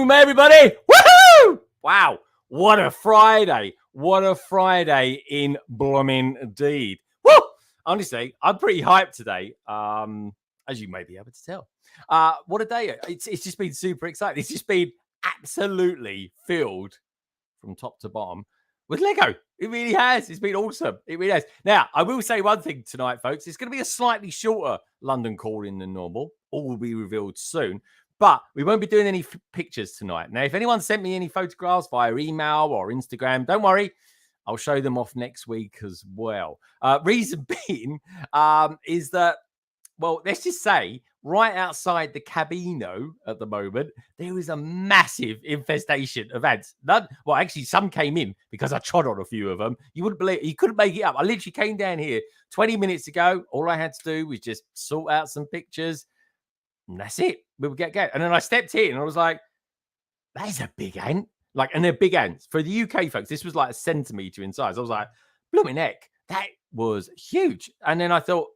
Everybody, woohoo! Wow, what a Friday! What a Friday in blooming indeed. Woo! Honestly, I'm pretty hyped today, as you may be able to tell. What a day! It's just been super exciting. It's just been absolutely filled from top to bottom with Lego. It really has. It's been awesome. It really has. Now, I will say one thing tonight, folks. It's going to be a slightly shorter London calling than normal. All will be revealed soon. But we won't be doing any pictures tonight. Now, if anyone sent me any photographs via email or Instagram, don't worry. I'll show them off next week as well. Reason being is that, well, let's just say right outside the Cabino at the moment, there is a massive infestation of ants. Well, actually, some came in because I trod on a few of them. You wouldn't believe it. You couldn't make it up. I literally came down here 20 minutes ago. All I had to do was just sort out some pictures. And that's it. We would get going. And then I stepped in and I was like, that is a big ant. Like, and they're big ants. For the UK folks, this was like a centimeter in size. I was like, blooming heck, that was huge. And then I thought,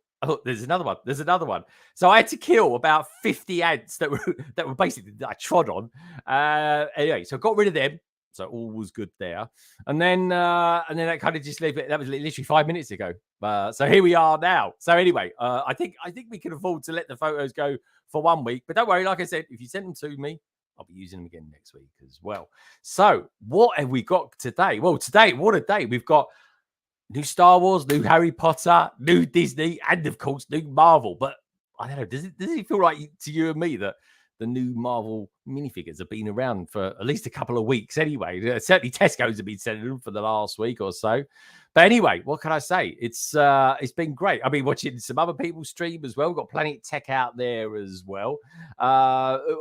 there's another one. There's another one. So I had to kill about 50 ants that were basically that I trod on. Anyway, so I got rid of them. So all was good there. And then that kind of just left it. That was literally 5 minutes ago. So here we are now. So anyway, I think we can afford to let the photos go for 1 week. But don't worry, like I said, if you send them to me, I'll be using them again next week as well. So what have we got today? Well, today, what a day. We've got new Star Wars, new Harry Potter, new Disney, and of course, new Marvel. But I don't know, does it feel like to you and me that the new Marvel minifigures have been around for at least a couple of weeks anyway? Certainly Tesco's have been sending them for the last week or so. But anyway, what can I say? It's been great. I've been watching some other people stream as well. We've got Planet Tech out there as well.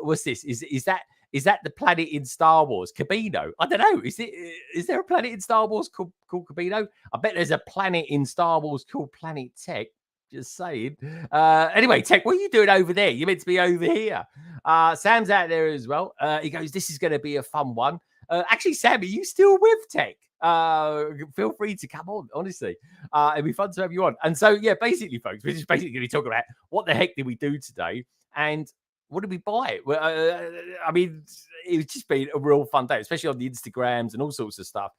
What's this? Is that the planet in Star Wars? Cabino? I don't know. Is there a planet in Star Wars called Cabino? I bet there's a planet in Star Wars called Planet Tech. Just saying. Anyway, Tech, what are you doing over there? You're meant to be over here. Sam's out there as well. He goes, this is going to be a fun one. Actually, Sam, are you still with Tech? Feel free to come on, honestly. It'd be fun to have you on. And so, yeah, basically, folks, we're just basically going to be talking about what the heck did we do today and what did we buy? Well, I mean, it's just been a real fun day, especially on the Instagrams and all sorts of stuff.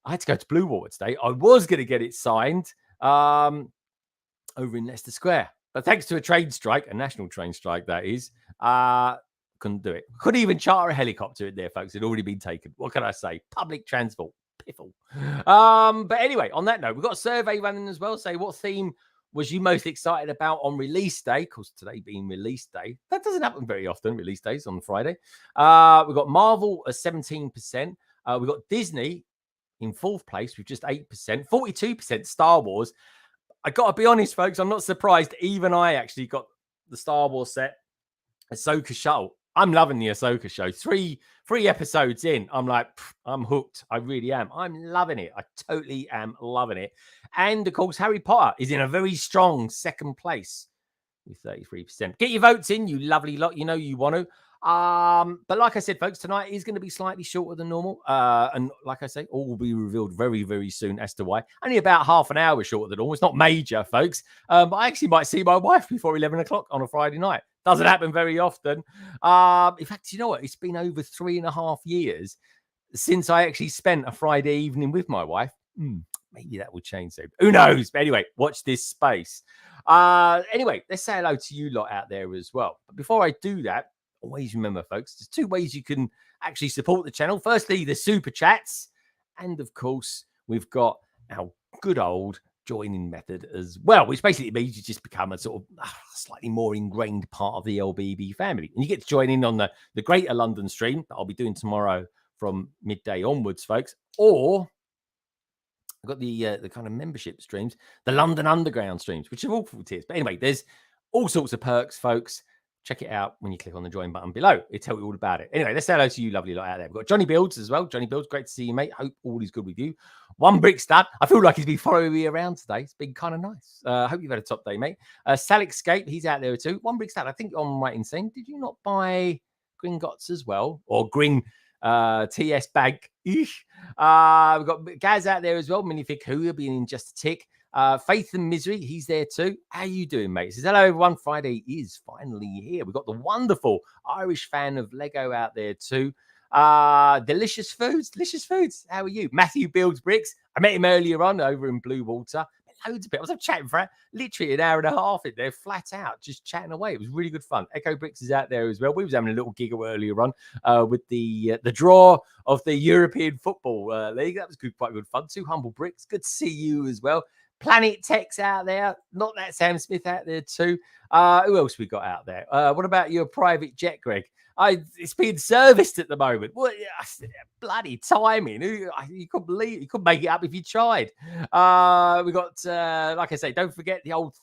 I had to go to Blue Water today. I was going to get it signed over in Leicester Square. But thanks to a train strike, a national train strike, that is, couldn't do it. Couldn't even charter a helicopter in there, folks. It'd already been taken. What can I say? Public transport. Piffle. But anyway, on that note, we've got a survey running as well. Say, what theme was you most excited about on release day? Of course, today being release day. That doesn't happen very often, release days on Friday. We've got Marvel at 17%. We've got Disney in fourth place with just 8%. 42% Star Wars. I got to be honest, folks, I'm not surprised. Even I actually got the Star Wars set. Ahsoka show. I'm loving the Ahsoka show. 3 3 episodes in, I'm like, I'm hooked. I really am. I'm loving it. I totally am loving it. And of course, Harry Potter is in a very strong second place with 33%. Get your votes in, you lovely lot. You know you want to. But like I said, folks, tonight is going to be slightly shorter than normal. And like I say, all will be revealed very, very soon as to why. Only about half an hour shorter than normal. It's not major, folks. But I actually might see my wife before 11 o'clock on a Friday night. Doesn't happen very often. In fact, you know what? It's been over 3.5 years since I actually spent a Friday evening with my wife. Maybe that will change soon. Who knows? But anyway, watch this space. Anyway, let's say hello to you lot out there as well. But before I do that, always remember, folks, there's 2 ways you can actually support the channel. Firstly, the super chats. And of course, we've got our good old joining method as well, which basically means you just become a sort of slightly more ingrained part of the LBB family. And you get to join in on the Greater London stream that I'll be doing tomorrow from midday onwards, folks. Or I've got the kind of membership streams, the London Underground streams, which are all full tiers. But anyway, there's all sorts of perks, folks. Check it out when you click on the join button below. It'll tell you all about it. Anyway, let's say hello to you lovely lot out there. We've got Johnny Builds as well. Johnny Builds, great to see you, mate. Hope all is good with you. One Brick Stud. I feel like he's been following me around today. It's been kind of nice. Hope you've had a top day, mate. Sal Escape, he's out there too. One Brick Stud. I think I'm right in saying, did you not buy Gringotts as well? Or TS Bank? We've got Gaz out there as well. Minifig who will be in just a tick. Faith and Misery, he's there too. How you doing, mate? He says, hello, everyone. Friday is finally here. We've got the wonderful Irish fan of Lego out there too. Delicious Foods. How are you? Matthew Builds Bricks. I met him earlier on over in Blue Water. Loads of people. I was chatting for literally an hour and a half in there, flat out, just chatting away. It was really good fun. Echo Bricks is out there as well. We was having a little giggle earlier on with the draw of the European Football League. That was quite good fun. 2 Humble Bricks. Good to see you as well. Planet Tech's out there. Not that Sam Smith out there too. Who else we got out there? What about your private jet, Greg? It's being serviced at the moment. What bloody timing? You couldn't believe you couldn't make it up if you tried. We got, like I say, don't forget the old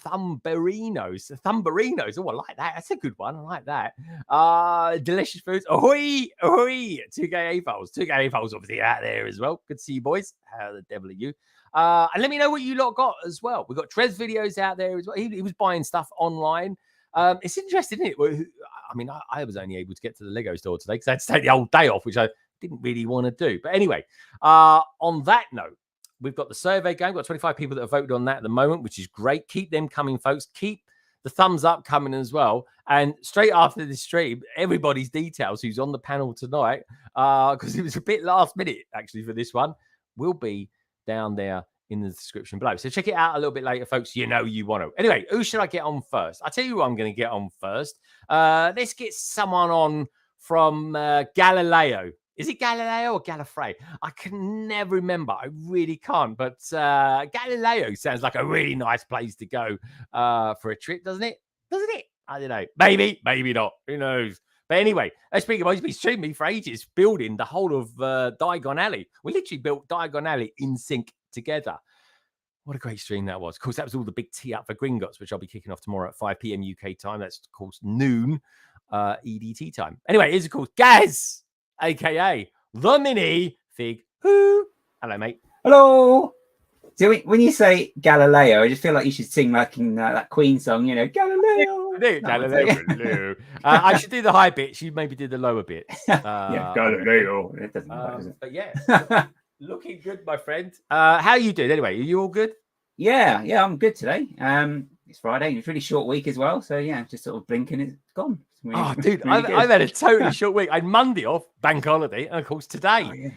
Thumberinos. Oh, I like that. That's a good one. I like that. Delicious Foods. Ahoy, ahoy. 2K A-Files. 2K A-Files obviously out there as well. Good to see you, boys. How the devil are you? And let me know what you lot got as well. We've got Trez videos out there as well. He was buying stuff online. It's interesting, isn't it? I mean, I was only able to get to the Lego store today because I had to take the whole day off, which I didn't really want to do. But anyway, on that note, we've got the survey going. We've got 25 people that have voted on that at the moment, which is great. Keep them coming, folks. Keep the thumbs up coming as well. And straight after this stream, everybody's details who's on the panel tonight, because it was a bit last minute, actually, for this one, will be down there in the description below. So check it out a little bit later, folks. You know you want to. Anyway, who should I get on first? I'll tell you who I'm going to get on first. Let's get someone on from Galileo. Is it Galileo or Gallifrey? I can never remember. I really can't. But Galileo sounds like a really nice place to go for a trip, doesn't it? Doesn't it? I don't know. Maybe, maybe not. Who knows? But anyway, speaking of, he's been streaming me for ages, building the whole of Diagon Alley. We literally built Diagon Alley in sync together. What a great stream that was. Of course, that was all the big tee up for Gringotts, which I'll be kicking off tomorrow at 5 p.m. UK time. That's, of course, noon EDT time. Anyway, here's, of course, Gaz, a.k.a. the Minifig Who. Hello, mate. Hello. So when you say Galileo, I just feel like you should sing like in that Queen song, you know, Galileo. Galileo. I should do the high bits. You maybe do the lower bits. Yeah, Galileo. It doesn't matter, does it? But yeah, looking good, my friend. How are you doing anyway? Are you all good? Yeah, I'm good today. It's Friday. It's a really short week as well. So yeah, just sort of blinking, it's gone. Really, oh, dude, really I've had a totally short week. I had Monday off, bank holiday, and of course today,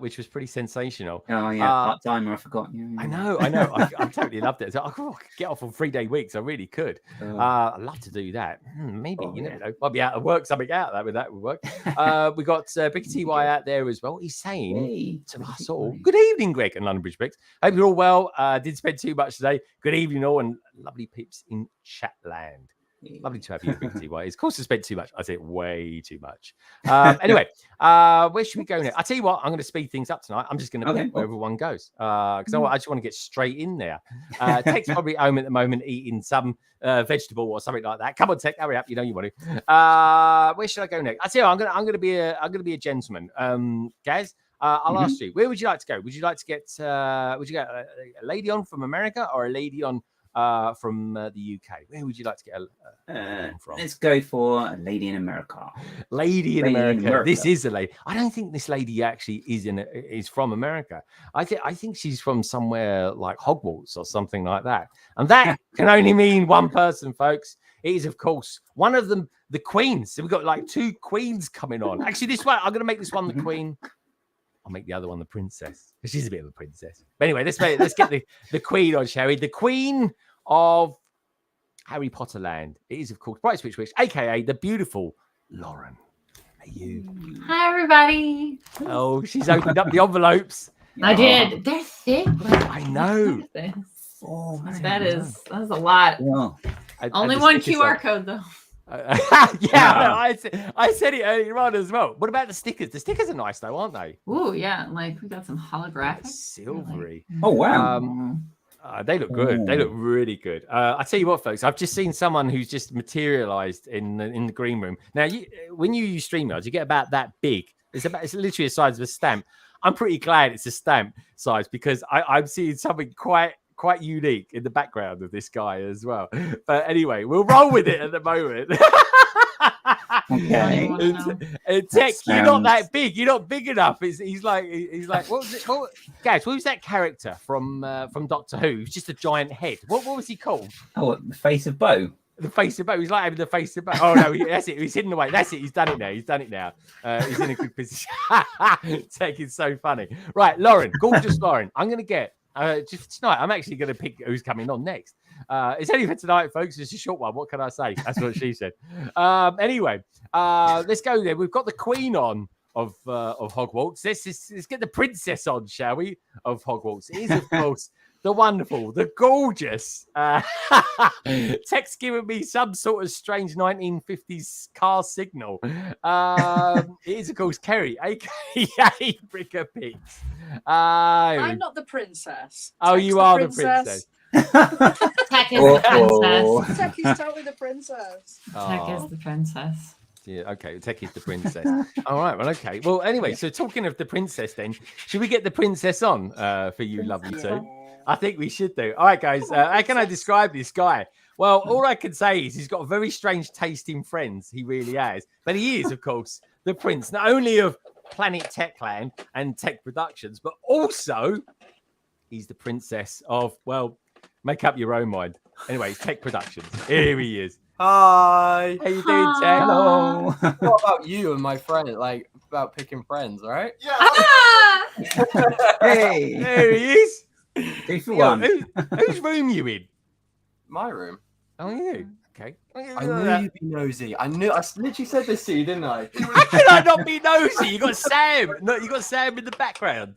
which was pretty sensational. Oh yeah, part timer. I forgot. Yeah. I know. I totally loved it. So I could get off on 3-day weeks. I really could. I'd love to do that. Maybe you know, I'll be out of work. Something out of that would work. We got Big TY out there as well. He's saying to us all, "Good evening, Greg and London Bridge Bricks. Hope you're all well. Didn't spend too much today. Good evening, all, and lovely peeps in Chatland." Lovely to have you, Big T. Of course, I spent too much. I said way too much. Anyway, where should we go next? I tell you what, I'm going to speed things up tonight. I'm just going to pick where everyone goes because I just want to get straight in there. Tech's probably home at the moment eating some vegetable or something like that. Come on, Tech, hurry up. You know you want to. Where should I go next? I tell you, I'm going to be a gentleman. Gaz, I'll ask you. Where would you like to go? Would you like to get? Would you get a lady on from America or a lady on? From the UK. Where would you like to get a from? Let's go for a lady in America. Lady in America. This is a lady. I don't think this lady actually is from America. I think she's from somewhere like Hogwarts or something like that. And that can only mean one person, folks. It is, of course, one of them, the queens. So we've got like 2 queens coming on. Actually, this one, I'm going to make this one the queen. I'll make the other one the princess. She's a bit of a princess. But anyway, let's get the queen on, shall we? The queen of Harry Potter land. It is, of course, Bright Switch Witch, aka the beautiful Lauren. Are you? Hi, everybody. Oh, she's opened up the envelopes. I did. They're thick. I know. Oh, that's a lot. Yeah. Only one QR code, though. I said it earlier on as well. What about the stickers? The stickers are nice, though, aren't they? Oh, yeah. Like, we got some holographic. Silvery. Oh, wow. They look good. They look really good. I tell you what, folks, I've just seen someone who's just materialized in the green room. Now, when you use StreamYard, you get about that big. It's literally the size of a stamp. I'm pretty glad it's a stamp size because I'm seeing something quite unique in the background of this guy as well. But anyway, we'll roll with it at the moment. Okay. Tech, you're not that big. You're not big enough. He's like, what was it? Guys, what was that character from Doctor Who? He was just a giant head. What was he called? Oh, the face of Bo. The face of Bo. He's like having the face of Bo. Oh no, that's it. He's hidden away. That's it. He's done it now. He's in a good position. Tech is so funny. Right, Lauren, gorgeous Lauren. I'm gonna get. Just tonight, I'm actually going to pick who's coming on next. It's only for tonight, folks. It's a short one. What can I say? That's what she said. Anyway, let's go there. We've got the queen on of Hogwarts. Let's get the princess on, shall we? Of Hogwarts. It is, of course, the wonderful, the gorgeous. Tech's giving me some sort of strange 1950s car signal. It is, of course, Kerry, aka Bricker Pigs. I'm not the princess. Oh, you are the princess. Tech is the princess. Tech is totally the princess. Tech is the princess. Yeah, okay. Tech is the princess. All right, well, okay. Well, anyway, so talking of the princess then, should we get the princess on for you lovely two? I think we should do. All right, guys. How can I describe this guy? Well, all I can say is he's got a very strange taste in friends. He really has. But he is, of course, the prince, not only of Planet Techland and Tech Productions, but also he's the princess of, well, make up your own mind. Anyway, it's Tech Productions. Here he is. Hi. How you doing, Tech? Hello. What about you and my friend? Like, about picking friends, right? Yeah. Ah! Hey. There he is. 2 for 1. Whose room you in? My room. Oh, you. Okay. I knew you'd be nosy. I literally said this to you, didn't I? How can I not be nosy? You got Sam. No, you got Sam in the background.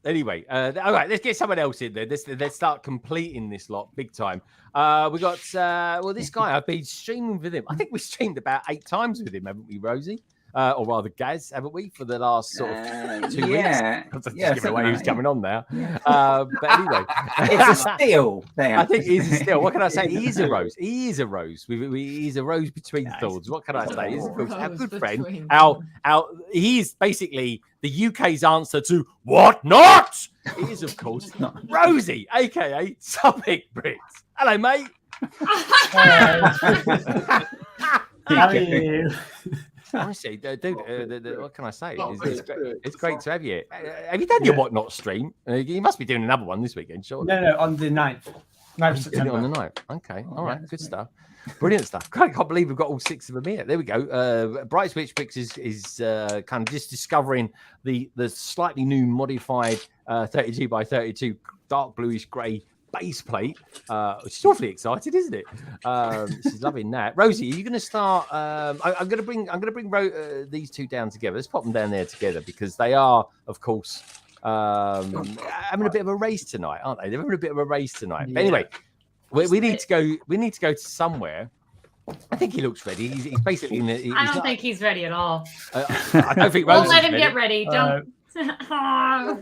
Anyway, all right, let's get someone else in there. Let's start completing this lot big time. We got this guy. I've been streaming with him. I think we streamed about 8 times with him, haven't we, Rosie? Or rather, Gaz, haven't we, for the last sort of 2 weeks? Yeah. Just giving away who's coming on now. But anyway, It's a steal. There. I think he's a steal. What can I say? He is a rose. He is a rose. He's a rose between thorns. What can I say? He's our good friend. He's basically the UK's answer to what not? He is, of course, Rosie, aka Topic Bricks. Hello, mate. How are you? Honestly, dude, what can I say? It's great to have you. Have you done your Whatnot stream? You must be doing another one this weekend, sure. No, on the 9th. 9th of September. On the 9th. Okay, all right, good stuff. Brilliant stuff. I can't believe we've got all 6 of them here. There we go. Bright Switch Picks is kind of just discovering the slightly new modified 32 by 32 dark bluish grey base plate. She's awfully excited, isn't it? She's loving that. Rosie, are you going to start? I'm going to bring these 2 down together. Let's pop them down there together because they are, of course, having a bit of a race tonight, aren't they? They're having a bit of a race tonight. But anyway, We need to go. We need to go to somewhere. I think he looks ready. He's basically in the. I don't think he's ready at all. I don't think. We'll Rosie's let him ready. get ready. Don't.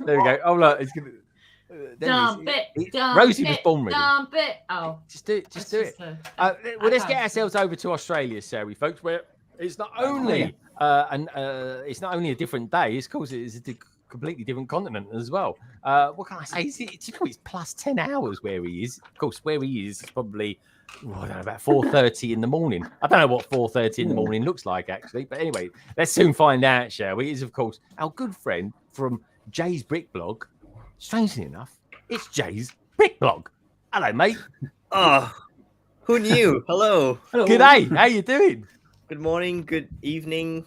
There we go. Oh look, he's gonna. Dump it. Dump Rosie was it, born ready. Dump it. Oh. Just do it. Just do it. I Well, let's thought get so. ourselves over to Australia, Sarah, folks. Where it's not only it's not only a different day. Of course, it's a completely different continent as well. What can I say? It's plus 10 hours where he is. Of course, where he is probably I don't know, about 4:30 in the morning. I don't know what 4:30 in the morning looks like actually, but anyway, let's soon find out, shall we? It is of course our good friend from Jay's Brick Blog. Strangely enough, it's Jay's Brick Blog. Hello, mate. Oh, who knew? Hello. G'day. How you doing? Good morning. Good evening.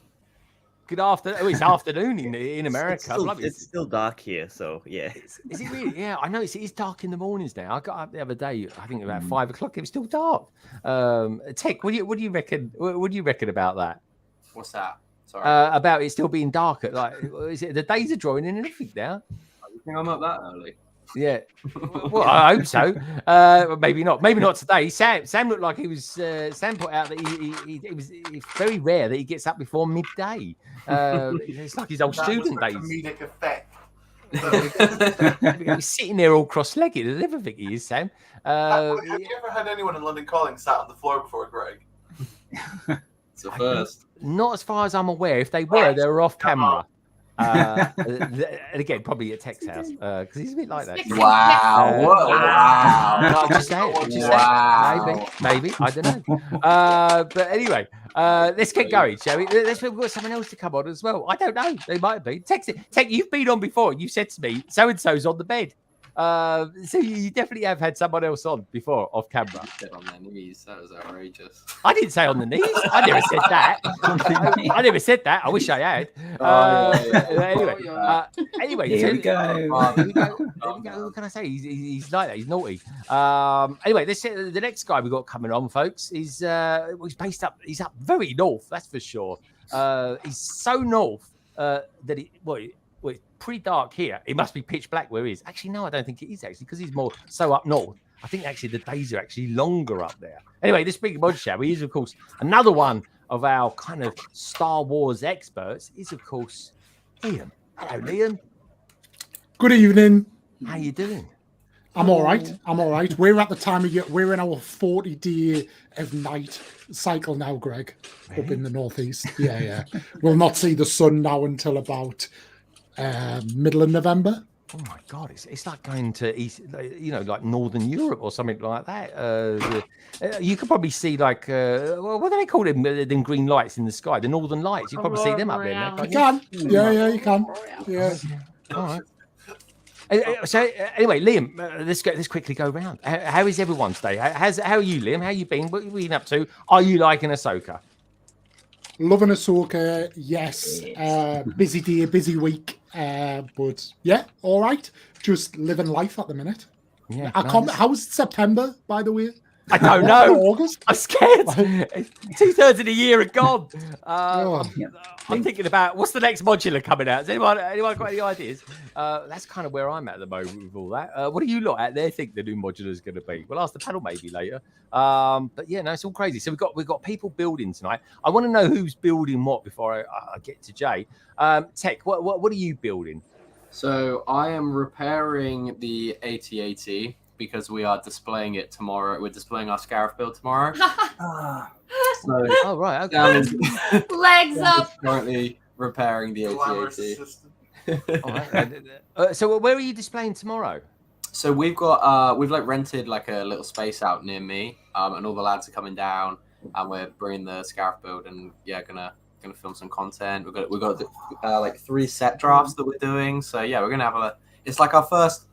Good afternoon. Oh, it's afternoon in America. It's still dark here, so yeah. Is it really? Yeah, I know it is dark in the mornings now. I got up the other day. I think about 5 o'clock. It was still dark. Tech, what do you reckon? What do you reckon about that? What's that? Sorry. About it still being dark at is it the days are drawing in and everything now? You think I'm up that early? Yeah. Well, I hope so. Maybe not. Maybe not today. Sam looked like he was. Sam put out that it's very rare that he gets up before midday. It's like his old student days. Comedic effect. He's sitting there all cross-legged and everything. He is, Sam. Have you ever had anyone in London Calling sat on the floor before, Greg? It's the first. Not as far as I'm aware. If they were off camera. And again, probably at Tech's house because he's a bit like that. Wow! Wow! Just say it. Maybe. I don't know. But anyway, let's get going, shall we? We've got someone else to come on as well. I don't know. They might be. Tech, you've been on before. You said to me, so and so's on the bed. So you definitely have had someone else on before off camera. On their knees. That was outrageous. I didn't say on the knees. I never said that. I never said that. I wish I had. Anyway, Here we go. There we go. What can I say? He's like that. He's naughty. Anyway, the next guy we got coming on, folks, is he's based up. He's up very north. That's for sure. He's so north that it's pretty dark here. It must be pitch black where he is. Actually, no, I don't think it is actually because he's more so up north. I think actually the days are actually longer up there. Anyway, this big mod show is of course another one of our kind of Star Wars experts. Is of course Liam. Hello, Liam. Good evening. How you doing? I'm all right. We're at the time of year. We're in our 40-day of night cycle now, Greg, up in the northeast. Yeah. We'll not see the sun now until about middle of November. Oh my God! It's like going to East, like Northern Europe or something like that. You could probably see like what do they call them? Them green lights in the sky, the Northern Lights. You probably see them up there. You can. Yeah, you can. Yeah. All right. So anyway, Liam, let's quickly go around. How is everyone's day? How are you, Liam? How you been? What have you been up to? Are you liking Ahsoka? Loving Ahsoka, yes. Busy day, busy week. But yeah, all right. Just living life at the minute. Yeah. How's September, by the way? I don't know. August? I'm scared. 2/3 of the year are gone. I'm thinking about what's the next modular coming out. Has anyone got any ideas? That's kind of where I'm at the moment with all that. What do you lot out there think the new modular is going to be? We'll ask the panel maybe later. But yeah, no, it's all crazy. So we've got people building tonight. I want to know who's building what before I get to Jay. Tech, what are you building? So I am repairing the AT-AT because we are displaying it tomorrow. We're displaying our Scarif build tomorrow. Oh right, okay. Legs up. Currently repairing the AT-AT. All right. So where are you displaying tomorrow? So we've got we've rented like a little space out near me, and all the lads are coming down, and we're bringing the Scarif build, and yeah, gonna film some content. We've got like 3 set drafts that we're doing. So yeah, we're gonna have it's like our first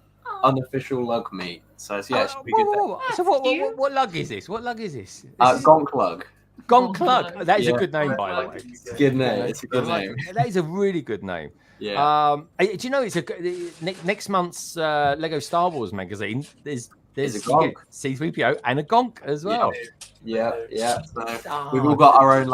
unofficial lug meet. So yeah, it should be good. So what lug is this? What lug is this? Gonk lug. Gonk lug. That is a good name, by the way. It's a good name. It's a good name. That is a really good name. Yeah. Do you know it's next month's Lego Star Wars magazine? There's a gonk, C-3PO, and a gonk as well. Yeah. So we've all got our own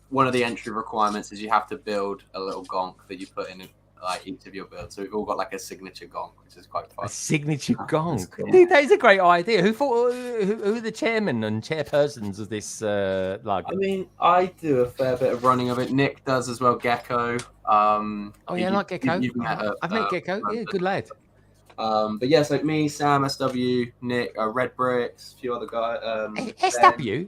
one of the entry requirements is you have to build a little gonk that you put in like each of your builds. So we've all got like a signature gong, which is quite fun. A signature gong. cool. Dude, that is a great idea. Who thought? Who are the chairmen and chairpersons of this lug? I mean, I do a fair bit of running of it. Nick does as well. Gecko. Oh yeah, I like Gecko. You've met her, I've met Gecko. Yeah, good lad. But yes, like me, Sam, SW, Nick, Red Bricks, a few other guys. SW.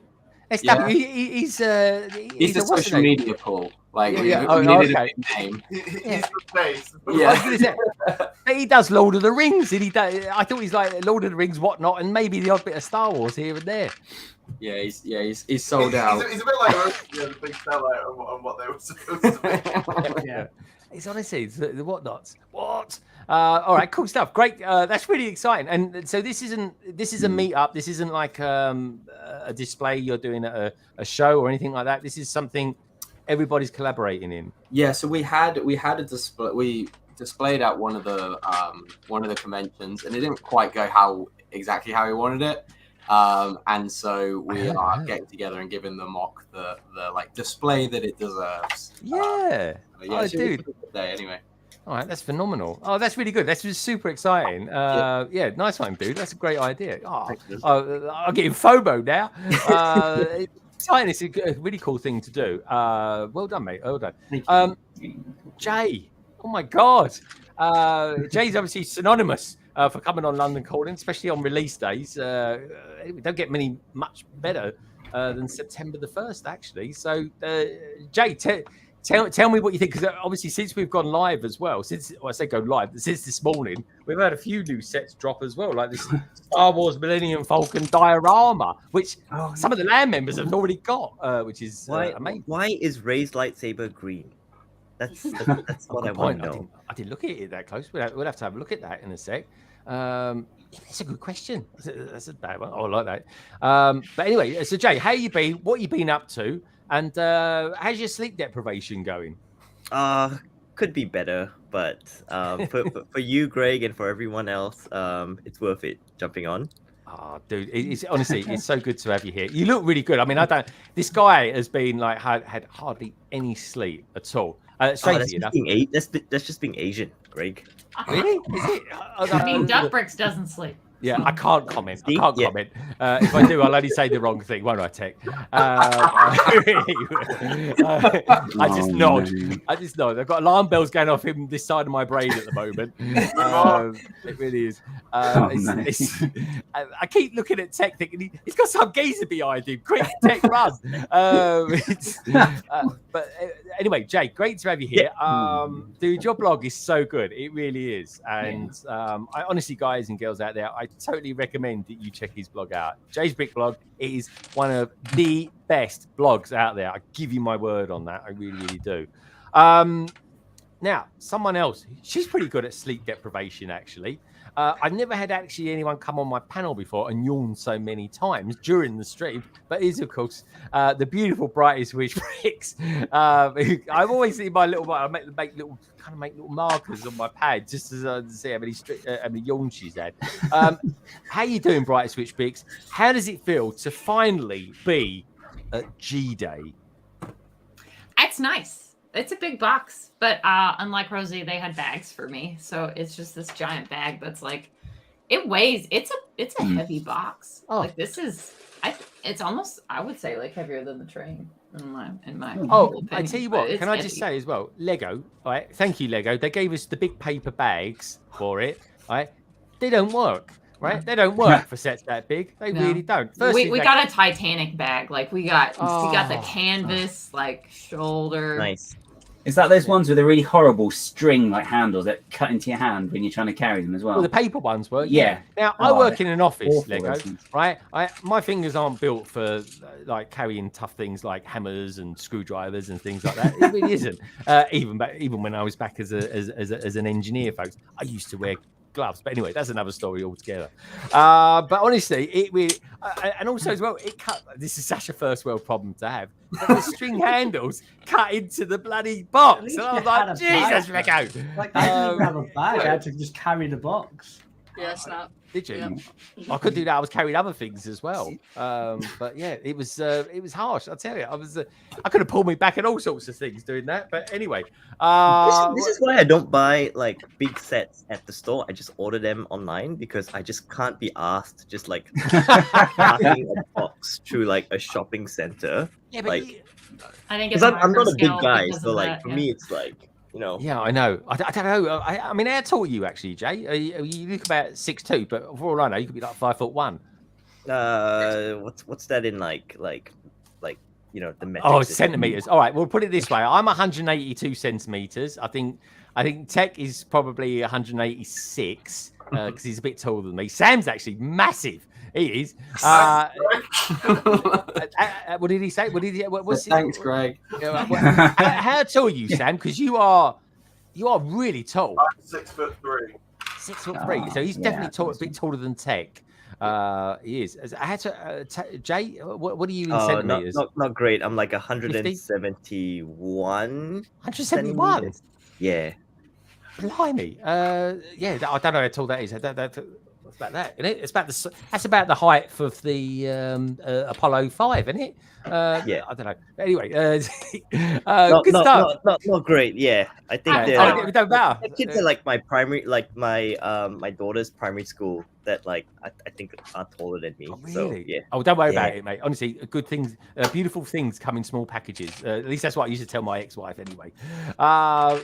Yeah. He's He's the what's social his name? media pool. Like, Yeah, we oh, needed okay. a big name. He's the face. I was Yeah. gonna say, but he does Lord of the Rings, and I thought he's like Lord of the Rings, whatnot, and maybe the odd bit of Star Wars here and there. Yeah, he's sold out. He's a bit like the big sellout on what they were supposed to be. Yeah, it's honestly the whatnots. What? All right, cool stuff. Great. That's really exciting. And so this is a meetup. This isn't like a display you're doing at a show or anything like that. This is something everybody's collaborating in. Yeah, so we had a display. We displayed at one of the conventions, and it didn't quite go exactly how we wanted it. And so we are getting together and giving the mock the like display that it deserves. Yeah. Oh, dude. Day anyway. All right, that's phenomenal. Oh, that's really good. That's just super exciting. Yeah, nice one, dude. That's a great idea. Oh, I'm getting FOMO now. Exciting. It's a really cool thing to do. Well done, mate. Well done. Jay. Oh my God. Jay's obviously synonymous for coming on London Calling, especially on release days. We don't get much better than September the 1st, actually. So, Jay, tell me what you think, because obviously since we've gone live as well, since this morning, we've had a few new sets drop as well, like this Star Wars Millennium Falcon diorama, which some of the land members have already got, which is amazing. Why is Ray's lightsaber green? That's what I want to know. I didn't look at it that close. We'll have to have a look at that in a sec. That's a good question. That's a bad one. Oh, I like that. But anyway, so Jay, how you been? What you been up to? And how's your sleep deprivation going? Could be better, but for you, Greg, and for everyone else, it's worth it jumping on. Oh, dude, it's honestly, it's so good to have you here. You look really good. I mean, this guy has been like had hardly any sleep at all. Strangely enough, that's just being Asian, Greg. Really? Is it? I mean, Duck Bricks doesn't sleep. Yeah, I can't comment. Comment. If I do, I'll only say the wrong thing, won't I, Tech? I just nod. I just nod. I've got alarm bells going off in this side of my brain at the moment. It really is. I keep looking at Tech thinking he's got some geezer behind him. Quick, Tech, run. But anyway, Jay, great to have you here. Dude, your blog is so good. It really is. And I honestly, guys and girls out there, I totally recommend that you check his blog out. Jay's Brick blog is one of the best blogs out there. I give you my word on that. I really, really do. Now, someone else, she's pretty good at sleep deprivation, actually. I've never had actually anyone come on my panel before and yawn so many times during the stream, but is of course the beautiful brightest wish Bricks. I've always seen my little, I make little markers on my pad just to see how many yawns she's had. How you doing, brightest wish Bricks? How does it feel to finally be at G-Day? It's nice. It's a big box, but unlike Rosie, they had bags for me, so it's just this giant bag that's like, it weighs. It's a heavy box. Oh. Like this is, it's almost, I would say, like heavier than the train in my. Oh, opinion, I tell you what, can I just heavy. say as well, Lego, right? Thank you, Lego. They gave us the big paper bags for it, right? They don't work. Right? They don't work for sets that big. They really don't. We got a Titanic bag. Like we got the canvas like shoulder. Nice. Is that those ones with a really horrible string like handles that cut into your hand when you're trying to carry them as well? Well, the paper ones were. Yeah. Now I work in an office, awful, Lego. Right? My fingers aren't built for like carrying tough things like hammers and screwdrivers and things like that. It really isn't. Even when I was back as an engineer, folks, I used to wear gloves, but anyway, that's another story altogether. But honestly, it really, and also as well, it cut. This is such a first world problem to have. The string handles cut into the bloody box, and I was like, Jesus, Rico! Like I didn't have a bag. I had to just carry the box. Yeah, snap. Did you? Yeah. I could do that. I was carrying other things as well. But yeah, it was harsh. I tell you, I could have pulled me back in all sorts of things doing that. But anyway, this is why I don't buy like big sets at the store. I just order them online because I just can't be asked just like passing a box through like a shopping center. Yeah, but like, I think because it's I'm not a big scale guy, because so of like that, for yeah. me, it's like, you know. Yeah, I know. I don't know. I mean, how tall are you actually, Jay? You look about 6'2", but for all I know, you could be like 5'1". What's that in like you know the metric Oh, system? centimeters. All right, we'll put it this way. I'm 182 centimeters. I think Tech is probably 186 because he's a bit taller than me. Sam's actually massive. He is. What did he say? Thanks, Greg. How tall are you, Sam? Because you are really tall. I'm 6'3". 6'3". So he's definitely a bit taller than Tech. He is. I had to, Jay. What are you in centimeters? Not great. I'm like 171. 171. Yeah. Blimey. Yeah. I don't know how tall that is. What's about that? Isn't it? That's about the height of the Apollo 5, isn't it? Yeah. I don't know. Anyway, good not, stuff. Not great. Yeah, I think It don't matter. the kids are like my primary, like my my daughter's primary school that like I think are taller than me. Oh, really? So yeah. Oh, don't worry about it, mate. Honestly, good things, beautiful things come in small packages. At least that's what I used to tell my ex-wife anyway. Now,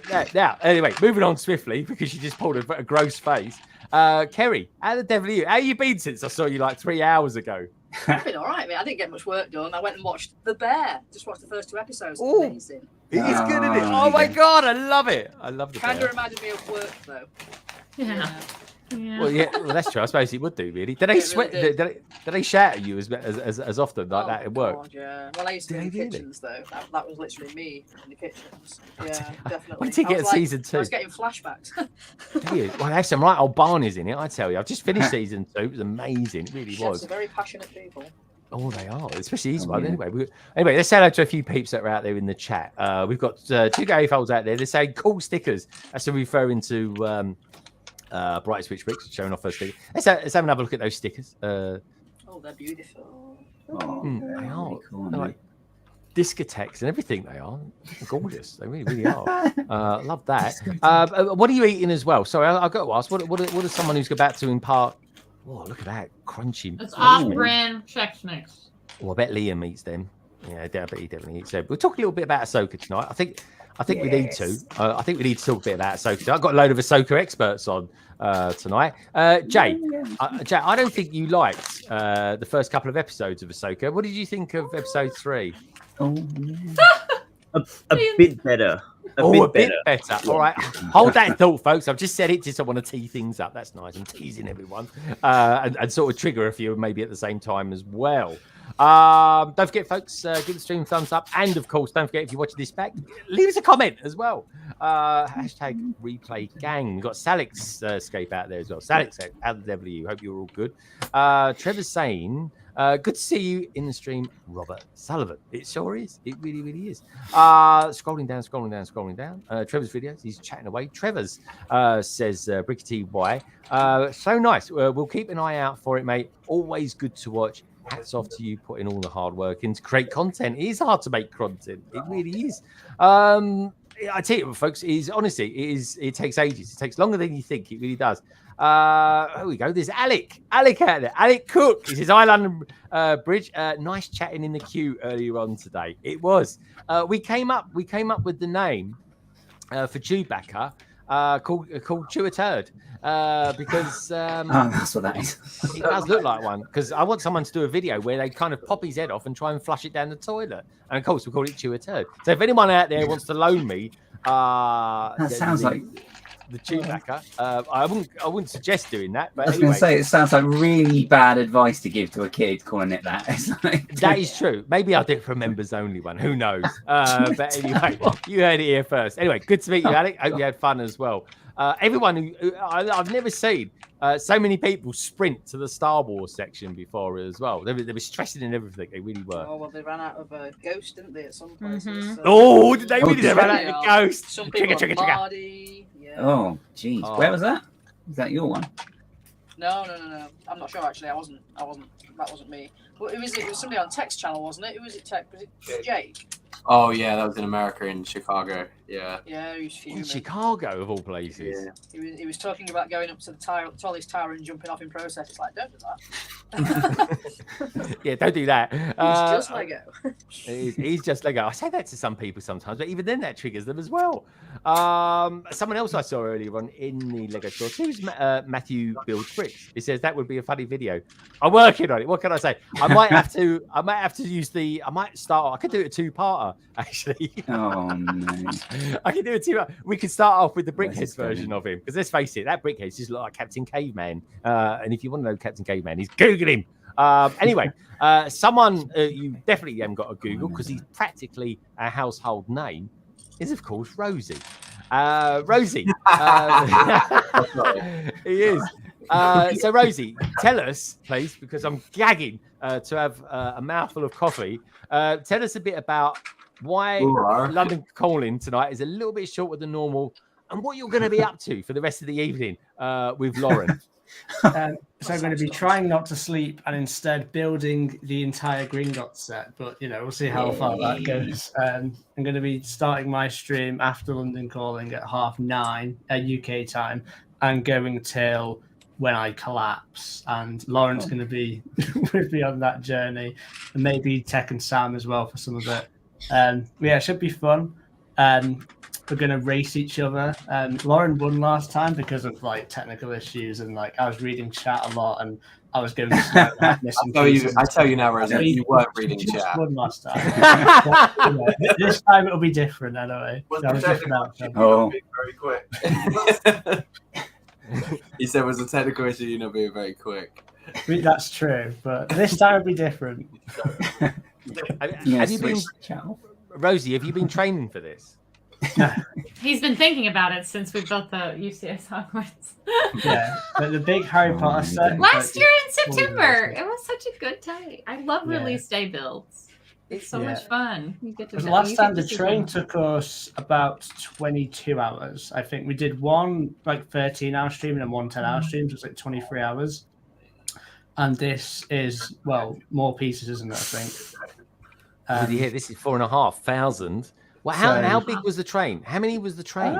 anyway, moving on swiftly because she just pulled a gross face. Kerry, how the devil are you? How you been since I saw you like 3 hours ago? I've been all right, mate. I didn't get much work done. I went and watched The Bear. Just watched the first 2 episodes. Ooh. Amazing. It is good, isn't it? Oh my god, I love it. I love the Kind Bear. of reminded me of work, though. Yeah. Well, that's true. I suppose it would do, really. Did they It sweat? really Did they shout at you as often like that at work? God, yeah. Well, I used to be in the Did they really? kitchens, though. That was literally me in the kitchens. Yeah, definitely. When did you I get was like- season 2? I was getting flashbacks. Do you? Well, there's some right old Barneys in it, I tell you. I've just finished season 2. It was amazing. It really Chefs was. are very passionate people. Oh, they are, especially this one. Anyway, let's say hello to a few peeps that are out there in the chat. We've got 2 Gary Folds out there. They're saying cool stickers. That's referring to Bright Switch Bricks showing off her sticker. Let's have another look at those stickers. Oh, they're beautiful. They are. They're like discotheques and everything. They are gorgeous. They really, really are. Love that. What are you eating as well? Sorry, I've got to ask. What is someone who's about to impart? Oh, look at that crunchy. It's off-brand Chex Mix. Oh, I bet Liam eats them. Yeah, I bet he definitely eats them. We'll talk a little bit about Ahsoka tonight. I think we need to. I think we need to talk a bit about Ahsoka. I've got a load of Ahsoka experts on tonight. Jay, I don't think you liked the first couple of episodes of Ahsoka. What did you think of episode 3? A bit better. A bit better. All right. Hold that thought, folks. I've just said it just I want to tee things up. That's nice. I'm teasing everyone. And sort of trigger a few maybe at the same time as well. Don't forget, folks, give the stream a thumbs up. And, of course, don't forget, if you're watching this back, leave us a comment as well. Hashtag replay gang. We've got Salix Scape out there as well. Salix, how the devil are you? Hope you're all good. Trevor's saying... good to see you in the stream, Robert Sullivan. It sure is. It really, really is. Scrolling down. Trevor's videos. He's chatting away. Trevor's says, Bricky TY. So nice. We'll keep an eye out for it, mate. Always good to watch. Hats off to you putting all the hard work in to create content. It is hard to make content. It really is. I tell you, folks, it takes ages. It takes longer than you think. It really does. Here we go. There's Alec out there. Alec Cook. This is Island Bridge. Nice chatting in the queue earlier on today. It was. We came up with the name for Chewbacca called Chew a Turd. Because that's what that is. It does look like one. Because I want someone to do a video where they kind of pop his head off and try and flush it down the toilet. And of course, we call it Chew a Turd. So if anyone out there wants to loan me, that sounds like the Chewbacca. I wouldn't suggest doing that. But I was going to say it sounds like really bad advice to give to a kid, calling it that. It's like, that is true. Maybe I'll do it for a members only one. Who knows? But anyway, you heard it here first. Anyway, good to meet you, Alec. Hope you had fun as well. Everyone who I've never seen so many people sprint to the Star Wars section before as well. They were stressing and everything. They really were. Oh, well, they ran out of Ghost, didn't they, at some places? So... Oh, did they really? They ran out of Ghost. Some people trigger. Mardy, yeah. Oh, jeez. Where was that? Is that your one? No. I'm not sure actually. I wasn't. That wasn't me. Well, it was somebody on Tech's channel, wasn't it? Who was it? Tech? Was it Jake? Oh yeah, that was in America, in Chicago. Yeah. Yeah, he was fuming. In Chicago, of all places. Yeah. He was talking about going up to the tallest tower and jumping off in process. It's like, don't do that. Yeah, don't do that. He's just Lego. He's just Lego. I say that to some people sometimes, but even then that triggers them as well. Someone else I saw earlier on in the Lego store, who's Matthew Builds Bricks. He says that would be a funny video. I'm working on it. What can I say? I might have to use I might start. I could do a two-parter actually. Oh no. I can do it too. We could start off with the Brickheads version of him, because let's face it, that Brickheads just look like Captain Caveman. And if you want to know Captain Caveman, he's Google him. Anyway, someone you definitely haven't got to Google, because he's practically a household name, is of course Rosie. Rosie, he is. So Rosie, tell us, please, because I'm gagging to have a mouthful of coffee. Tell us a bit about why London Calling tonight is a little bit shorter than normal, and what you're going to be up to for the rest of the evening with Lauren. So I'm going to be trying not to sleep and instead building the entire Gringotts set, but we'll see how far that goes. I'm going to be starting my stream after London Calling at 9:30 UK time and going till when I collapse, and Lauren's going to be with me on that journey, and maybe Tech and Sam as well for some of it. Yeah, it should be fun. We're going to race each other. Lauren won last time because of technical issues, and I was reading chat a lot, and I was going slow. I tell you now, Rosie, you weren't reading chat. Won last time. But, this time it'll be different anyway. Very quick. He said it was a technical issue, you're not being very quick. That's true, but this time it'll be different. Have you been, Rosie? Have you been training for this? No. He's been thinking about it since we built the UCS Hogwarts. Yeah, but the big Harry Potter set. Last year in September, it was such a good time. I love release day builds. It's so much fun. You get to last time the train took us about 22 hours. I think we did one 13-hour stream and one 10-hour stream. So it was 23 hours. And this is more pieces, isn't it? I think. Yeah, this is 4,500. Well, how big was the train? How many was the train?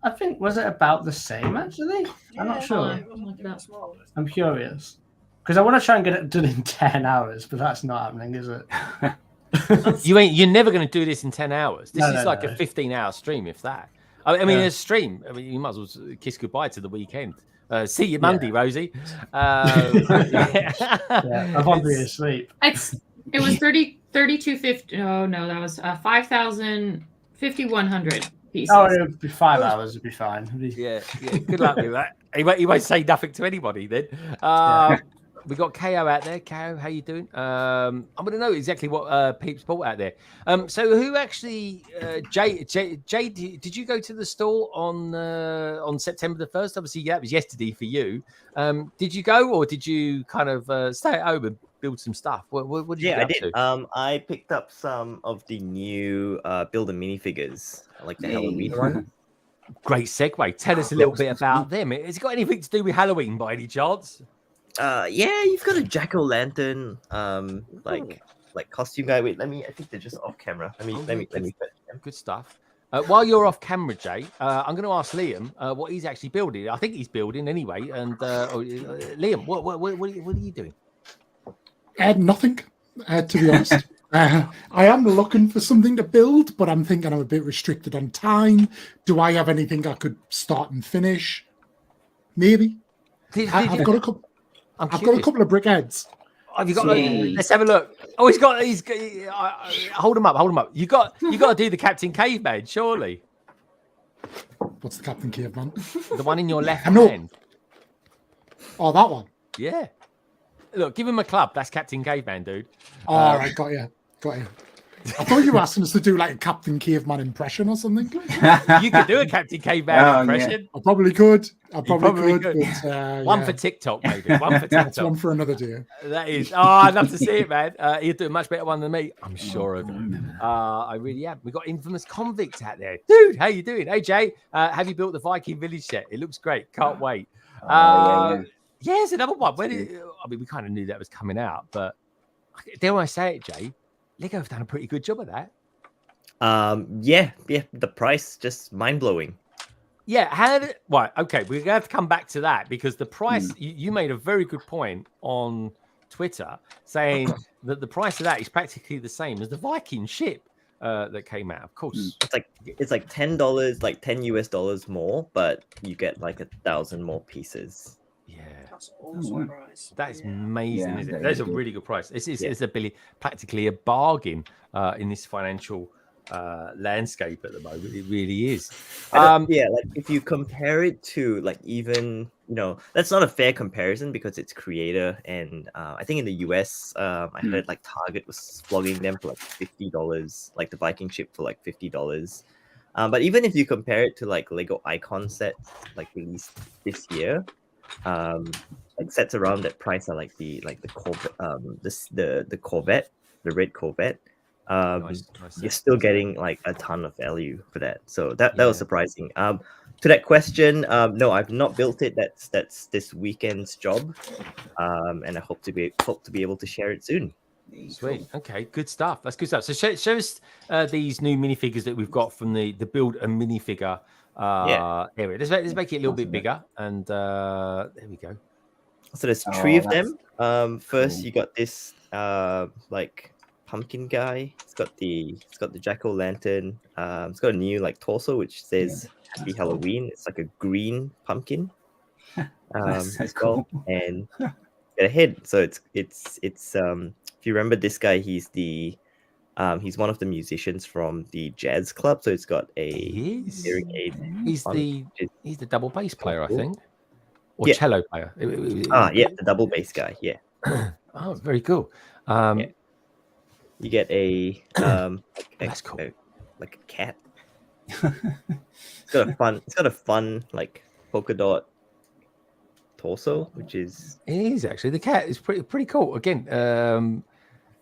I think was it about the same actually? I'm not sure. I'm curious because I want to try and get it done in 10 hours, but that's not happening, is it? You're never going to do this in 10 hours. This is a 15-hour stream, if that. I mean, a stream. I mean, you might as well kiss goodbye to the weekend. See you Monday, Rosie. I'm probably asleep. It was 3250. Oh no, that was 5,100 pieces. Oh, it would be 5 hours. It'd be fine. Yeah. Good luck with that. He won't say nothing to anybody then. We got KO out there. KO, how you doing? I'm going to know exactly what Peeps bought out there. So who actually, Jay, did you go to the store on September the 1st? Obviously, that was yesterday for you. Did you go, or did you kind of stay at home and build some stuff? What did you get up to? I picked up some of the new Builder minifigures, like the Halloween one. Great segue. Tell us a little bit about them. Has it got anything to do with Halloween by any chance? Yeah, you've got a jack-o'-lantern, like costume guy. Wait, I think they're just off camera. Let me fetch them. Good stuff. While you're off camera, Jay, I'm going to ask Liam what he's actually building. I think he's building anyway. And Liam, what are you doing? Nothing, to be honest. I am looking for something to build, but I'm thinking I'm a bit restricted on time. Do I have anything I could start and finish? Maybe. I've got a couple. I've got a couple of brickheads. Have you got? Let's have a look. Oh, he's got. Hold him up. Hold him up. You got to do the Captain Caveman, surely. What's the Captain Caveman? The one in your left hand. Oh, that one. Yeah. Look, give him a club. That's Captain Caveman, dude. All right, got you. I thought you were asking us to do a Captain Caveman impression or something. You could do a Captain Caveman impression. Yeah. I probably could. But, one for TikTok, maybe. One for TikTok. That's one for another day. That is. Oh, I'd love to see it, man. You'd do a much better one than me. I'm sure of it. I really am. We got Infamous Convict out there, dude. How you doing? Hey, Jay. Have you built the Viking Village set? It looks great. Can't wait. Yeah, it's another one. I mean, we kind of knew that was coming out, but dare I say it, Jay? Lego have done a pretty good job of that. Yeah. The price just mind blowing. Yeah, right? Okay, we're gonna have to come back to that because the price. You made a very good point on Twitter saying that the price of that is practically the same as the Viking ship that came out. Of course, it's like $10, like $10 more, but you get like 1,000 more pieces. Yeah, that's awesome price. That is amazing, Yeah, isn't it? That's a really good price. It's practically a bargain in this financial landscape at the moment. It really is. Like if you compare it to like even that's not a fair comparison because it's creator, and I think in the US I heard like Target was flogging them for like $50, like the Viking ship for like $50. But even if you compare it to like Lego Icon sets like released this year, like sets around that price are like the Corvette, the Corvette, the red Corvette. Nice. You're still getting like a ton of value for that, so that was surprising. To that question, no, I've not built it. That's this weekend's job, and I hope to be able to share it soon. Sweet. Okay, good stuff. That's good stuff. So show us these new minifigures that we've got from the build a minifigure area. Let's make it a little bit bigger, and there we go. So there's three of them. First, you got this like pumpkin guy. It's got the jack-o'-lantern. It's got a new like torso which says Happy Halloween. It's like a green pumpkin. That's cool. And a head. So it's if you remember this guy, he's one of the musicians from the jazz club. So it's got a hearing aid. He's the double bass player, I think, or cello player. The double bass guy. Yeah. Oh, very cool. You get a that's cool. Like a cat. It's got a fun like polka dot torso, which is it is actually the cat is pretty cool. Again, the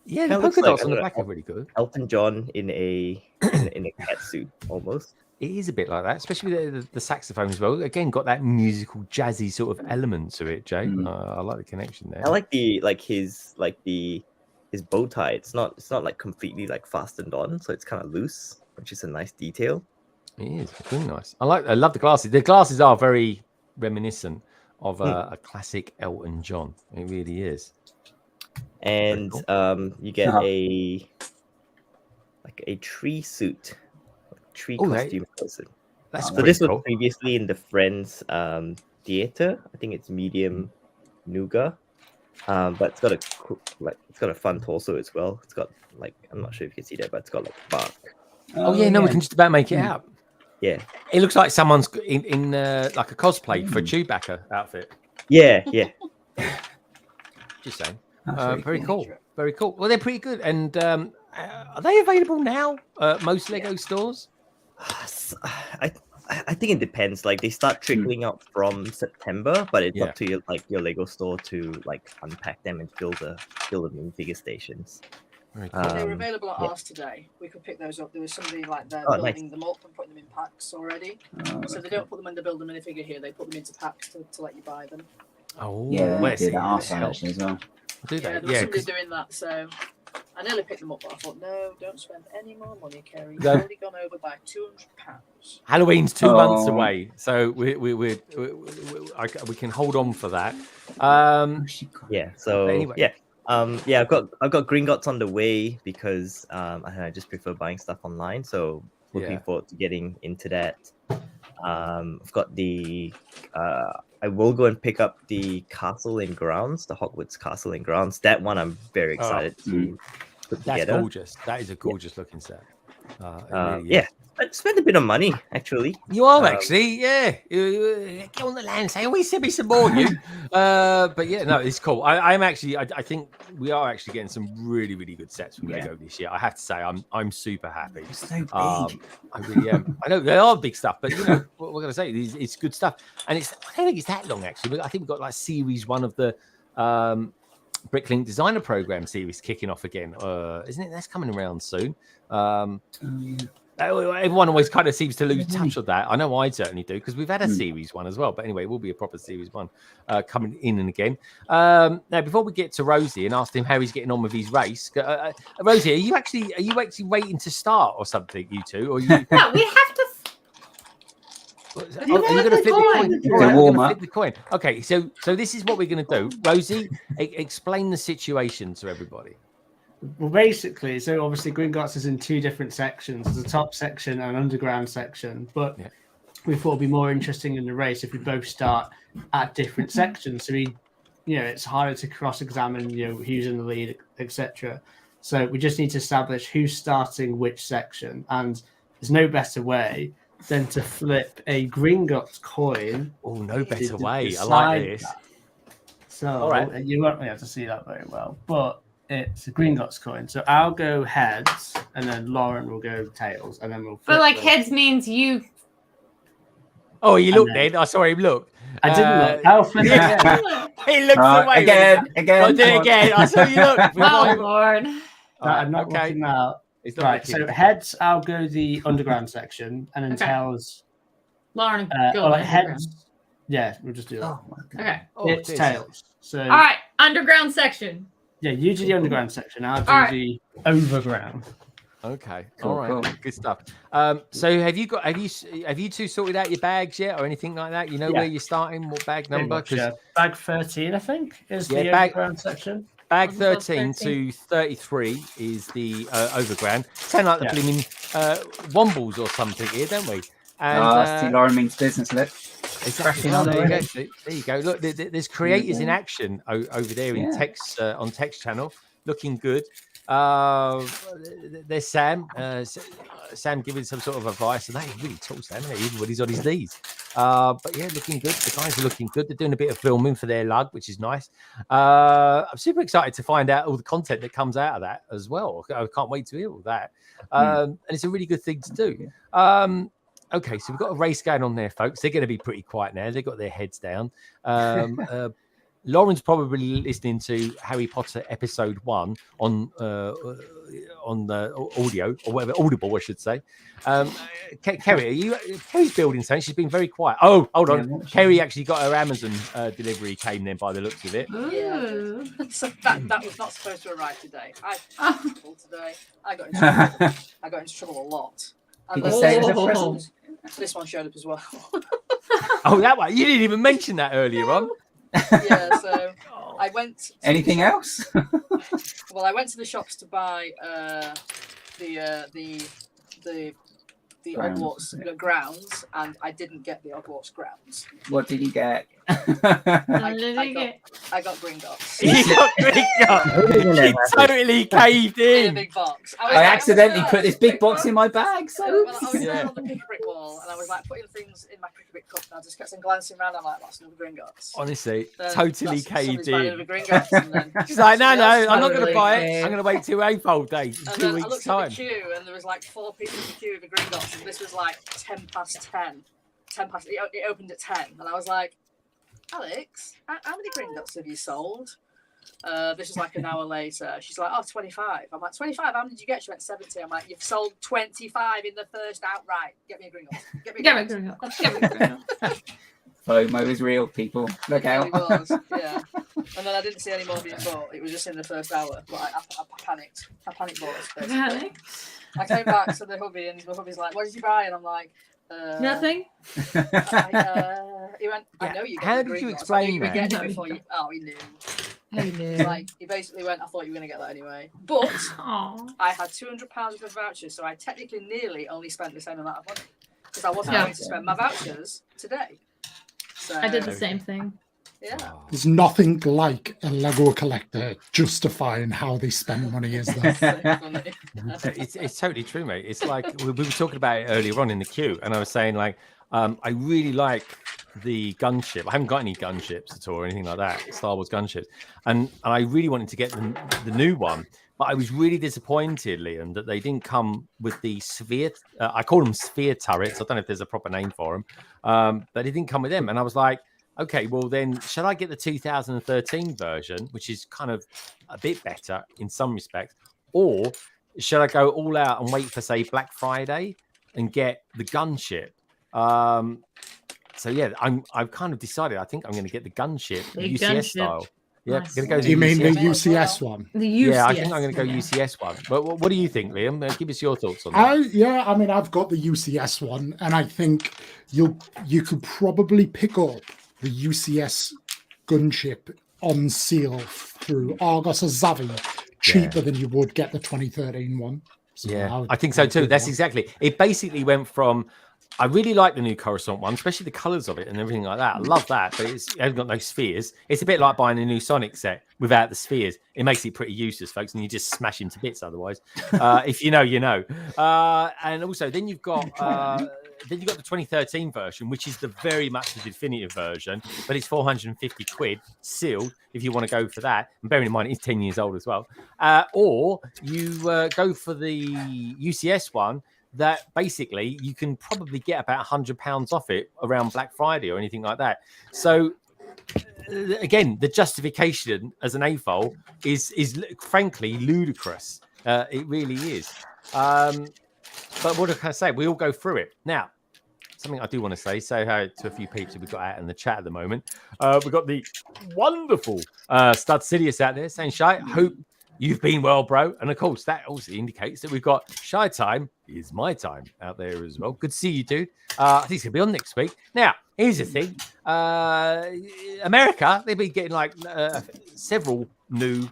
polka dots on the back are really good. Elton John in a cat suit almost. It is a bit like that, especially the saxophone as well. Again, got that musical jazzy sort of element to it, Jay. I like the connection there. I like his bow tie. It's not like completely like fastened on, so it's kind of loose, which is a nice detail. It is. It's really nice. I love the glasses. The glasses are very reminiscent of a classic Elton John. It really is. And cool. You get a tree suit, costume person. That's so this cool. was previously in the Friends theater. I think it's medium nougat. But it's got a fun torso as well. It's got like, I'm not sure if you can see that, but it's got like bark. We can just about make it out. Yeah, it looks like someone's in like a cosplay for a Chewbacca outfit. Yeah. Just saying. Very cool. Very cool. Well, they're pretty good. And are they available now at most Lego stores? I think it depends. Like they start trickling out from September, but it's up to your Lego store to like unpack them and fill the minifigure stations. Very cool. They were available at ours today. We could pick those up. There was somebody like there building them up and putting them in packs already. So they don't put them in the build a minifigure here. They put them into packs to let you buy them. Oh, yeah, they did that actually as well. Do they? Yeah, there was somebody doing that. So I nearly picked them up, but I thought, no, don't spend any more money, Kerry. You've already gone over by £200. Halloween's 2 months away, so we can hold on for that. So anyway. I've got Gringotts on the way because I just prefer buying stuff online. So looking forward to getting into that. I've got the I will go and pick up the Castle and Grounds, the Hogwarts Castle and Grounds. That one I'm very excited to put together. That's gorgeous. That is a gorgeous looking set. I spent a bit of money actually. You are actually, Get on the land, say, "We send me some more." But yeah, no, it's cool. I'm actually, I think we are actually getting some really, really good sets from Lego this year. I have to say, I'm super happy. It's so big. I really am. I know they are big stuff, but you know what we're gonna say, it's good stuff, and I don't think it's that long actually. I think we've got like series 1 of the Bricklink Designer Program series kicking off again, isn't it? That's coming around soon. Everyone always kind of seems to lose touch of that. I know I certainly do, because we've had a series one as well. But anyway, it will be a proper series one coming in and again. Now, before we get to Rosie and ask him how he's getting on with his race, Rosie, are you actually waiting to start or something? You two, or you? No, we have to. Are you going to flip the coin? Okay, so this is what we're going to do. Rosie, explain the situation to everybody. Well, basically, so obviously Gringotts is in two different sections. There's a top section and an underground section, but we thought it'd be more interesting in the race if we both start at different sections. So it's harder to cross-examine, who's in the lead, etc. So we just need to establish who's starting which section, and there's no better way than to flip a Gringotts coin. Oh, no better way. I like this. That. So you won't be able to see that very well, but it's a Gringotts coin. So I'll go heads, and then Lauren will go tails, and then we'll. But like heads means you. Oh, you looked then. I saw him look. I didn't look. I'll flip again. He looks away. Again. I'll do it again. I saw you look. Oh, Lord. I'm not looking out. Right. So heads, I'll go the underground section, and then tails. Lauren, go like heads. Yeah, we'll just do that. Okay. It's tails. So. All right, underground section. Yeah, you do the underground section. I'll do the overground. Okay. Cool, all right. cool. Good stuff. So have you two sorted out your bags yet, or anything like that? You know where you're starting, what bag number? Bag 13, I think, is the overground section. Bag 13 to 33 is the overground. Sound like the blooming Wombles or something here, don't we? And see Lauren means business. Look. Exactly. Oh, there you go. Look, there's creators in action over there in text on text channel, looking good. There's Sam. Sam giving some sort of advice, and he's really tall, Sam, isn't he? Even when he's on his knees. But yeah, looking good. The guys are looking good. They're doing a bit of filming for their lug, which is nice. I'm super excited to find out all the content that comes out of that as well. I can't wait to hear all that. And it's a really good thing to do. Okay, so we've got a race going on there, folks. They're going to be pretty quiet now. They've got their heads down. Lauren's probably listening to Harry Potter episode 1 on the audio or whatever, Audible, I should say. Kerry, Kerry's building something. She's been very quiet. Oh, hold on. Kerry actually got her Amazon delivery came then by the looks of it. Yeah, so that was not supposed to arrive today. I got in trouble today. I got into trouble a lot. And Did you say it was a present? This one showed up as well. Oh, that one. You didn't even mention that earlier on. Yeah, so I went. Anything else? Well, I went to the shops to buy the Hogwarts grounds, and I didn't get the Hogwarts grounds. What did you get? I got Gringotts. He got Gringotts. He totally caved in. In a big box. I accidentally put this big box in my bag. So I was there on the pick-a-brick wall, and I was like putting things in my pick-a-brick cup, and I just kept on glancing around. I'm like, that's another Gringotts. Honestly, totally caved in. She's like, no, I'm not going to buy it. I'm going to wait till April day, 2 weeks' I looked time. at the queue, and there was like 4 people in the queue with the Gringotts, and this was like 10 past 10. It opened at 10, and I was like, Alex, how many Gringotts have you sold? This is like an hour later. She's like, 25. I'm like, 25? How many did you get? She went 70. I'm like, you've sold 25 in the first outright. Get me a Gringotts. Get me a Gringotts. FOMO is real, people. Look out. It was, yeah. And then I didn't see any more being bought. It was just in the first hour. But I panicked. I panic bought, basically. I came back to the hubby, and the hubby's like, what did you buy? And I'm like, nothing. He went, I know you got How the did you Gringotts. explain I knew you were that? getting it before you. Oh, he knew. He knew. Like, he basically went, I thought you were going to get that anyway. But I had £200 worth of vouchers, so I technically nearly only spent the same amount of money because I wasn't going to spend my vouchers today. So, I did the same thing. Yeah. There's nothing like a Lego collector justifying how they spend money, is there? It's totally true, mate. It's like we were talking about it earlier on in the queue, and I was saying like I really like the gunship. I haven't got any gunships at all or anything like that, Star Wars gunships, and I really wanted to get the new one, but I was really disappointed, Liam, that they didn't come with the sphere. I call them sphere turrets. I don't know if there's a proper name for them, but it didn't come with them, and I was like, okay, well then, should I get the 2013 version, which is kind of a bit better in some respects, or should I go all out and wait for, say, Black Friday and get the gunship? So yeah, I've kind of decided. I think I'm going to get the gunship, The UCS gunship. style. Yeah, Nice. going to go. Do you mean the UCS UCS one? The UCS. Yeah, I think I'm going to go UCS one. But what do you think, Liam? Give us your thoughts on that. I mean, I've got the UCS one, and I think you could probably pick up the UCS gunship on seal through Argos or Zavi cheaper than you would get the 2013 one. So I think so too. That's exactly. It basically went from. I really like the new Coruscant one, especially the colours of it and everything like that. I love that, but it hasn't got no spheres. It's a bit like buying a new Sonic set without the spheres. It makes it pretty useless, folks, and you just smash him to bits otherwise. If you know, you know. And also, then you've got the 2013 version, which is the very much the definitive version, but it's 450 quid sealed if you want to go for that. And bearing in mind, it's 10 years old as well. Or you go for the UCS one. That basically you can probably get about £100 off it around Black Friday or anything like that. So again, the justification as an AFOL is frankly ludicrous. It really is. But what can I say? We all go through it. Now, something I do want to say hi to a few peeps that we've got out in the chat at the moment. We've got the wonderful Stud Sidious out there saying, Shy, hope you've been well, bro. And of course, that also indicates that we've got Shy Time is my time out there as well. Good to see you, dude. I think it's going to be on next week. Now, here's the thing. America, they've been getting like several new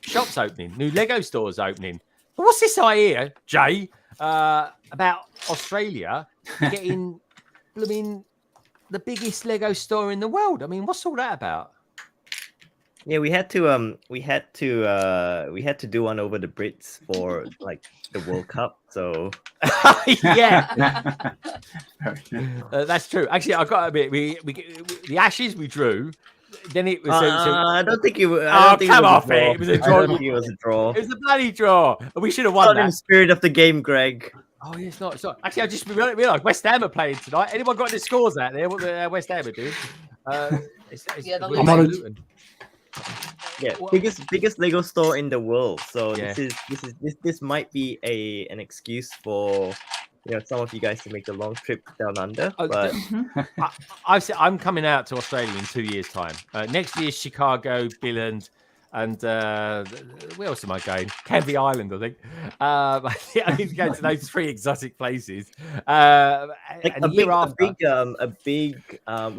shops opening, new Lego stores opening. But what's this I hear, Jay, about Australia getting the biggest Lego store in the world? I mean, what's all that about? Yeah, we had to do one over the Brits for like the World Cup. So yeah, that's true. Actually, I got a bit. We the Ashes we drew. Then it was. I don't think you. Come off it! It was a draw. I don't think it was a draw. It was a bloody draw. We should have won that. In the spirit of the game, Greg. Oh, yeah, it's not. Actually, I just realised West Ham are playing tonight. Anyone got any scores out there? What the West Ham are doing? Yeah, biggest Lego store in the world. So this might be an excuse for some of you guys to make the long trip down under. But I've said I'm coming out to Australia in 2 years' time. Next year, Chicago, Billund, and where else am I going? Canvey Island, I think. I need to go to those 3 exotic places. We've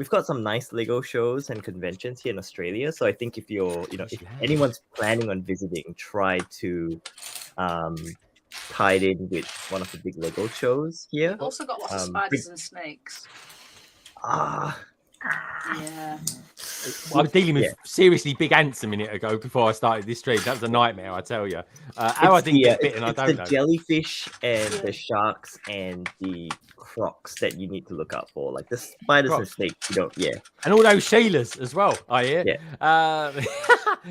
got some nice Lego shows and conventions here in Australia. So I think if if anyone's planning on visiting, try to tie it in with one of the big Lego shows here. We've also got lots of spiders and snakes. Yeah. I was dealing with seriously big ants a minute ago before I started this stream. That was a nightmare, I tell you. How I didn't get bitten, I don't know. The jellyfish and the sharks and the crocs that you need to look out for, like the spiders and snakes. And all those Sheilas as well. I hear. Yeah.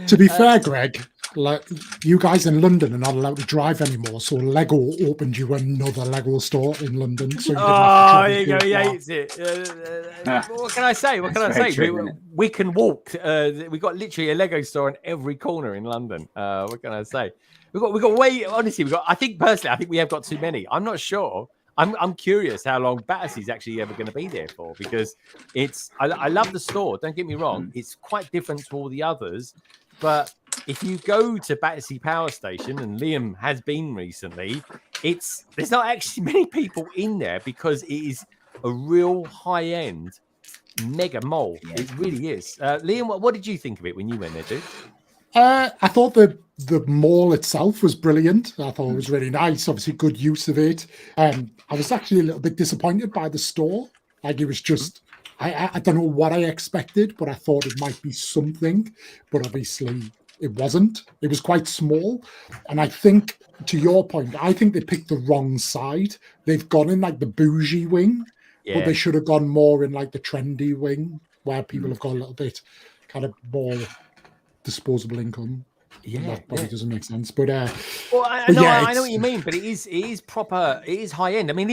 To be fair, Greg, like you guys in London are not allowed to drive anymore, so Lego opened you another Lego store in London. So there you go. He hates it. What can I say? We can walk. We got literally a Lego store in every corner in London. What can I say? We got way. Honestly, I think personally, we have got too many. I'm not sure. I'm curious how long Battersea's actually ever going to be there for, because I love the store. Don't get me wrong. It's quite different to all the others, but if you go to Battersea Power Station, and Liam has been recently, there's not actually many people in there because it is a real high-end mega mall. Yeah. It really is. Liam, what did you think of it when you went there, dude? I thought the mall itself was brilliant. I thought it was really nice. Obviously, good use of it. I was actually a little bit disappointed by the store. Like it was just, I don't know what I expected, but I thought it might be something. But obviously, it wasn't. It was quite small. And I think, to your point, I think they picked the wrong side. They've gone in like the bougie wing, but they should have gone more in like the trendy wing, where people have got a little bit kind of more disposable income. That probably doesn't make sense, but I know what you mean, but it is proper, it is high end. I mean,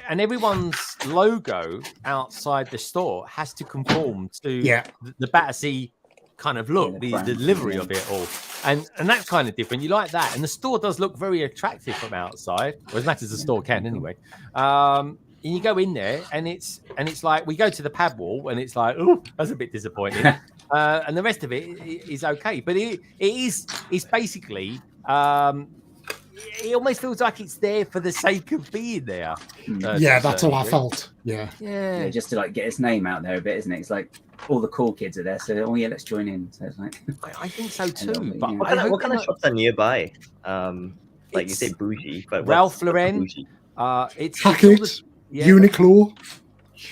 everyone's logo outside the store has to conform to the Battersea kind of look, the delivery of it all. and that's kind of different. You like that, and the store does look very attractive from outside, or as much as the store can anyway. And you go in there, and it's like we go to the pad wall, and it's like, oh, that's a bit disappointing. And the rest of it is okay, but it's basically. It almost feels like it's there for the sake of being there. Yeah, that's all I felt. Yeah, just to like get its name out there a bit, isn't it? It's like all the cool kids are there, so oh yeah, let's join in. So it's like I think so too. But what kind of shops are nearby? Like you say, bougie, but Ralph Lauren. It's Hackett, Uniqlo.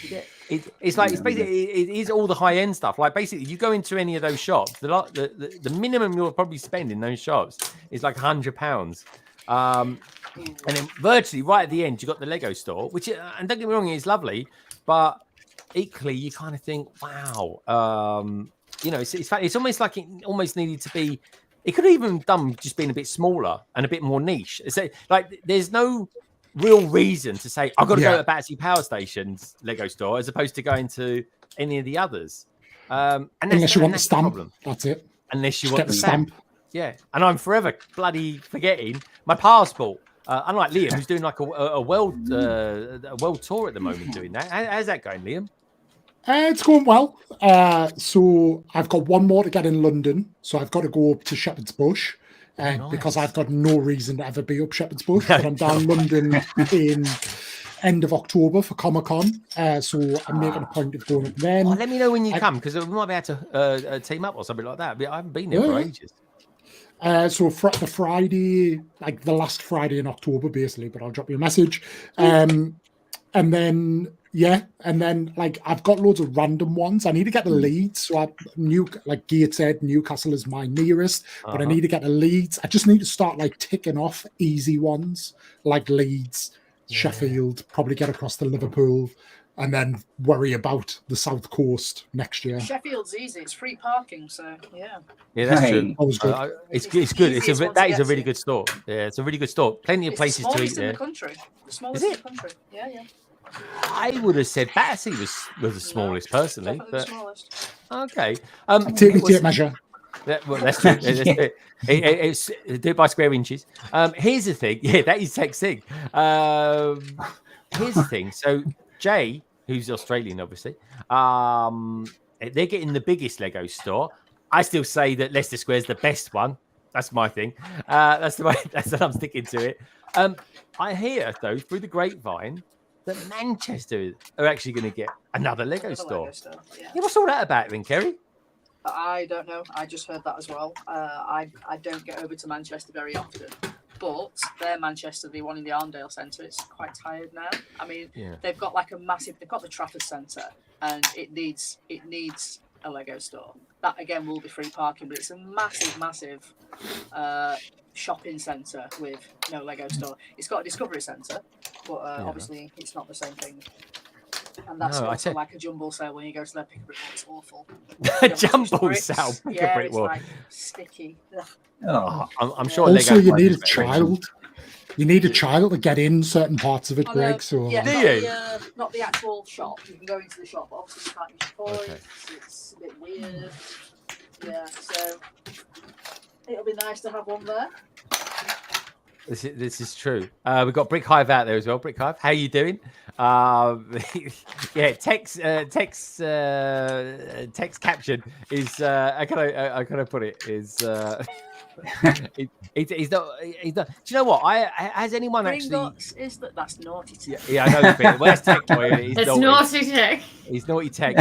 Yeah. It's basically it is all the high end stuff. Like basically, you go into any of those shops, the minimum you'll probably spend in those shops is like £100. And then virtually right at the end, you got the Lego store, which and don't get me wrong, is lovely, but equally you kind of think, wow, it's almost like it almost needed to be. It could have even done just being a bit smaller and a bit more niche. It's like there's no real reason to say I've got to go to Battersea Power Station's Lego store as opposed to going to any of the others. Unless you want the stamp, that's it. Unless you want the stamp. Yeah, and I'm forever bloody forgetting my passport. Unlike Liam, who's doing like a world tour at the moment, doing that. How's that going, Liam? It's going well. So I've got one more to get in London. So I've got to go up to Shepherd's Bush. Because I've got no reason to ever be up Shepherd's Bush, but I'm down London in end of October for Comic-Con, so I'm making a point of going up then. Let me know when you come, because we might be able to team up or something like that. I haven't been there for ages. So the Friday, like the last Friday in October, basically, but I'll drop you a message. And then like I've got loads of random ones. I need to get the Leeds. So like Gateshead, Newcastle is my nearest, but I need to get the Leeds. I just need to start like ticking off easy ones like Leeds, Sheffield, probably get across to Liverpool, and then worry about the South Coast next year. Sheffield's easy. It's free parking, so yeah. Yeah, that's true. That was good. It's good. That is a really good store. Yeah, it's a really good store. Plenty of places to eat there. The smallest in the country. The smallest in the country. Yeah. I would have said Battersea was the smallest personally, but the smallest. Okay. Tape measure. That's true. It's do it by square inches. Here's the thing. Yeah, that is text thing. Here's the thing. So Jay, who's Australian, obviously, they're getting the biggest Lego store. I still say that Leicester Square's the best one. That's my thing. That's the way. That's what I'm sticking to it. I hear though through the grapevine that Manchester are actually going to get another Lego store. Yeah, what's all that about then, Kerry? I don't know. I just heard that as well. I don't get over to Manchester very often, but their Manchester, the one in the Arndale Centre, it's quite tired now. I mean, they've got like they've got the Trafford Centre, and it needs a Lego store. That again will be free parking, but it's a massive shopping centre with no Lego store. It's got a Discovery Centre, but obviously it's not the same thing. And that's also like a jumble sale when you go to their pick-a-brick wall. It's awful. Jumble sale, pick-a-brick wall. Like sticky. Oh, I'm sure. Also, you need a child. You need a child to get in certain parts of it, Greg. So not the actual shop. You can go into the shop, but obviously you can't use your points. Okay. It's a bit weird. Yeah, so it'll be nice to have one there. This is true. We've got Brick Hive out there as well. Brick Hive, how are you doing? Text caption is how can I put it? Is he's not. Do you know what? Has anyone Gringotts is that's naughty tech. Yeah, I know the bit. Well, that's tech boy. It's naughty tech. He's naughty tech.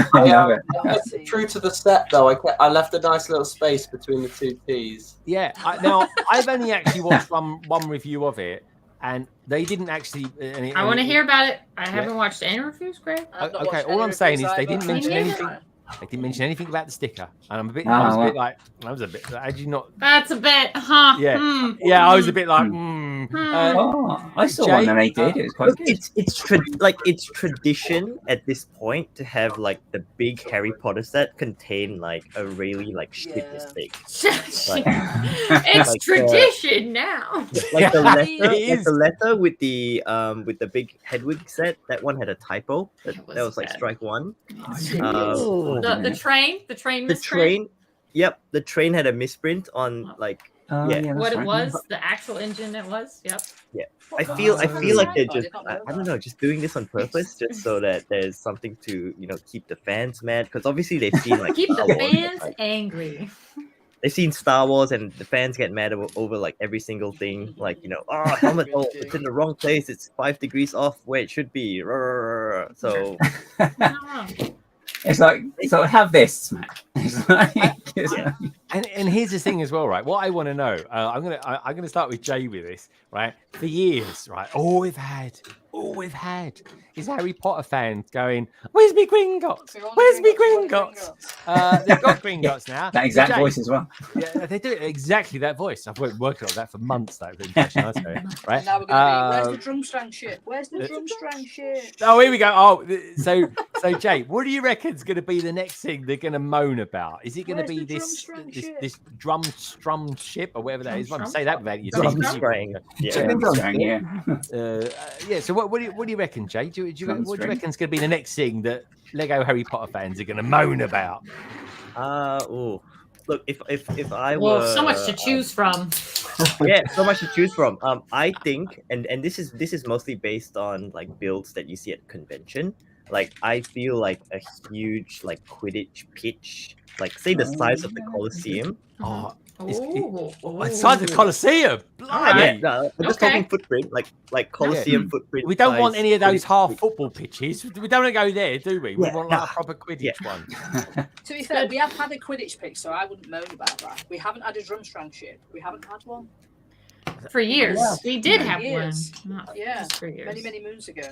True to the set though, I left a nice little space between the two T's. Yeah. Now I've only actually watched one review of it, and they didn't actually. I want to hear about it. I haven't watched any reviews, Greg. Okay, all I'm saying is they didn't mention anything. They didn't mention anything about the sticker, and I was a bit how do you not? That's a bit, huh? Yeah, yeah. I was a bit like, I saw one and they did. It was quite good. It's tradition at this point to have like the big Harry Potter set contain like a really like sticker stick. It's tradition now. Like the letter with the big Hedwig set. That one had a typo. That was like strike one. The train. Yep, the train had a misprint on like. Oh, Yeah. that's What it right. was, the actual engine it was. Yep. I feel like they're I just did not I know don't that. know, just doing this on purpose, just so that there's something to keep the fans mad, because obviously they've seen like Keep Star the Wars, fans like, angry. they've seen Star Wars and the fans get mad over like every single thing, like helmet, it's in the wrong place, it's 5 degrees off where it should be. So It's like, so have this, man. It's like, And here's the thing as well, right? What I want to know, I'm gonna start with Jay with this, right? For years, right? All we've had is Harry Potter fans going, "Where's me Gringotts? Where's me Gringotts?" They've got Gringotts now. that exact Jay, voice as well. Yeah, they do exactly that voice. I've been working on that for months. That impression, I tell you, right? And now we're going to be, where's the drum strang shit? Where's the drum strang shit? Oh, here we go. Oh, so Jay, what do you reckon's going to be the next thing they're going to moan about? Is it going to Where's be the this drum strum ship or whatever that is? Drum Well, say that without you. Drum saying string. Yeah. So what do you reckon, Jay? What do you reckon's going to be the next thing that Lego Harry Potter fans are going to moan about? Look, if I were Well, so much to choose from. yeah, so much to choose from. I think, and this is mostly based on like builds that you see at convention. Like I feel like a huge like Quidditch pitch, like say the size of the Colosseum. Oh, Ooh. size of the Colosseum. Yeah, no, I'm just talking footprint, like Colosseum footprint. We don't want size any of those Quidditch half pitch. football pitches. We don't want to go there, do we? We Yeah, want like a proper Quidditch one. To be fair, we have had a Quidditch pick, so I wouldn't moan about that. We haven't had a drum strang ship. We haven't had one. For years. Yeah. We did have Years. one. Not Yeah, just for years. many moons ago.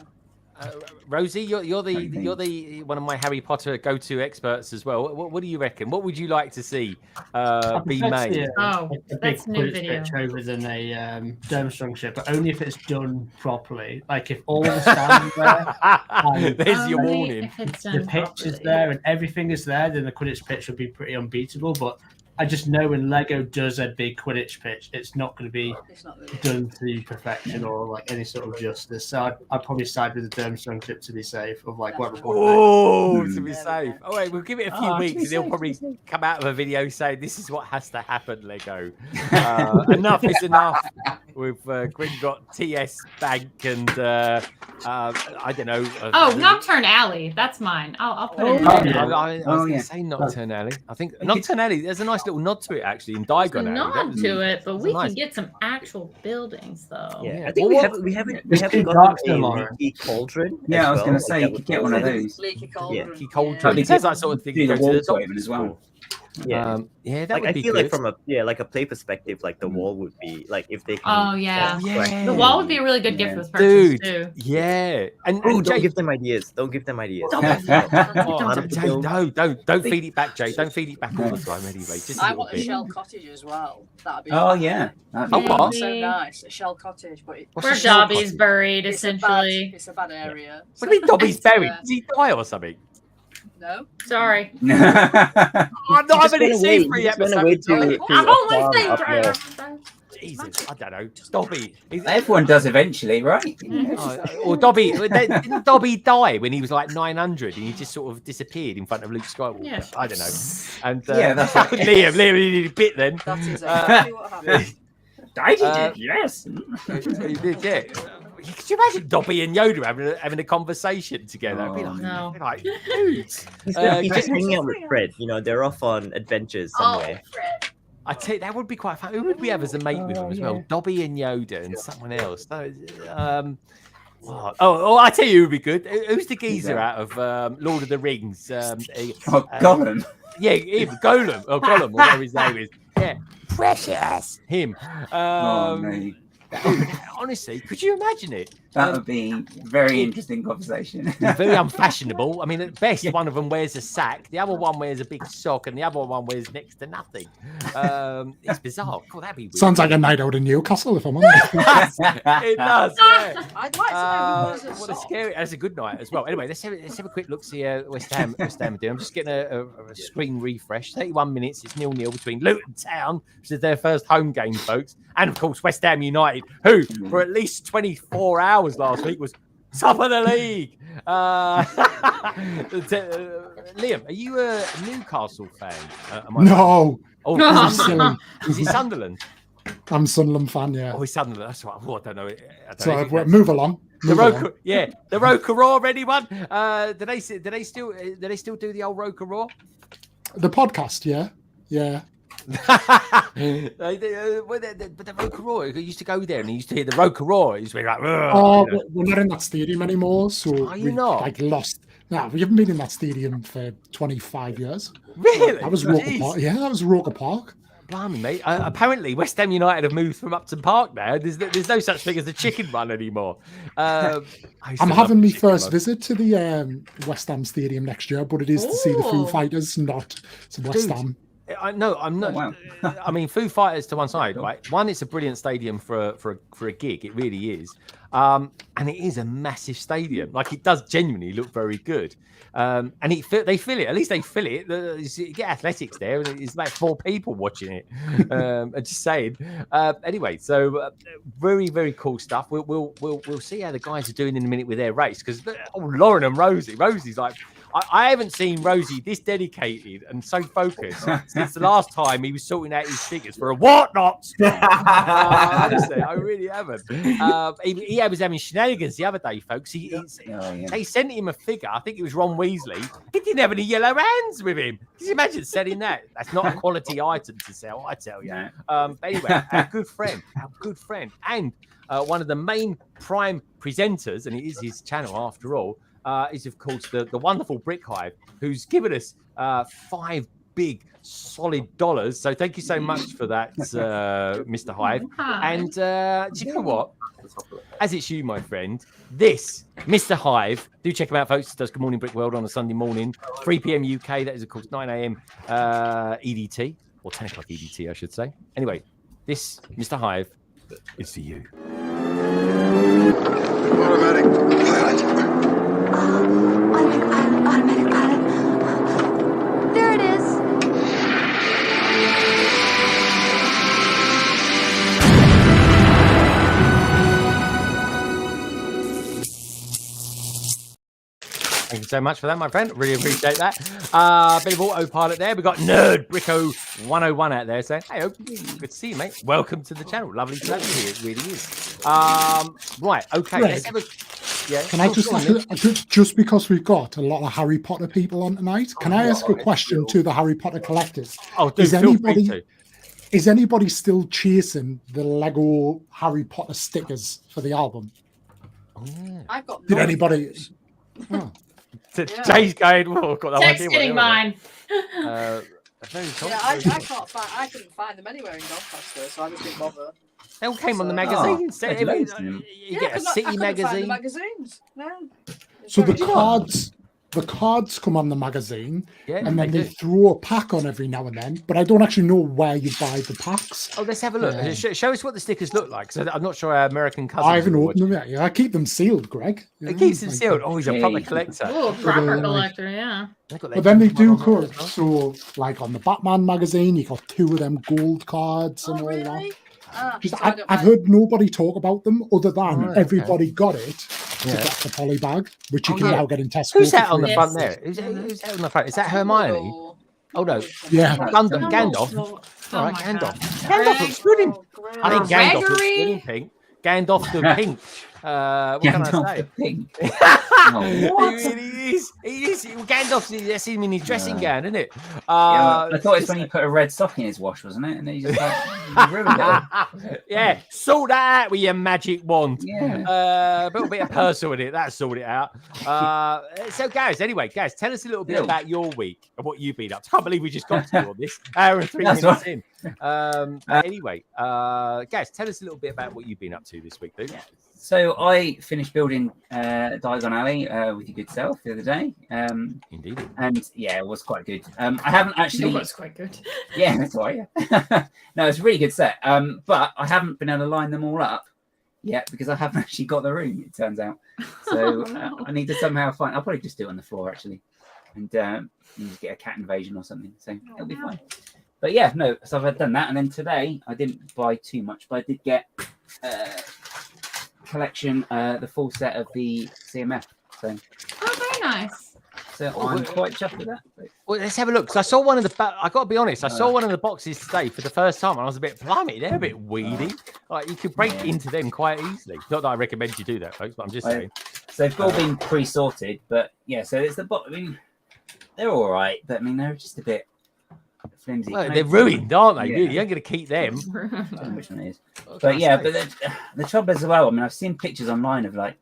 Rosie, you're the one of my Harry Potter go-to experts as well. What do you reckon? What would you like to see be made? Oh, a big that's new Quidditch video. pitch over than a Durmstrang ship, but only if it's done properly. Like if all the stands there, There's your Only warning. if it's the done pitch is properly. there, and everything is there, then the Quidditch pitch would be pretty unbeatable. But I just know when Lego does a big Quidditch pitch, it's not going to be It's not really. done to perfection or like any sort of justice. So I'd probably side with the Durmstrang ship to be safe, of like whatever point. Oh, to be There we safe. go. Oh, wait, we'll give it a few Oh, to weeks be and they'll safe, probably to be safe. come out of a video saying this is what has to happen, Lego. Enough is enough with Gringotts TS Bank and I don't know. Oh, Nocturne Alley. That's mine. I'll put it in Oh, there. yeah. I was Oh, going to yeah. say Nocturne Alley. I think Nocturne Alley, there's a nice little nod to it actually in Diagon Alley. That Nod was- to it, but was we nice. can get some actual buildings though. Yeah, Yeah. I think Well, we haven't Just gotten keep a Darkstone on it. leaky cauldron. Yeah, as I was well. going Like, to say that you would could get be one of awesome. those. Leaky cauldron. Key Cauldron. Probably It says that sort of thing. Do You the go to wall the to it doctor's as well. Yeah. Yeah, that Like would I be feel good. like from a play perspective, like the wall would be like if they can. Oh yeah. Oh, yeah. The wall would be a really good gift Yeah. with purchase Dude, too. yeah. And Oh, Jay, don't give them ideas. Don't give them ideas. Don't That's give them- not- Oh, part of the Jay, build. don't feed it back, Jay. Don't feed it back all the time anyway. Just a I little want a bit. shell cottage as well. That'd be. Oh yeah. That'd be Oh, good. what? So nice, a shell cottage, but What's Where a shell Dobby's cottage? buried, it's a bad, essentially. it's a bad area. What do you mean Dobby's It's, buried? Did he die or something? No. Sorry. I'm not Just having went it away- seen for just went away episode. to I've a only farm seen up north. Dragon. Jesus, I don't know. Dobby. Everyone does eventually, right? Or Dobby. Didn't Dobby die when he was like 900 and he just sort of disappeared in front of Luke Skywalker? Yeah. I don't know. And Yeah, that's right. Liam did a bit then. That is exactly what happened. I did, Uh, yes. He did, yeah. Could you imagine Dobby and Yoda having a conversation together? I'd be like, No. I'd be like, dude. He's Uh, just hanging out with Fred. You know, they're off on adventures Oh, somewhere. Fred. I tell you, that would be quite fun. Who would we have as a mate with them as well? Dobby and Yoda and someone else. I tell you, who would be good. Who's the geezer out of Lord of the Rings? Gollum. Yeah, him, Golem or Gollum, whatever his name is. Yeah, Precious. Him. Oh, mate. Dude, honestly, could you imagine it? That would be a very interesting conversation. Very unfashionable. I mean, at best, one of them wears a sack, the other one wears a big sock, and the other one wears next to nothing. It's bizarre. God, that'd be weird. Sounds like a night out in Newcastle, if I'm honest. It does. Yeah. I'd like to know who wears a What a sock. scary! That's a good night as well. Anyway, let's have a quick look. See West Ham are doing. I'm just getting a screen refresh. 31 minutes. It's 0-0 between Luton Town, which is their first home game, folks, and of course West Ham United, who for at least 24 hours last week was Top of the league. Liam, are you a Newcastle fan? No. Oh, silly. Is he Sunderland? I'm Sunderland fan, yeah. Oh, he's Sunderland. That's what I don't know. So move along. The Roka-Raw. Anyone? Do they still do the old Roka-Raw? The podcast, yeah. But the Roka-Raw, he used to go there and he used to hear the Roka-Raw. He used to be like, we're not in that stadium anymore, so are you not? Like lost. No, we haven't been in that stadium for 25 years. Really? That was Roker Park. Yeah, that was Roker Park. Blimey, mate. Apparently, West Ham United have moved from Upton Park now. There's no such thing as the chicken run anymore. I'm having my first visit to the West Ham Stadium next year, but it is to see the Foo Fighters, not to West Ham. I'm not. Oh, wow. I mean, Foo Fighters to one side, right? One, it's a brilliant stadium for a gig. It really is, and it is a massive stadium. Like, it does genuinely look very good. And they fill it. At least they fill it. You get athletics there, and it's about 4 people watching it. I'm just saying. Anyway, so very, very cool stuff. We'll see how the guys are doing in a minute with their race, because Lauren and Rosie's like. I haven't seen Rosie this dedicated and so focused since the last time he was sorting out his figures for a whatnot. Honestly, I really haven't. He was having shenanigans the other day, folks. They sent him a figure. I think it was Ron Weasley. He didn't have any yellow hands with him. Can you imagine selling that? That's not a quality item to sell, I tell you. But anyway, our good friend, and one of the main prime presenters, and it is his channel after all, is of course the wonderful Brick Hive, who's given us 5 big solid dollars. So thank you so much for that, Mr. Hive. And do you know what? As it's you, my friend, this Mr. Hive, do check him out, folks. Does Good Morning Brick World on a Sunday morning, 3 p.m. UK. That is of course 9 a.m. EDT, or 10 o'clock EDT, I should say. Anyway, this Mr. Hive is for you. Automatic pilot. Automatic pilot. There it is. Thank you so much for that, my friend. Really appreciate that. Bit of autopilot there. We've got Nerd Bricko 101 out there saying, hey, good to see you, mate. Welcome to the channel. Lovely to have you here. It really is. Right, okay. Greg, can I just because we've got a lot of Harry Potter people on tonight, can I ask a question to the Harry Potter collectors? Oh, dude, is anybody still chasing the Lego Harry Potter stickers for the album? Oh, yeah. I've got. Did anybody? Oh. Jay's going. Well, got no Jake's idea getting mine. Very cool. Yeah, I can't find. I couldn't find them anywhere in Doncaster, so I just didn't bother. They all came on the magazine instead. You get a City magazine. Magazines. No. So the cards come on the magazine, and then they throw a pack on every now and then. But I don't actually know where you buy the packs. Oh, let's have a look. Show us what the stickers look like. So I'm not sure our American cousins. I haven't opened them yet. Yeah, I keep them sealed, Greg. He keeps them sealed. Oh, he's a proper collector. Oh, proper collector, yeah. But then they do cut. So, like on the Batman magazine, you got 2 of them gold cards and all that. I've heard nobody talk about them other than everybody got it to get the poly bag, which you can now get in Tesco. Who's that on the front there? Who's that on the front? Is that Hermione? Oh no. Yeah. Gandalf. All right, Gandalf. Gandalf looks good in. I think Gandalf looks good in pink. Gandalf the pink. What can I say? Pink. He is. Gandalf's him in his dressing gown, isn't it? I thought it's when he put a red sock in his wash, wasn't it? And then he just like, ruined it. Yeah, sort that out with your magic wand. Yeah. A little bit of Persil in it. That sorted it out. So, guys, tell us a little bit about your week and what you've been up to. I can't believe we just got to you on this. Hour and 3 minutes in. Anyway, guys, tell us a little bit about what you've been up to this week, dude. So I finished building Diagon Alley with your good self the other day. Indeed. And yeah, it was quite good. I haven't actually. It was quite good. Yeah, that's right. Yeah. No, it's a really good set. But I haven't been able to line them all up yet because I haven't actually got the room. It turns out. So I need to somehow find. I'll probably just do it on the floor actually, and just get a cat invasion or something. So it'll be fine. But yeah, no. So I've done that, and then today I didn't buy too much, but I did get. collection, the full set of the CMF. So Oh, very nice. I'm quite chuffed with that. Well, let's have a look. Because I saw one of the. I got to be honest. I saw one of the boxes today for the first time, and I was a bit plummy. They're a bit weedy. Like you could break into them quite easily. Not that I recommend you do that, folks, but I'm just saying. So they've all been pre-sorted, but yeah. So it's the box. I mean, they're all right, but I mean they're just a bit flimsy. Well, they're ruined, aren't they? Yeah. Really, you ain't going to keep them. I don't know which one it is. But yeah, but the trouble as well. I mean, I've seen pictures online of like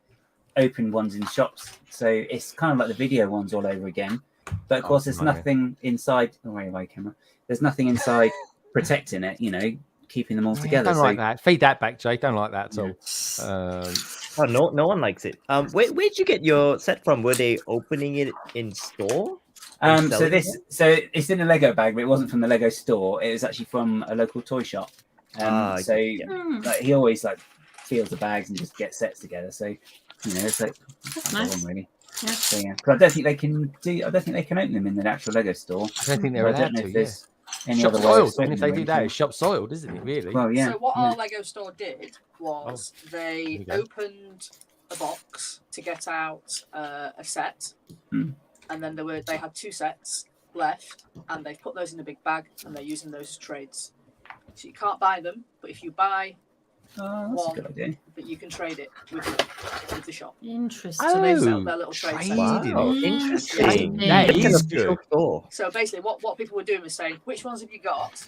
open ones in shops, so it's kind of like the video ones all over again. But of course, there's nothing inside. Oh, wait, away, camera. There's nothing inside protecting it. You know, keeping them all together. Don't like that. Feed that back, Jay. Don't like that at all. Oh, no one likes it. Where'd you get your set from? Were they opening it in store? So it's in a Lego bag, but it wasn't from the Lego store. It was actually from a local toy shop. Like, he always like feels the bags and just gets sets together. So you know, it's like That's nice. really. Yeah. So yeah, because I don't think they can open them in the actual Lego store. I don't think they're allowed to. There's any Shop other way of soiled. sorting And if they them do or that, anything. it's shop soiled, isn't it? Really? Well, yeah. So what our Lego store did was There you they go. opened a box to get out a set, Hmm. and then they had 2 sets left, and they put those in a big bag, and they're using those as trades. So you can't buy them, but if you buy that's a good idea. that you can trade it with the shop. Interesting. So they sell their little trade sets. Wow, interesting. That It's an is official good. store. So basically, what people were doing was saying, "Which ones have you got?"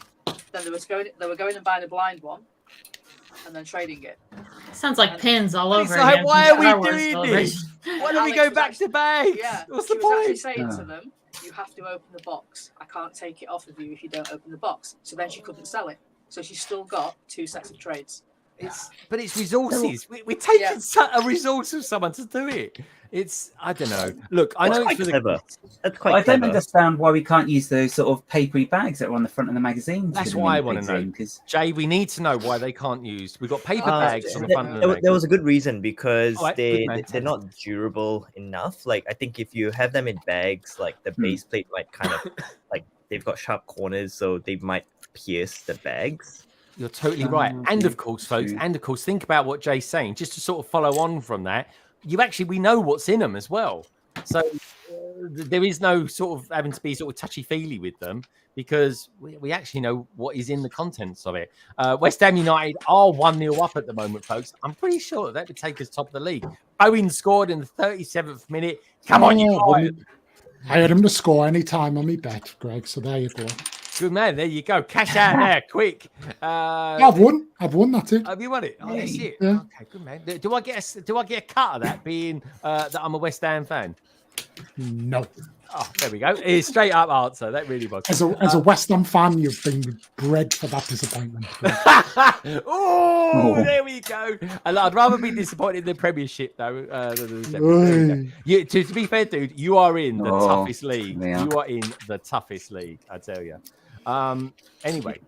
Then they were going and buying a blind one, and then trading it. Sounds like pins all over like, again. why from are we Star Wars doing Celebration. Why don't we Alex go was back actually- to bags? Yeah, What's she the was actually point? saying to them, "You have to open the box. I can't take it off of you if you don't open the box." So then she couldn't sell it. So she's still got 2 sets of trades. But it's resources. We're taking Yeah. a resource of someone to do it. I don't know. Look, I know That's it's quite for clever. That's I quite don't clever. understand why we can't use those sort of papery bags that are on the front of the magazines. That's with the why I minifigs want to know. in, 'cause- Jay, we need to know why they can't use. We've got paper Uh, bags on the There, front of the there magazine. was a good reason because Alright, good man. they're not durable enough. Like I think if you have them in bags, like the base plate might kind of like they've got sharp corners, so they might pierce the bags. You're totally right. And of course, folks, think about what Jay's saying. Just to sort of follow on from that, we know what's in them as well. So there is no sort of having to be sort of touchy-feely with them because we actually know what is in the contents of it. West Ham United are 1-0 up at the moment, folks. I'm pretty sure that would take us top of the league. Owen scored in the 37th minute. Come on, you guys. I had him to score any time on me bet, Greg. So there you go. Good man. There you go. Cash out there, quick. I've won. That's it. Have you won it? Oh, that's it. Yeah. Okay, good man. Do I get a cut of that being that I'm a West Ham fan? No. Oh, there we go. It's a straight up answer. That really was. As a West Ham fan, you've been bred for that disappointment. Oh, there we go. I'd rather be disappointed in the Premiership, though. To be fair, dude, you are in the toughest league. yeah. You are in the toughest league, I tell you. Anyway,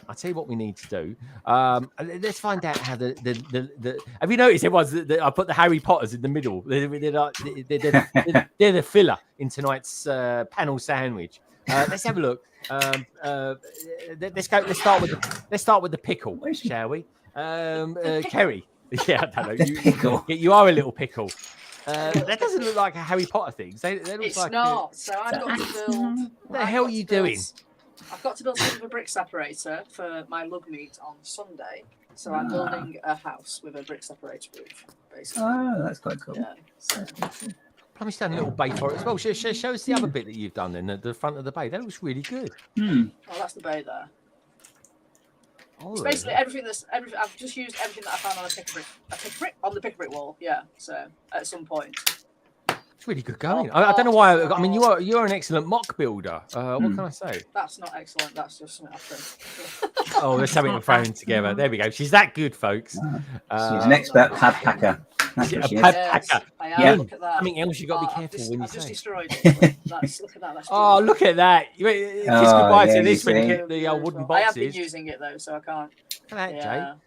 I'll tell you what we need to do. Let's find out how the have you noticed I put the Harry Potters in the middle? They're the filler in tonight's panel sandwich. Let's have a look. Let's start with the pickle, shall we? Kerry. Yeah, I don't know. You are a little pickle. That doesn't look like a Harry Potter thing. They look It's like not. So I've got to build. What the hell are you doing? I've got to build some of a brick separator for my lug meet on Sunday. So I'm building a house with a brick separator roof, basically. Oh, that's quite cool. Yeah. So, Promise down a little bay for it as well. Show us the other bit that you've done then, the front of the bay. That looks really good. oh, that's the bay there. Oh, It's basically everything. I've just used everything that I found on on the pick brick wall. Yeah. So at some point. it's really good going. I don't know why. I mean, you're an excellent mock builder. What can I say? That's not excellent. That's just something I've done. Oh, let's have it thrown together. There we go. She's that good, folks. She's an expert pad packer. That's what she is. Yes, I am. Yeah. Look at that. Something else you got to be careful when you I've just say. destroyed it. Look at that. That's Oh, look at that. Kiss Oh, goodbye yeah, to this you when you see. get the wooden I have been boxes. using it though, so I can't. Look at that, Yeah. Jay.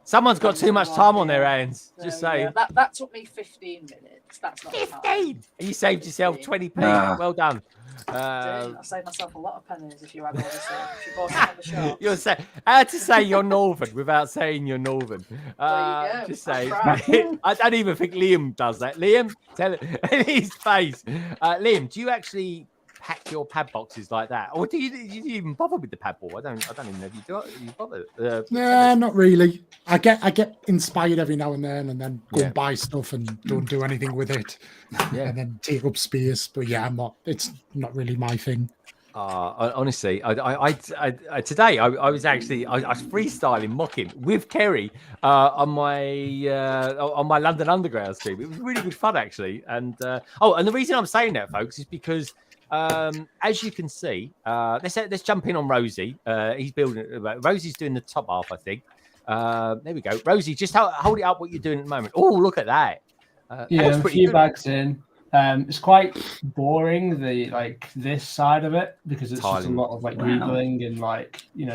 Someone's got too much time on their hands. Just saying. That took me 15 minutes. That's not 15. You saved yourself 20p. Well done. I saved myself a lot of pennies if you had all this. If you bought it on the shop. You're saying how to say you're northern without saying you're northern. Just say. I don't even think Liam does that. Liam, tell it in his face. Liam, do you actually pack your pad boxes like that, or do you even bother with the pad ball? I don't even know if you do. You bother? Yeah, not really. I get inspired every now and then go and buy stuff and don't do anything with it. And then take up space. But yeah, I'm not. It's not really my thing. Honestly, today I was freestyling mocking with Kerry on my London Underground stream. It was really good fun actually. And and the reason I'm saying that, folks, is because as you can see, let's jump in on Rosie. He's building. Rosie's doing the top half, I think. There we go. Rosie, just hold it up. What you're doing at the moment? Oh, look at that. A few bags in. It's quite boring, this side of it, because it's just a lot of greebling and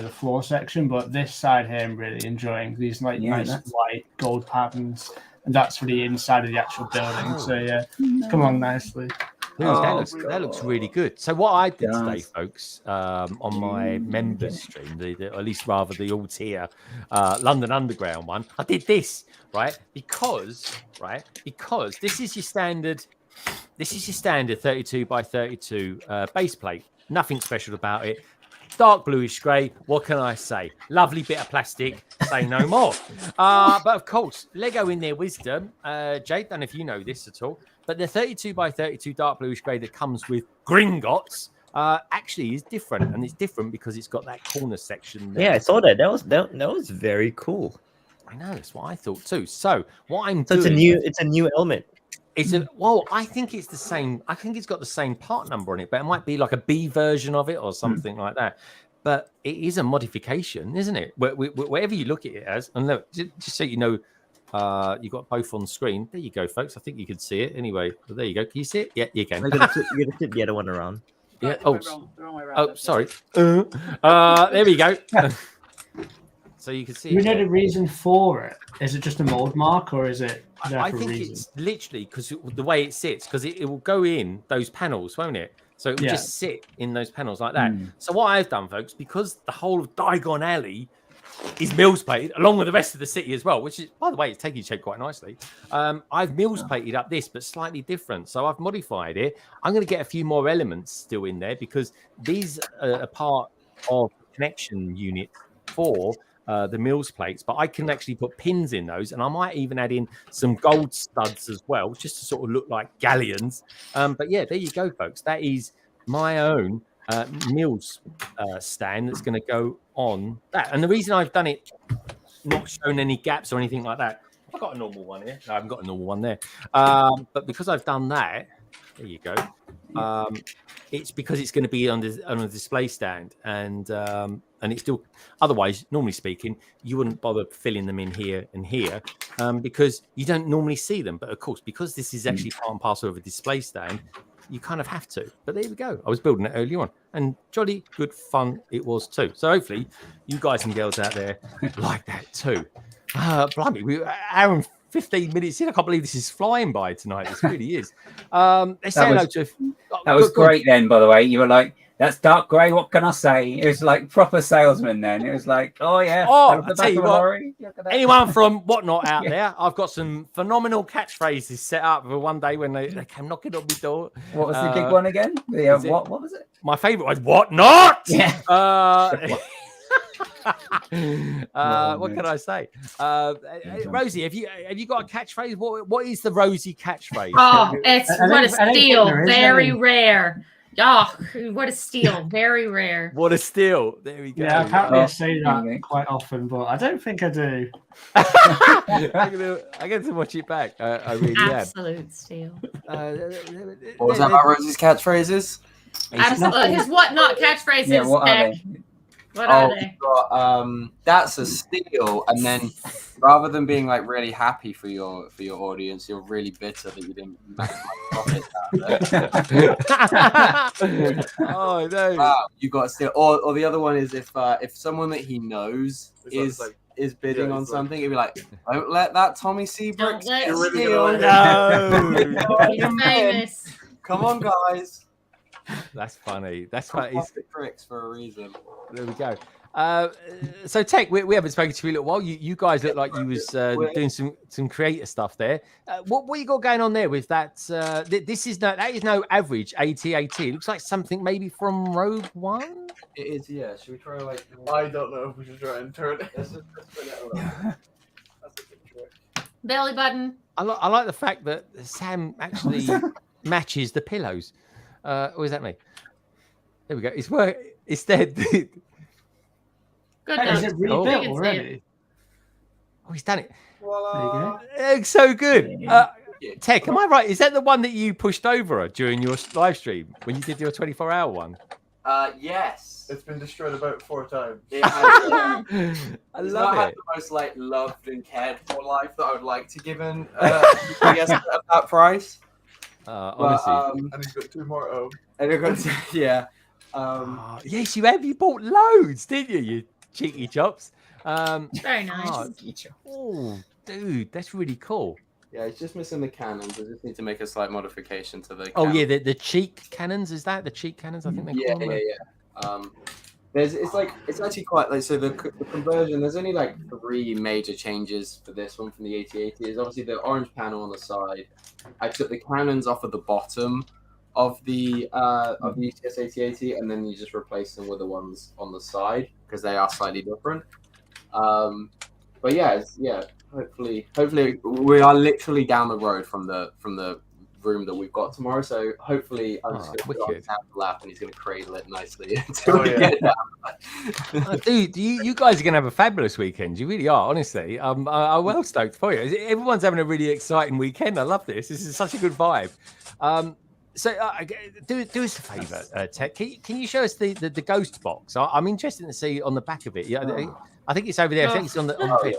the floor section. But this side here, I'm really enjoying these nice white gold patterns, and that's for the inside of the actual building. So it's come along nicely. That looks really good. So what I did today, folks, on my members stream, at least rather the all-tier London Underground one, I did this because this is your standard. This is your standard 32 by 32 base plate. Nothing special about it. Dark bluish grey. What can I say? Lovely bit of plastic. Say no more. But of course, Lego in their wisdom. Jade, don't know if you know this at all, but the 32 by 32 dark bluish grey that comes with Gringotts actually is different, and it's different because it's got that corner section there. Yeah, I saw that. That was very cool. I know, that's what I thought too. So what I'm doing, it's a new element. I think it's the same. I think it's got the same part number on it, but it might be like a B version of it or something like that. But it is a modification, isn't it? Whatever you look at it as, and look, just so you know, you've got both on screen. There you go, folks. I think you can see it anyway. But there you go. Can you see it? Yeah, you can. You're gonna flip the other one around. Yeah. The wrong way around. Sorry. There we go. So you can see. Do you know the reason for it? Is it just a mold mark, or is it? I think it's literally because the way it sits, because it will go in those panels, won't it? So it will just sit in those panels like that. So what I've done, folks, because the whole of Diagon Alley is Mills plated, along with the rest of the city as well, which is, by the way, it's taking shape quite nicely. I've Mills plated up this, but slightly different. So I've modified it. I'm going to get a few more elements still in there because these are part of the connection unit for the Mills plates, but I can actually put pins in those, and I might even add in some gold studs as well, just to sort of look like galleons. But yeah, there you go, folks. That is my own Mills stand that's going to go on that. And the reason I've done it, not shown any gaps or anything like that, I've got a normal one here. No, I haven't got a normal one there. But because I've done that, there you go. It's because it's going to be on a display stand, and it's still. Otherwise, normally speaking, you wouldn't bother filling them in here and here because you don't normally see them. But of course, because this is actually part and parcel of a display stand, you kind of have to. But there we go. I was building it earlier on, and jolly good fun it was too. So hopefully, you guys and girls out there like that too. Blimey, we hour and 15 minutes in. I can't believe this is flying by tonight. This really is. Let's say hello to. That was great. Then, by the way, you were like, "That's dark grey. What can I say?" It was like proper salesman. Then it was like, "Oh yeah." Oh, I tell you what. Anyone from Whatnot out there? I've got some phenomenal catchphrases set up for one day when they came knocking on my door. What was the big one again? What was it? My favourite was Whatnot. Yeah. What can I say? Rosie, have you got a catchphrase? What is the Rosie catchphrase? Oh, it's what a steal, very rare. Oh, what a steal, very rare. What a steal. There we go. Yeah, apparently I say that quite often, but I don't think I do. I get to watch it back. I really Absolute steal. What was that about Rosie's catchphrases? Absolutely. His Whatnot catchphrases. Yeah, what are they? What are they? That's a steal, and then rather than being like really happy for your audience, you're really bitter that you didn't make much profit out of it. Oh no! Wow, you got a steal. Or the other one is if someone that he knows is is bidding Yeah, on it's like- something, it'd be like, don't let that Tommy Seabricks let- get You're really steal. gonna You're famous. Come on, guys. That's funny. That's funny. It's- Plastic tricks for a reason. There we go. So Tech, we haven't spoken to you in a little while. You guys look like you was doing some creative stuff there. What you got going on there with that? This is that is no average AT-AT. It looks like something maybe from Rogue One. It is, yeah. Should we try like? I don't know if we should try and turn it. Let's spin it a little bit. That's a good trick. Belly button. I like the fact that Sam actually matches the pillows. Or is that me? There we go. It's work. It's dead. Good Hey, is done. it rebuilt can see already? Oh, he's done it. Voila. It's so good. Tech, am I right? Is that the one that you pushed over during your live stream when you did your 24-hour one? Yes. It's been destroyed about 4 times. It has, I it's love not had it. the most like loved and cared for life that I would like to give in. I guess at that price. Honestly. And he's got 2 more at home. And you're going to, yeah. Yes, you have. You bought loads, didn't you? You cheeky chops. Very nice. Oh, dude, that's really cool. Yeah, it's just missing the cannons. I just need to make a slight modification to the. Oh cannon. yeah, the cheek cannons. Is that the cheek cannons? I think they Yeah, call them. It's actually quite like so the conversion. There's only like 3 major changes for this one from the AT-AT. Is obviously the orange panel on the side. I took the cannons off of the bottom of the UTS AT-AT, and then you just replace them with the ones on the side because they are slightly different. But yeah, hopefully we are literally down the road from the room that we've got tomorrow. So hopefully I'm just going to put on the lap and he's going to cradle it nicely until we get down. Dude, you guys are going to have a fabulous weekend. You really are, honestly. I'm well stoked for you. Everyone's having a really exciting weekend. I love this. This is such a good vibe. So do us a favour, Tech. Can you show us the ghost box? I'm interested to see on the back of it. Yeah, I think it's over there. I think it's on the pit.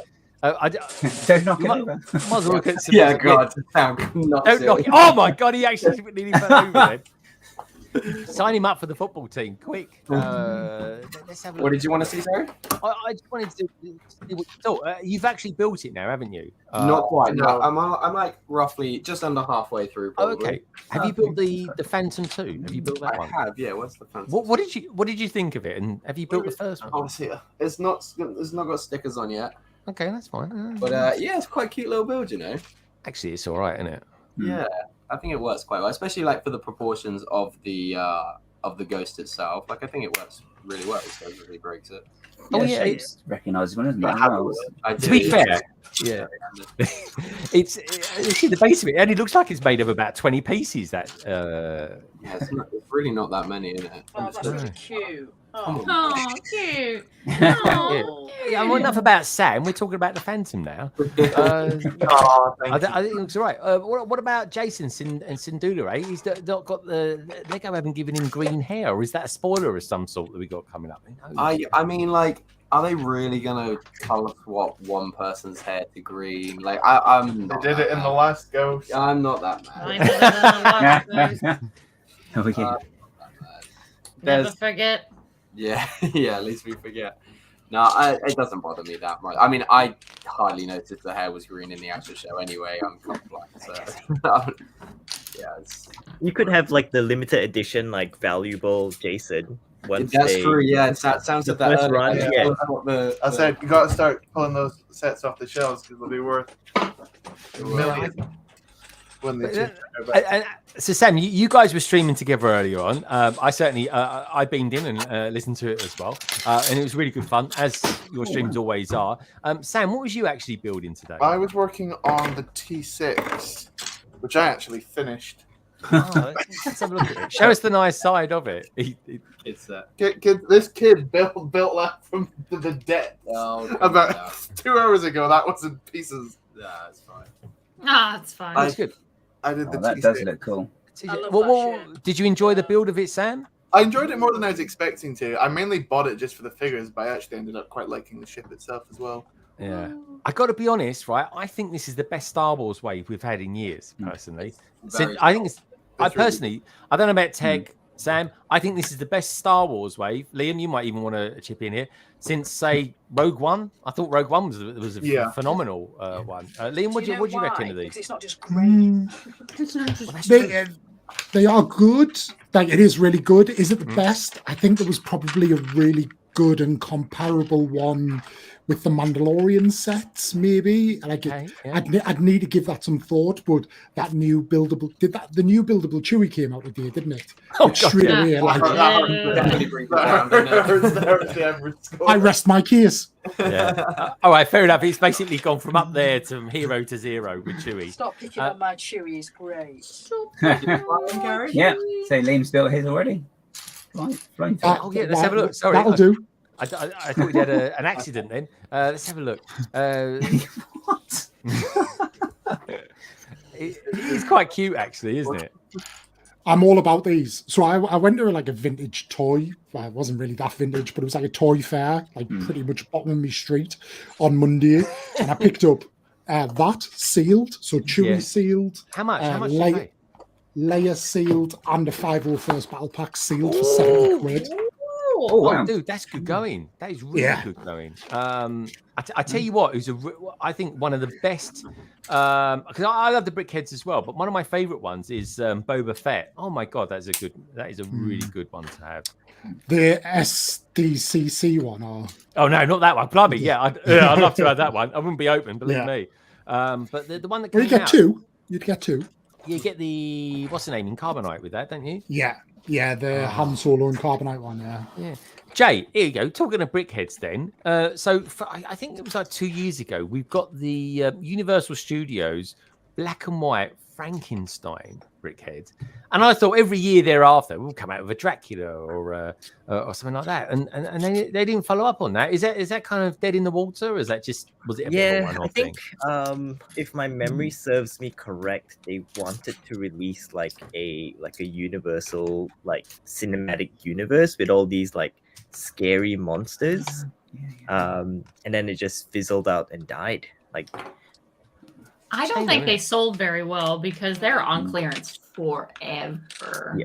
Don't knock it over. Might as well look at some, Yeah, God, don't knock it. Oh my God, he actually nearly fell over then. Sign him up for the football team, quick. Let's have a look. What did you want to see, sorry? I just wanted to see what you thought. You've actually built it now, haven't you? Not quite. no. No, I'm like roughly just under halfway through. Oh, Probably. okay. Have you built the Phantom 2? Have you built that I one? have. Yeah. What's the Phantom? What did you think of it? And have you built the first one? Oh, it's here. It's not got stickers on yet. Okay, that's fine. But yeah, it's quite a cute little build, you know. Actually, it's all right, isn't it? Yeah, I think it works quite well, especially like for the proportions of the ghost itself. Like I think it works really well. So it really breaks it. Oh, Yeah, yeah, shape's recognisable, isn't it? I To be did. fair, yeah, it's see the base of it, and it looks like it's made of about 20 pieces. That Yeah, it's really not that many in it. Oh, that's really cute. Oh, Oh, cute. yeah. Oh, Yeah, well, enough about Sam. We're talking about the Phantom now. Oh, I think it looks all right. What about Jason and Sindula? Eh? He's not got the Lego haven't given him green hair, or is that a spoiler of some sort that we got coming up? I mean, like, are they really gonna color swap one person's hair to green? Like, I'm. They Not did that it in mad. the last Ghost. I'm not that mad. I did it in the last Ghost. Oh, yeah. Never There's- forget. Yeah, yeah. At least we forget. No, it doesn't bother me that much. I mean, I hardly noticed the hair was green in the actual show anyway. I'm colorblind, so yeah. You could have like the limited edition, like valuable Jason. Once That's they, true. Yeah, it sounds the like that. first run, earlier. yeah. That's what the- I said you got to start pulling those sets off the shelves because they'll be worth millions when they change their back. So Sam, you guys were streaming together earlier on. I certainly I beamed in and listened to it as well, and it was really good fun, as your streams always are. Sam, what was you actually building today? I was working on the T6, which I actually finished. Let's have a look at it. Show us the nice side of it. It's This kid built that from the depths. About 2 hours ago, that was in pieces. Yeah, it's fine. Ah, it's fine. That's good. I did the that T6. does look cool. I love that Did you enjoy the build of it, Sam? I enjoyed it more than I was expecting to. I mainly bought it just for the figures, but I actually ended up quite liking the ship itself as well. Yeah, I got to be honest, right? I think this is the best Star Wars wave we've had in years, personally. Very I think it's. I It's really- personally, I don't know about Tech. Sam, I think this is the best Star Wars wave. Liam, you might even want to chip in here. Since, say, Rogue One. I thought Rogue One was a phenomenal one. Liam, what do you reckon of these? Because it's not just great. They are good. Like, it is really good. Is it the best? I think there was probably a really good and comparable one with the Mandalorian sets, maybe. Like, I'd need to give that some thought. But that new buildable, the new buildable Chewie came out today, didn't it? Oh, straight away, like, I rest my case. Yeah. All right, fair enough. It's basically gone from up there to hero to zero with Chewie. Stop picking on my Chewie. Is great. Yeah. So Liam's built his already. Flying oh yeah, let's have a look. Sorry, that'll do. I thought we had an accident then. Let's have a look. What? It is quite cute, actually, isn't it? I'm all about these. So I went to like a vintage toy. Well, it wasn't really that vintage, but it was like a toy fair, like pretty much bottom of my street on Monday. And I picked up that sealed, so Chewie sealed. How much? How much did you pay? Leia sealed and a 501st battle pack sealed for 70 quid. Oh, wow. Dude, that's good going. That is really good going. I tell you what, I think one of the best, because I love the Brickheads as well, but one of my favorite ones is Boba Fett. Oh my God, that is a really good one to have. The SDCC one, or oh no, not that one. Blimey, yeah, I'd love to have that one. I wouldn't be open, believe me. But the one that came you get out, two. You'd get two. You get the what's the name in Carbonite with that, don't you? Yeah, the Han Solo and Carbonite one. Yeah. Jay, here you go. Talking of Brickheads, then. I think it was like 2 years ago. We've got the Universal Studios black and white Frankenstein Brickhead, and I thought every year thereafter we'll come out with a Dracula or something like that, and they didn't follow up on that. Is that kind of dead in the water, or is that just was it? I think if my memory serves me correct, they wanted to release like a universal like cinematic universe with all these like scary monsters, and then it just fizzled out and died. Like, I don't think they sold very well because they're on clearance forever.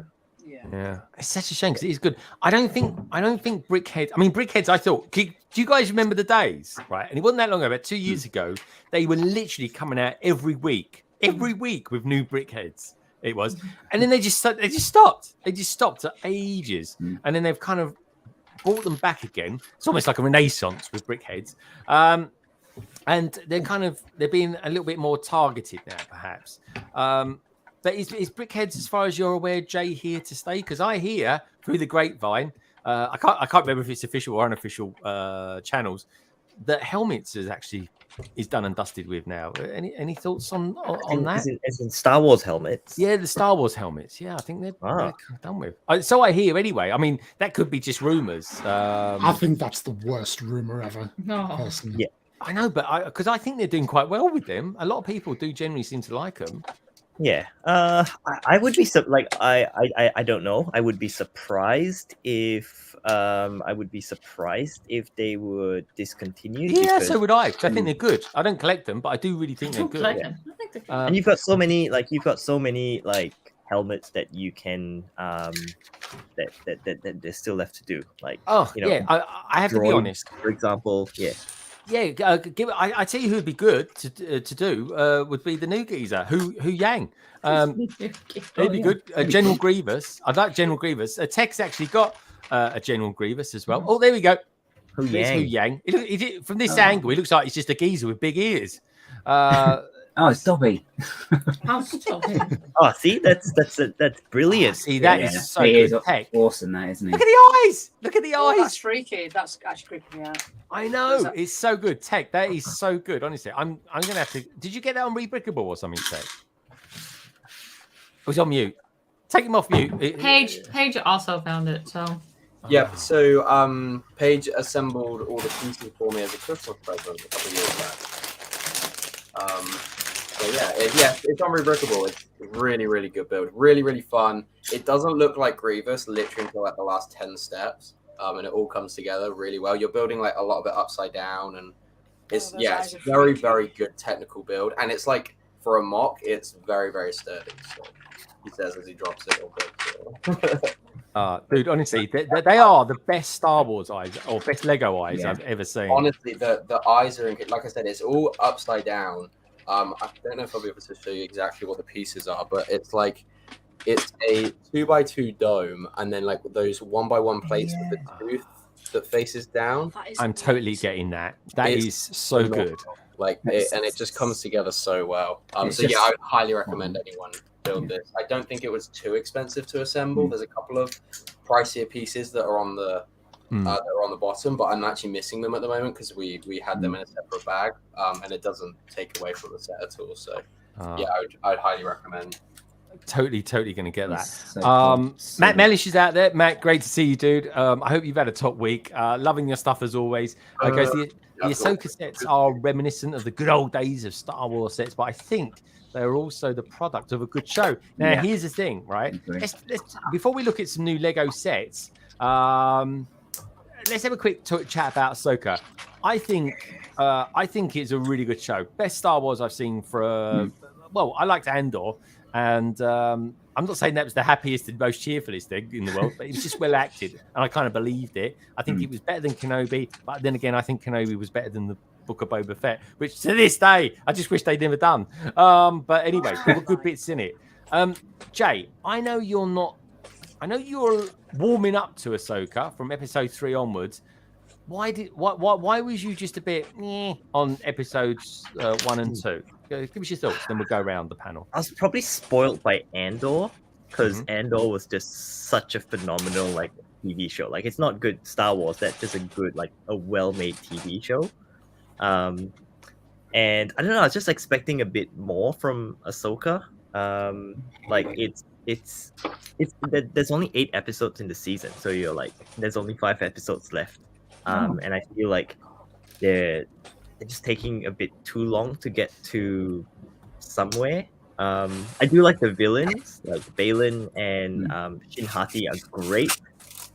Yeah, it's such a shame because it is good. I don't think Brickheads. I mean, Brickheads. I thought. Do you guys remember the days? Right, and it wasn't that long ago. About 2 years ago, they were literally coming out every week with new Brickheads. It was, and then they just stopped. They just stopped for ages, and then they've kind of brought them back again. It's almost like a renaissance with Brickheads. And they're being a little bit more targeted now, perhaps. But is Brickheads, as far as you're aware, Jay, here to stay? Because I hear through the grapevine, I can't remember if it's official or unofficial channels, that helmets is done and dusted with now. Any thoughts on that? As in Star Wars helmets? Yeah, the Star Wars helmets. Yeah, I think they're done with. So I hear anyway. I mean, that could be just rumors. I think that's the worst rumor ever. No. Personally. Yeah. I know, but because I think they're doing quite well with them. A lot of people do generally seem to like them. Yeah. I would be I don't know. I would be surprised if they would discontinue. Yeah, because, so would I. I think they're good. I don't collect them, but I do really think they're good. I think they're good. And you've got so many helmets that you can that there's still left to do. Like, I have to be honest. For example, I tell you who would be good to do would be the new geezer, Hu Yang. He'd be good. General Grievous. I'd like General Grievous. Tech's actually got a General Grievous as well. Oh, there we go. Hu Yang. From this angle, he looks like he's just a geezer with big ears. It's Dobby. How's Dobby? Oh, see, that's brilliant. See, that is so good. Tech. Awesome, that isn't it? Look at the eyes. Look at the eyes. That's freaky. That's actually creeping me out. I know. It's so good. Tech, that is so good. Honestly, I'm gonna have to. Did you get that on Rebrickable or something, Tech? It was on mute. Take him off mute. Paige also found it. So. Yep. So Paige assembled all the pieces for me as a Christmas present a couple of years back. So it's on Rebrickable. It's really, really good build. Really, really fun. It doesn't look like Grievous literally until like the last 10 steps. And it all comes together really well. You're building like a lot of it upside down, and it's it's very, very good technical build. And it's like for a mock, it's very, very sturdy. So he says as he drops it. Dude, honestly, they are the best Star Wars eyes or best Lego eyes I've ever seen. Honestly, the eyes are like I said, it's all upside down. I don't know if I'll be able to show you exactly what the pieces are, but it's like it's a 2x2 dome, and then like those 1x1 plates with the tooth that faces down. I'm totally getting that. That is so good. Like and it just comes together so well. So yeah, I would highly recommend anyone build this. I don't think it was too expensive to assemble. There's a couple of pricier pieces that are on the bottom, but I'm actually missing them at the moment because we had them in a separate bag, and it doesn't take away from the set at all. So yeah, I'd highly recommend. Totally going to get that. So cool. Matt Mellish is out there. Matt, great to see you, dude. I hope you've had a top week. Loving your stuff as always. Guys, the Ahsoka sets are reminiscent of the good old days of Star Wars sets, but I think they're also the product of a good show. Now, here's the thing, right? Let's, before we look at some new Lego sets, let's have a quick chat about Ahsoka. I think it's a really good show. Best Star Wars I've seen for. Well, I liked Andor. And I'm not saying that was the happiest and most cheerfulest thing in the world, but it was just well acted, and I kind of believed it. I think it was better than Kenobi, but then again, I think Kenobi was better than the Book of Boba Fett, which to this day, I just wish they'd never done. But anyway, there were good bits in it. Jay, I know you're warming up to Ahsoka from episode 3 onwards. Why was you just a bit on episodes 1 and 2? Give us your thoughts, then we'll go around the panel. I was probably spoiled by Andor because Andor was just such a phenomenal like TV show. Like it's not good Star Wars, that's just a good like a well-made TV show. And I don't know, I was just expecting a bit more from Ahsoka. Like it's there's only 8 episodes in the season, so you're like there's only 5 episodes left. And I feel like they're just taking a bit too long to get to somewhere. I do like the villains, like Balin and Shin Hati are great.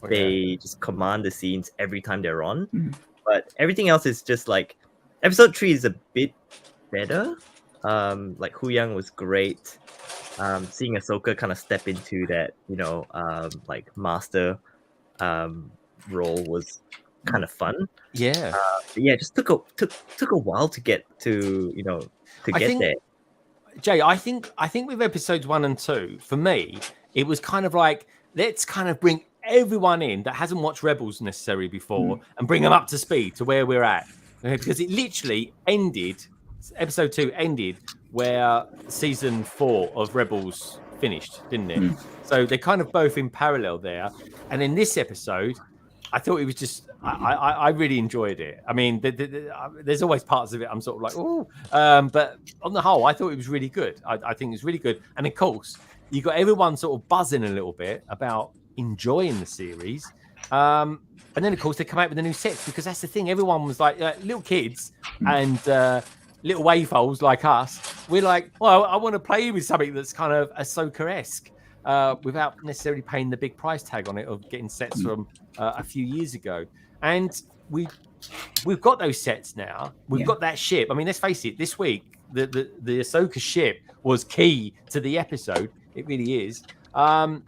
They just command the scenes every time they're on. But everything else is just like episode 3 is a bit better. Like Hu Yang was great. Seeing Ahsoka kind of step into that, like master role was kind of fun. Yeah. It just took a while to get to get there. Jay, I think with episodes 1 and 2, for me, it was kind of like, let's kind of bring everyone in that hasn't watched Rebels necessarily before and bring them up to speed to where we're at. Because it literally ended, episode 2 ended where season 4 of Rebels finished, didn't it? So they're kind of both in parallel there. And in this episode, I thought it was just, I really enjoyed it. I mean, there's always parts of it I'm sort of like, oh, but on the whole, I thought it was really good. I think it was really good. And of course, you got everyone sort of buzzing a little bit about enjoying the series. And then, of course, they come out with the new sets because that's the thing. Everyone was like little kids and little waveholes like us. We're like, well, I want to play with something that's kind of Ahsoka-esque. Without necessarily paying the big price tag on it of getting sets from a few years ago. And we've got those sets now. We've got that ship. I mean, let's face it, this week, the Ahsoka ship was key to the episode. It really is. And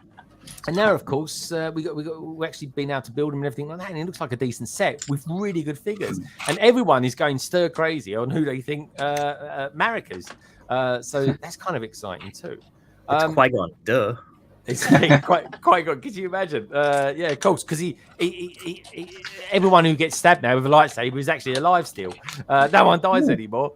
now, of course, we've actually been able to build them and everything like that. And it looks like a decent set with really good figures. And everyone is going stir crazy on who they think Marika's. So that's kind of exciting too. It's Qui-Gon, duh. It's quite good. Could you imagine? Yeah, of course, because he everyone who gets stabbed now with a lightsaber is actually alive still. No one dies anymore.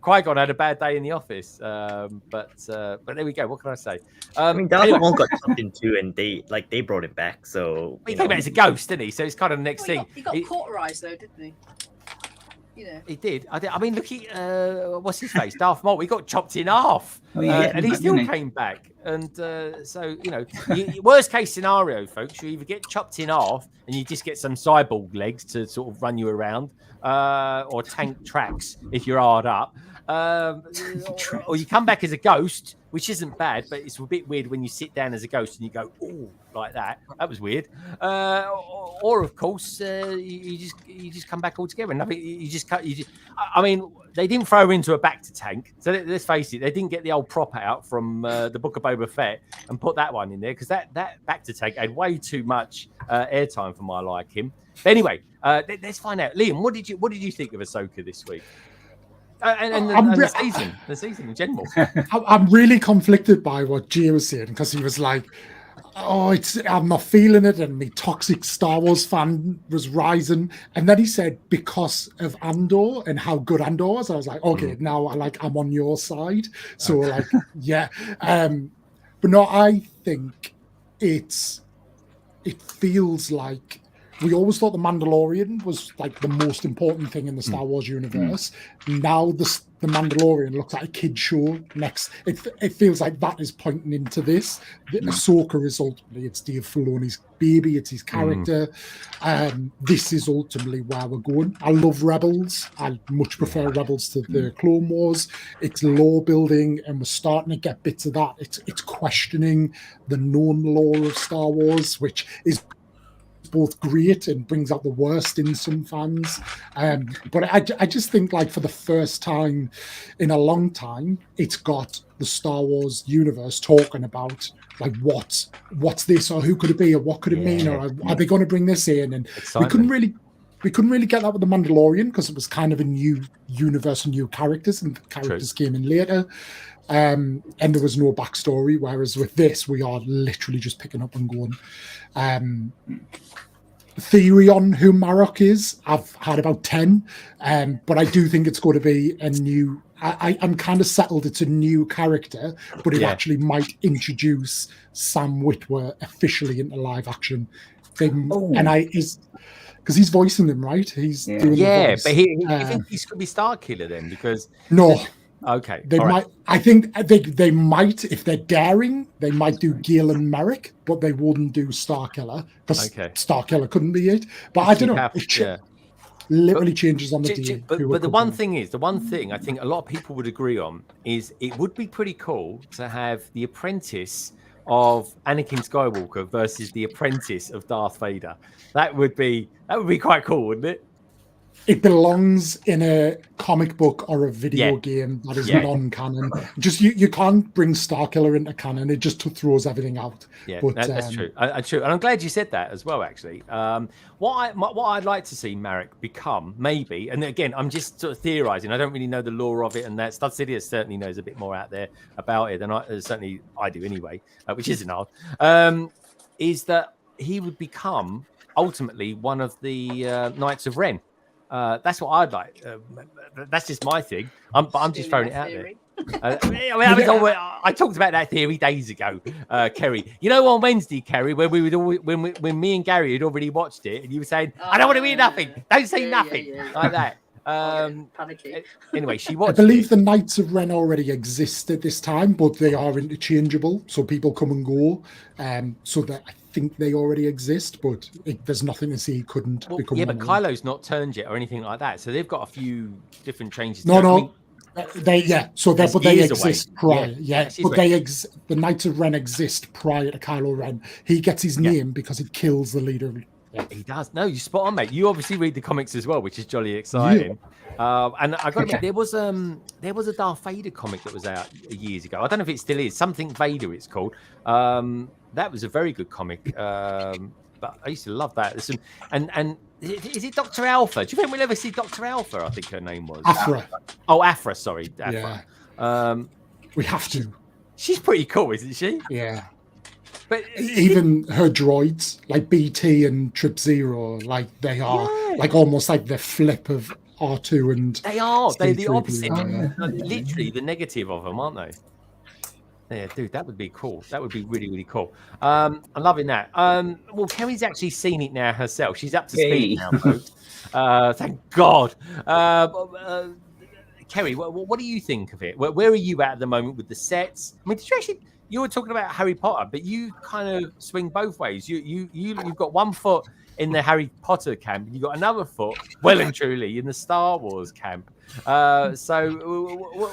Qui-Gon had a bad day in the office, but there we go. What can I say? I mean, Darth Maul got chopped in two, and they brought him back. So he came out as a ghost, didn't he? So it's kind of the next thing. He got cauterized though, didn't he? He did. I mean, look at what's his face, Darth Maul. He got chopped in half, and he still came back. And so, worst case scenario, folks, you either get chopped in half and you just get some cyborg legs to sort of run you around, or tank tracks if you're hard up, or you come back as a ghost, which isn't bad, but it's a bit weird when you sit down as a ghost and you go, "Oh," like that. That was weird. Or of course, you just come back altogether. Nothing. You just cut. I mean, they didn't throw her into a back to tank. So let's face it, they didn't get the old prop out from the Book of Boba Fett and put that one in there because that back to tank had way too much airtime for my liking. But anyway, let's find out. Liam, what did you think of Ahsoka this week? And the season in general. I'm really conflicted by what Jay was saying because he was like, "Oh, I'm not feeling it," and my toxic Star Wars fan was rising. And then he said because of Andor and how good Andor was, I was like, "Okay, now I'm on your side." So like, yeah, but no, I think it feels like. We always thought the Mandalorian was like the most important thing in the Star Wars universe. Now the Mandalorian looks like a kid show. Next, it feels like that is pointing into this. The Ahsoka is ultimately it's Dave Filoni's baby. It's his character. This is ultimately where we're going. I love Rebels. I much prefer Rebels to the Clone Wars. It's lore building, and we're starting to get bits of that. It's questioning the known lore of Star Wars, which is both great and brings out the worst in some fans, but I just think like for the first time in a long time, it's got the Star Wars universe talking about like what's this or who could it be or what could it mean or are they going to bring this in, and we couldn't really get that with the Mandalorian because it was kind of a new universe and new characters, and the characters came in later. And there was no backstory, whereas with this, we are literally just picking up and going. Theory on who Marok is, I've had about 10, but I do think it's going to be a new... I'm kind of settled it's a new character, but it actually might introduce Sam Witwer officially into live action. Because he's voicing them, right? He's doing the voice. But you think he's going to be Starkiller then? Because... No. Okay. They might. I think they might, if they're daring, they might do Galen Merrick, but they wouldn't do Starkiller because Starkiller couldn't be it. But I don't know. Literally changes on the day. But the one thing I think a lot of people would agree on is it would be pretty cool to have the apprentice of Anakin Skywalker versus the apprentice of Darth Vader. That would be quite cool, wouldn't it? It belongs in a comic book or a video game that is non-canon. Just you can't bring Starkiller into canon. It just throws everything out. Yeah, but, that's true. True, and I'm glad you said that as well. Actually, what I'd like to see Marek become, maybe, and again, I'm just sort of theorizing. I don't really know the lore of it, and that Stud Sidious certainly knows a bit more out there about it than certainly I do anyway, which isn't hard. Is that he would become ultimately one of the Knights of Ren. That's what I'd like. That's just my thing. I'm just throwing it out there. I talked about that theory days ago, Kerry. You know, on Wednesday, Kerry, when when me and Gary had already watched it, and you were saying, "I don't want to hear nothing. Don't say nothing," like that. Anyway, she watched. I believe the Knights of Ren already exist at this time, but they are interchangeable, so people come and go. So that I think they already exist, but there's nothing to say he couldn't become. Yeah, but Kylo's not turned yet or anything like that, so they've got a few different changes. They exist prior. The Knights of Ren exist prior to Kylo Ren. He gets his name because he kills the leader. Yeah, he does. No, you spot on, mate. You obviously read the comics as well, which is jolly exciting. And I got to admit, there was a Darth Vader comic that was out years ago. I don't know if it still is. Something Vader, it's called. That was a very good comic. But I used to love that. And is it Dr. Alpha? Do you think we'll ever see Dr. Alpha? I think her name was Afra. Oh, Afra. Sorry, Afra. Yeah. We have to. She's pretty cool, isn't she? Yeah. But even her droids, like BT and Trip Zero, like they are like almost like the flip of R2 and they are. They're the opposite. Literally the negative of them, aren't they? Yeah, dude, that would be cool. That would be really, really cool. I'm loving that. Well, Kerry's actually seen it now herself. She's up to speed now, folks. Thank God. Kerry, what do you think of it? Where are you at the moment with the sets? I mean, you were talking about Harry Potter, but you kind of swing both ways. You've got one foot in the Harry Potter camp, and you got another foot, well and truly, in the Star Wars camp. So,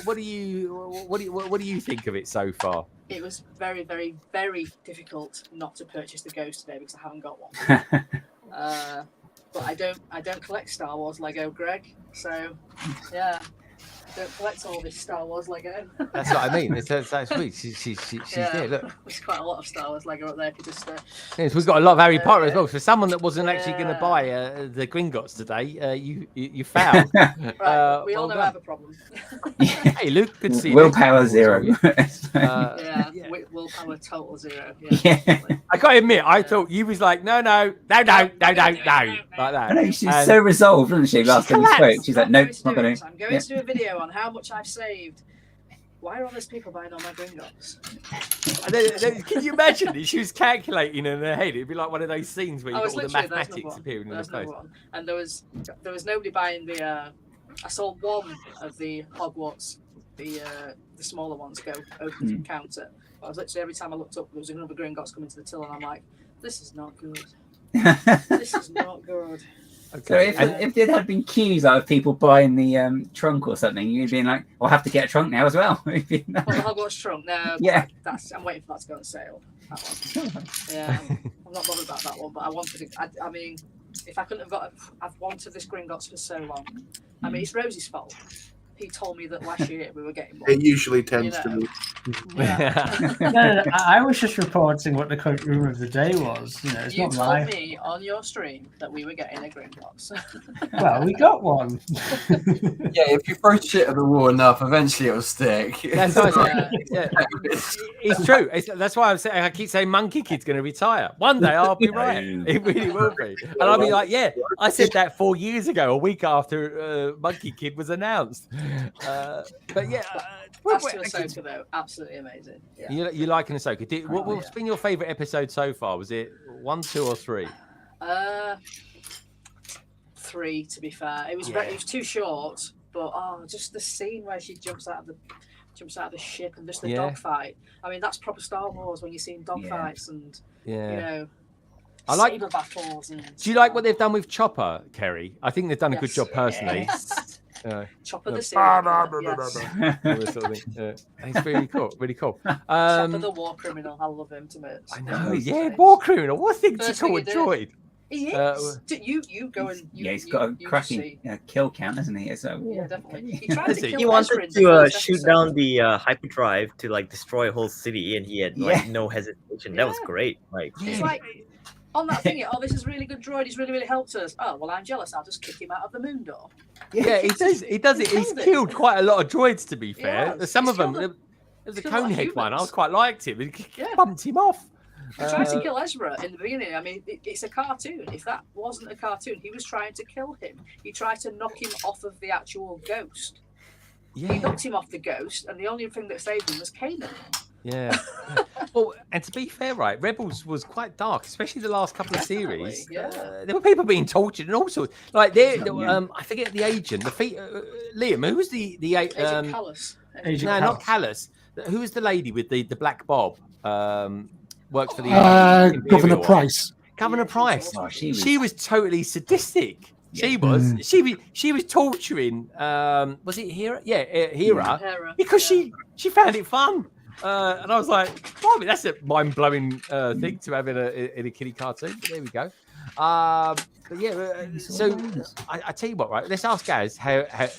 what do you think of it so far? It was very, very, very difficult not to purchase the Ghost today because I haven't got one. But I don't collect Star Wars Lego, Greg. So, yeah. Don't collect all this Star Wars Lego. That's what I mean. That's sweet. She's there. Look, there's quite a lot of Star Wars Lego up there. If you just, yes, we've got a lot of Harry Potter as well. For someone that wasn't actually going to buy the Gringotts today, you found. Right, we all know I have a problem. Hey, Luke, good to see you. Willpower zero. Willpower total zero. Yeah. I gotta admit, I thought you was like, no, like that. I know, she's so resolved, wasn't she? Last time we spoke, she's like, nope, not going to. I'm going to do a video on how much I've saved. Why are all these people buying all my Gringotts? Can you imagine? She was calculating in her head. It'd be like one of those scenes where you got all the mathematics appearing in the face. And there was nobody buying the. I sold one of the Hogwarts, the smaller ones go open to the counter. I was literally every time I looked up, there was another Gringotts coming to the till, and I'm like, this is not good. This is not good. Okay. So if there had been queues out of people buying the trunk or something, you'd been like, "I'll have to get a trunk now as well." Well, the Hogwarts trunk, no. Yeah. I'm waiting for that to go on sale. Yeah, I'm not bothered about that one, but I wanted it. I mean, if I couldn't have got, I've wanted this Gringotts for so long. I mean, it's Rosie's fault. He told me that last year we were getting one. It usually tends to be. Yeah. No, I was just reporting what the current rumor of the day was. You know, it's not told live. me on your stream that we were getting a Gringotts. Well, we got one. Yeah, if you throw shit at the wall enough, eventually it'll stick. That's what I say. Yeah. It's true. That's why I'm saying. I keep saying Monkey Kid's going to retire. One day I'll be right. It really will be. And I'll be like, yeah, I said that 4 years ago, a week after Monkey Kid was announced. But yeah, Ahsoka though, absolutely amazing. Yeah. You like Ahsoka? What's been your favorite episode so far? Was it 1, 2, or 3? 3, to be fair. It was it was too short, but just the scene where she jumps out of the ship and just the dogfight. I mean, that's proper Star Wars when you're seeing dogfights and you know. I like saber battles. And do you like what they've done with Chopper, Kerry? I think they've done a good job personally. Chopper the It's really cool, really cool. Chopper the war criminal, I love him to bits. I know, war criminal. What a thing to call a droid. He is. You go and he's got a cracking kill count, hasn't he? So yeah, definitely. He wanted to shoot down the hyperdrive to like destroy a whole city, and he had like no hesitation. That was great. Like, it's like on that thing. Oh, this is really good droid. He's really helped us. Oh well, I'm jealous. I'll just kick him out of the moon door. Yeah, he does. He does it. He's killed quite a lot of droids, to be fair. Some of them. There was a Conehead one. I quite liked him. He bumped him off. He tried to kill Ezra in the beginning. I mean, it's a cartoon. If that wasn't a cartoon, he was trying to kill him. He tried to knock him off of the actual ghost. Yeah. He knocked him off the ghost, and the only thing that saved him was Kanan. Yeah. Well, and to be fair, right, Rebels was quite dark, especially the last couple of series. Yeah. There were people being tortured and all sorts. Like I forget the agent, Liam. Who was the Agent Callus? Not Callus. Who was the lady with the black bob? Works for the Governor Price. Governor Price. Oh, she was totally sadistic. She was. She was torturing. Was it Hera? Yeah, Hera. Because she found it fun. And I was like, oh, that's a mind-blowing thing to have in a kiddie cartoon. But there we go. But yeah, so I tell you what, right? Let's ask Gaz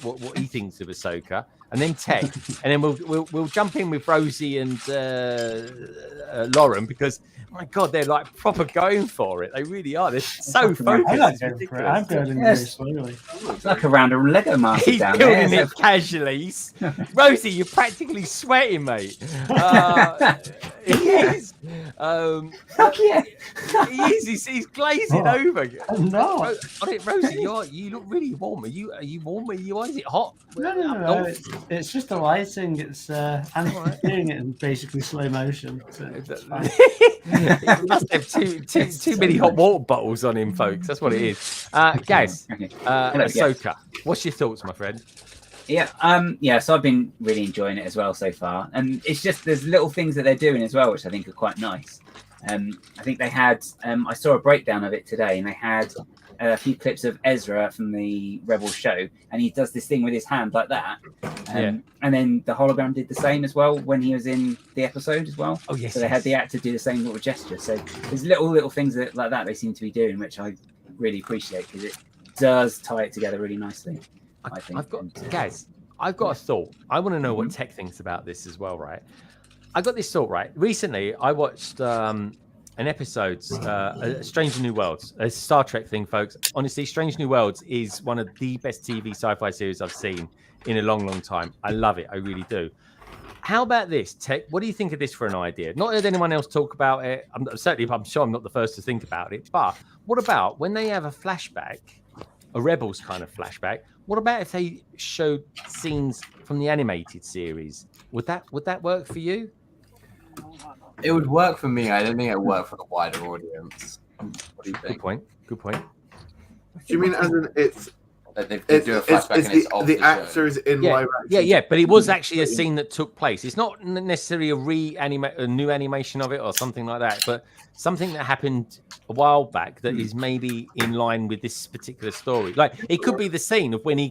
what he thinks of Ahsoka, and then Ted, and then we'll jump in with Rosie and Lauren, because my God, they're like proper going for it. They really are. They're so focused. I'm building this slowly. It's like around a Lego master He's down building there. it casually. Rosie, you're practically sweating, mate. He is. Fuck yeah. He is. He's glazing over. No. Rosie, you look really warm. Are you warm? Why is it hot? No. It's just the lighting. It's I'm doing it in basically slow motion. So it's fine. He must have too many hot water bottles on him, folks. That's what it is. Gaz, Ahsoka, what's your thoughts, my friend? Yeah, so I've been really enjoying it as well so far, and it's just there's little things that they're doing as well, which I think are quite nice. I think they had. I saw a breakdown of it today, and they had a few clips of Ezra from the Rebel show, and he does this thing with his hand like that. And then the hologram did the same as well when he was in the episode as well. Oh yes. So they had the actor do the same little gesture. So there's little things like that they seem to be doing, which I really appreciate because it does tie it together really nicely. I think. Guys, I've got a thought. I want to know what Tech thinks about this as well, right? I got this thought, right? Recently, I watched an episode, Strange New Worlds, a Star Trek thing, folks. Honestly, Strange New Worlds is one of the best TV sci-fi series I've seen in a long, long time. I love it. I really do. How about this, Tech? What do you think of this for an idea? Not that anyone else talk about it. I'm sure I'm not the first to think about it. But what about when they have a flashback, a Rebels kind of flashback? What about if they showed scenes from the animated series? Would that work for you? It would work for me. I don't think it would work for the wider audience. What do you think? Good point. Do you mean as in it's the actors in live action? Yeah, but it was actually a scene that took place. It's not necessarily a new animation of it or something like that, but something that happened a while back that is maybe in line with this particular story. Like it could be the scene of when he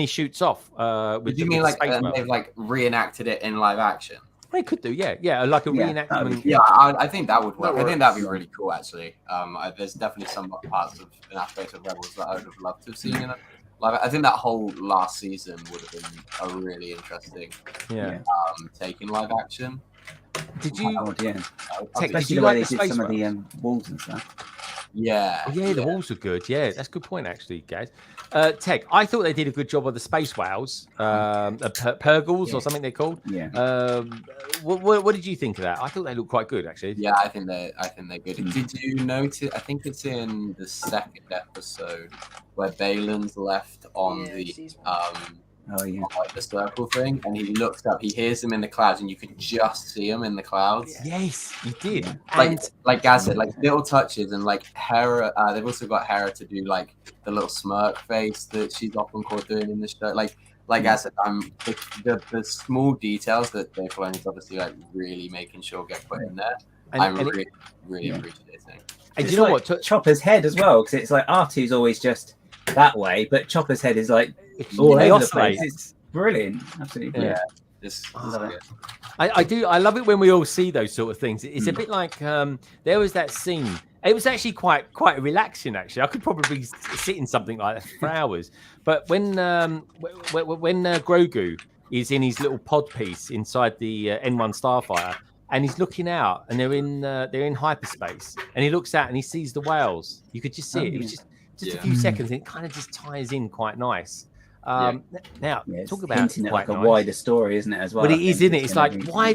shoots off. Would you mean like they've like reenacted it in live action? They could do, yeah, like a reenactment. Yeah, I think that would work. I think that'd be really cool, actually. There's definitely some parts of an aspect of Rebels that I would have loved to have seen in it. Like, I think that whole last season would have been a really interesting take in live action. Did you? Especially the way they did some of the walls and stuff. Yeah. Oh, yeah, the walls are good. Yeah, that's a good point, actually, guys. Tech, I thought they did a good job of the space whales, Purgles or something they're called. Yeah. What did you think of that? I thought they looked quite good, actually. Yeah, I think they're good. Did you notice? I think it's in the second episode where Balin's left on the circle thing, and he looks up, he hears them in the clouds, and you can just see them in the clouds. Yes, you did. Like Gaz said, like little touches, and like Hera, they've also got Hera to do like the little smirk face that she's often caught doing in the show. Like I said, the small details that they've learned is obviously like really making sure get put in there. I'm really appreciating. And do you know what? Chopper's head as well, because it's like R2's always just that way, but Chopper's head is like all over the place. It's brilliant, absolutely brilliant. I love it when we all see those sort of things. It's a bit like there was that scene. It was actually quite relaxing. Actually, I could probably sit in something like that for hours. But when Grogu is in his little pod piece inside the N1 Starfighter, and he's looking out, and they're in hyperspace, and he looks out and he sees the whales. You could just see it. It was just a few seconds, and it kind of just ties in quite nice. Now, talk about hinting at like a wider story, isn't it? As well, but it is, isn't it? It's like why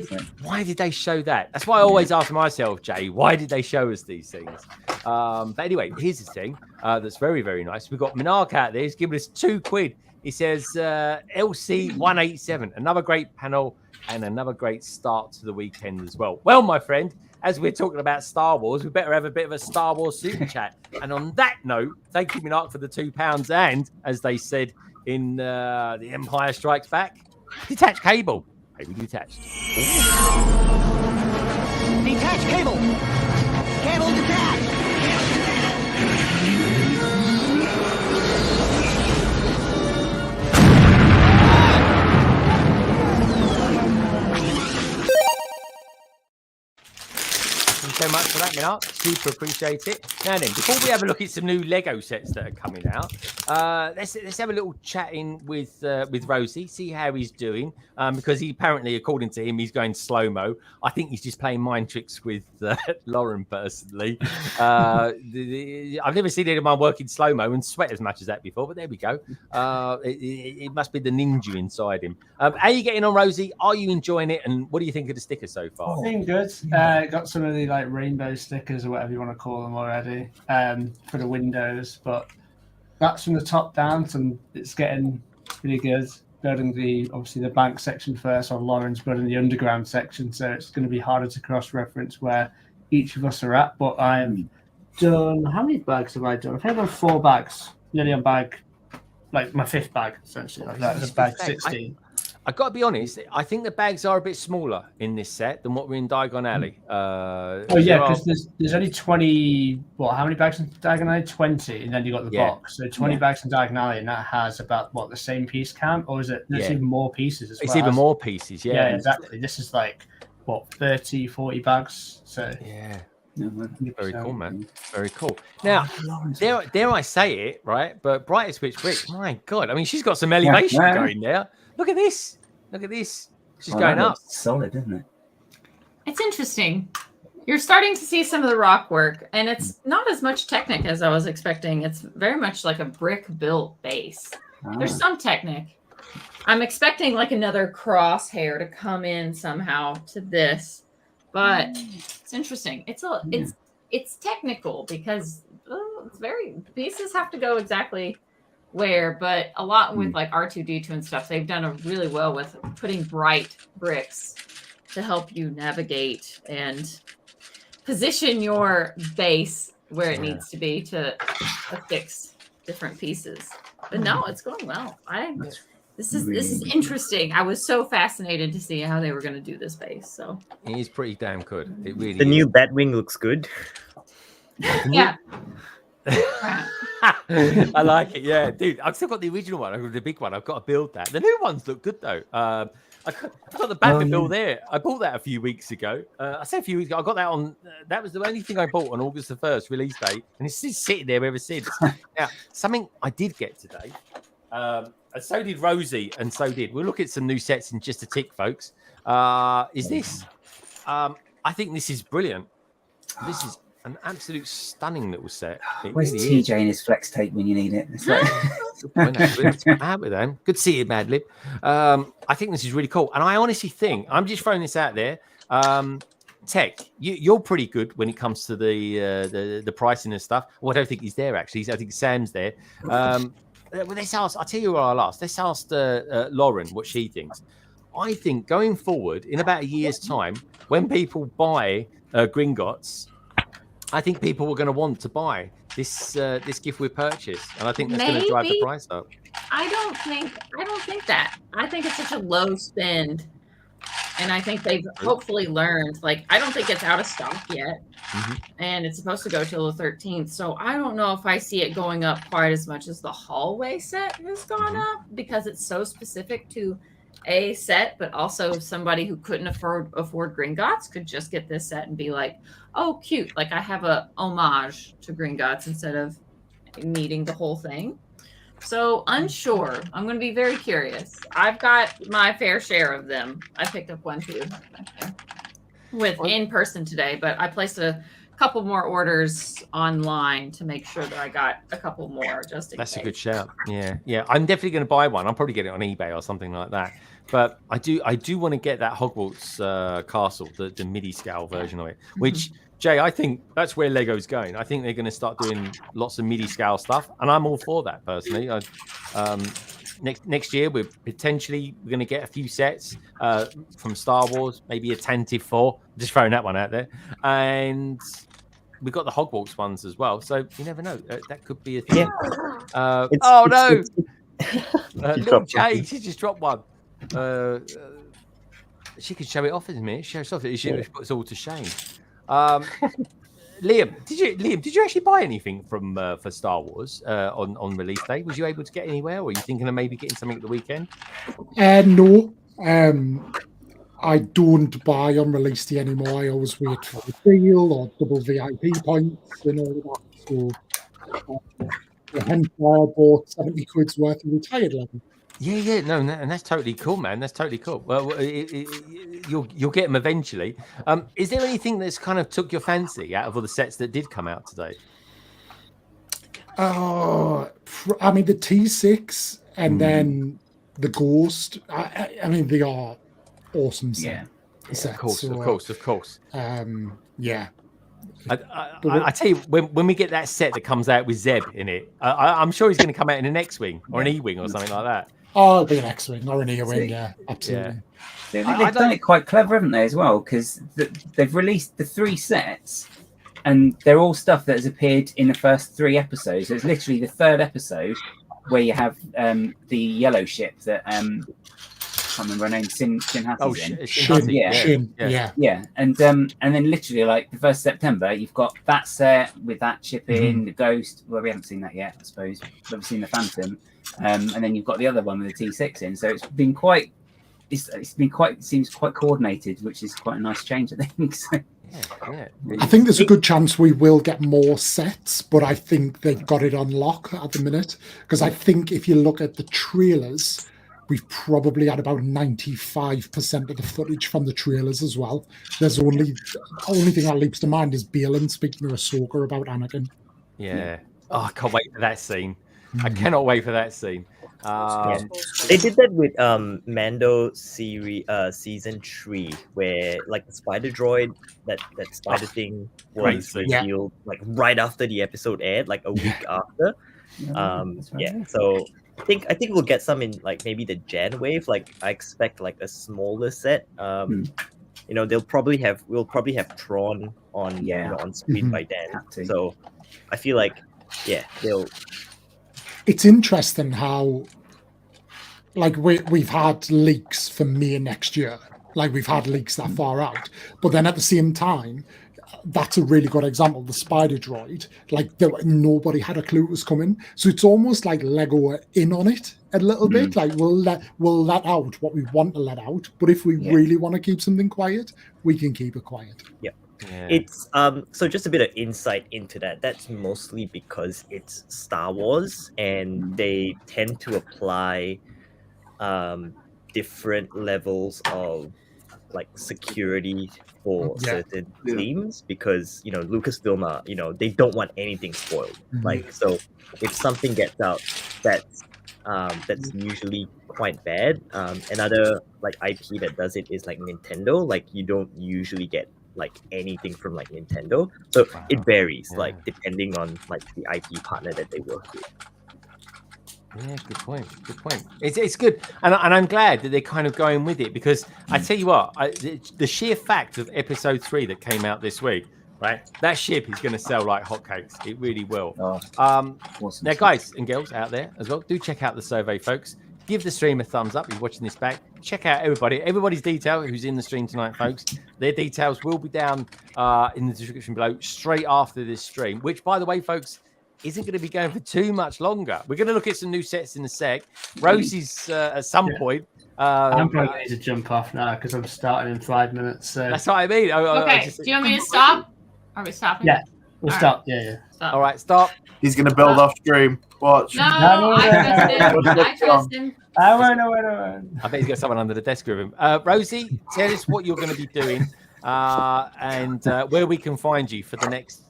did they show that? That's why I always ask myself, Jay, why did they show us these things? But anyway, here's the thing that's very, very nice. We've got Minark out there. He's giving us £2. He says LC187, another great panel and another great start to the weekend as well. Well, my friend, as we're talking about Star Wars, we better have a bit of a Star Wars super chat. And on that note, thank you, Minark, for the £2. And as they said in The Empire Strikes Back, detached cable. Maybe detached. Detached cable. Cable detached. Thank you so much for that, Minark. Super appreciate it. Now then, before we have a look at some new Lego sets that are coming out, let's have a little chat in with Rosie, see how he's doing, because he apparently, according to him, he's going slow-mo. I think he's just playing mind tricks with Lauren, personally. I've never seen anyone work in slow-mo and sweat as much as that before, but there we go. It must be the ninja inside him. How are you getting on, Rosie? Are you enjoying it? And what do you think of the stickers so far? Been good. Got some of the like rainbow stickers or whatever you want to call them already for the windows, but that's from the top down, and it's getting pretty good. Building obviously the bank section first, or Lauren's building the underground section, so it's going to be harder to cross-reference where each of us are at. But I'm done. How many bags have I done? I've done 4 bags, nearly on bag, like my 5th bag essentially. Like that, that's bag 16. I got to be honest. I think the bags are a bit smaller in this set than what were in Diagon Alley. Oh yeah, because there's only 20. What? How many bags in Diagon Alley? 20, and then you got the box. So 20 bags in Diagon Alley, and that has about what the same piece count, or is it? There's even more pieces as well. It's even more pieces. Yeah, exactly. This is like what 30, 40 bags. So yeah. Very cool, man. Very cool. Now, dare I say it, right? But Brightest Witch Brick, my God. I mean, she's got some elevation going there. Look at this. Look at this. She's going up. Solid, isn't it? It's interesting. You're starting to see some of the rock work, and it's not as much Technic as I was expecting. It's very much like a brick-built base. There's some Technic. I'm expecting like another crosshair to come in somehow to this. But it's interesting. It's technical because it's very pieces have to go exactly where, but a lot with like R2D2 and stuff, they've done a really well with putting bright bricks to help you navigate and position your base where it needs to be to affix different pieces. But no, it's going well. This is interesting. I was so fascinated to see how they were going to do this base. So it is pretty damn good. It really. The new Batwing looks good. Yeah. I like it. Yeah, dude. I've still got the original one. I've got the big one. I've got to build that. The new ones look good though. I got the Batmobile there. I bought that a few weeks ago. I say a few weeks ago. I got that on. That was the only thing I bought on August the 1st release date, and it's just sitting there ever since. Now, something I did get today. And so did Rosie, and so did. We'll look at some new sets in just a tick, folks. Is this? I think this is brilliant. This is an absolute stunning little set. Where's really TJ and his flex tape when you need it? It's like... out with them. Good to see you, Madlib. I think this is really cool, and I honestly think I'm just throwing this out there. Tech, you're pretty good when it comes to the pricing and stuff. Well, I don't think he's there actually. I think Sam's there. Well, let's ask. I'll tell you what I'll ask. Let's ask Lauren what she thinks. I think going forward, in about a year's time, when people buy Gringotts, I think people are going to want to buy this gift with purchase, and I think that's going to drive the price up. I don't think that. I think it's such a low spend, and I think they've hopefully learned. Like, I don't think it's out of stock yet. And it's supposed to go till the 13th. So I don't know if I see it going up quite as much as the hallway set has gone up, because it's so specific to a set, but also somebody who couldn't afford Gringotts could just get this set and be like, oh, cute. Like, I have a homage to Gringotts instead of needing the whole thing. So unsure. I'm going to be very curious. I've got my fair share of them. I picked up one too. With in person today, but I placed a couple more orders online to make sure that I got a couple more just in case. That's a good shout. Yeah. I'm definitely going to buy one. I'll probably get it on eBay or something like that. But I do want to get that Hogwarts castle, the MIDI scale version of it, which Jay, I think that's where Lego's going. I think they're going to start doing lots of MIDI scale stuff, and I'm all for that personally. Next year, we're going to get a few sets from Star Wars, maybe a Tantive 4. Just throwing that one out there. And we've got the Hogwarts ones as well. So you never know. That could be a thing. Little Jay, she just dropped one. She could show it off, isn't it? Show it off. She puts it all to shame. Liam, did you actually buy anything from for Star Wars on release day? Was you able to get anywhere, or are you thinking of maybe getting something at the weekend? No, I don't buy on release day anymore. I always wait for a deal or double VIP points and all that. So hence why I bought 70 quid's worth of retired level. Yeah, no, and that's totally cool, man. That's totally cool. Well, you'll get them eventually. Is there anything that's kind of took your fancy out of all the sets that did come out today? I mean, the T6 and then the Ghost. I mean, they are awesome sets. Yeah, of course. Yeah. I tell you, when we get that set that comes out with Zeb in it, I'm sure he's going to come out in an X-wing or an E-wing or something like that. Oh, it'll be an X-wing or an E-wing, yeah, absolutely. Yeah. They've done it quite clever, haven't they, as well? Because they've released the 3 sets, and they're all stuff that has appeared in the first 3 episodes. It's literally the 3rd episode where you have the yellow ship that can't remember her name. Shin Hatty's Oh, in. Shin. Yeah. And then literally like the 1st of September, you've got that set with that chip in, the Ghost. Well, we haven't seen that yet, I suppose. We've seen the Phantom, and then you've got the other one with the T6 in. So it's been quite. Seems quite coordinated, which is quite a nice change, I think. So. I think there's a good chance we will get more sets, but I think they've got it on lock at the minute. Because I think if you look at the trailers, we've probably had about 95% of the footage from the trailers as well. There's only thing that leaps to mind is Balin speaking to Ahsoka about Anakin. Yeah. Oh, I can't wait for that scene. I cannot wait for that scene. They did that with Mando series season 3, where like the spider droid, that spider thing was revealed like right after the episode aired, like a week after. So I think we'll get some in like maybe the Gen wave. Like I expect like a smaller set. You know, we'll probably have Tron on on screen by then. So I feel like they'll. It's interesting how, like, we've had leaks for May next year. Like, we've had leaks that far out. But then at the same time, that's a really good example. The spider droid, like, nobody had a clue it was coming. So it's almost like Lego are in on it a little bit. Like, we'll let out what we want to let out. But if we really want to keep something quiet, we can keep it quiet. Yeah. It's so just a bit of insight into that. That's mostly because it's Star Wars and they tend to apply different levels of like security for certain themes, because you know Lucasfilm are, you know, they don't want anything spoiled. Like, so if something gets out that's usually quite bad. Another like IP that does it is like Nintendo. Like, you don't usually get like anything from like Nintendo, so it varies like depending on like the IP partner that they work with. Yeah, good point. It's good, and I'm glad that they're kind of going with it, because I tell you what, the sheer fact of episode 3 that came out this week, right? That ship is going to sell like hotcakes. It really will. Now, guys and girls out there as well, do check out the survey, folks. Give the stream a thumbs up if you're watching this back. Check out everybody's detail who's in the stream tonight, folks. Their details will be down in the description below straight after this stream, which, by the way, folks, isn't going to be going for too much longer. We're going to look at some new sets in a sec. Rosie's at some point. I'm probably need to jump off now because I'm starting in 5 minutes. So that's what I mean. Okay, do you want me to stop? Are we stopping? Yeah, we'll stop. Yeah. Stop. All right, stop. He's going to build off stream. Watch. No, I trust him. I won't. I bet he's got someone under the desk with him. Rosie, tell us what you're going to be doing and where we can find you for the next,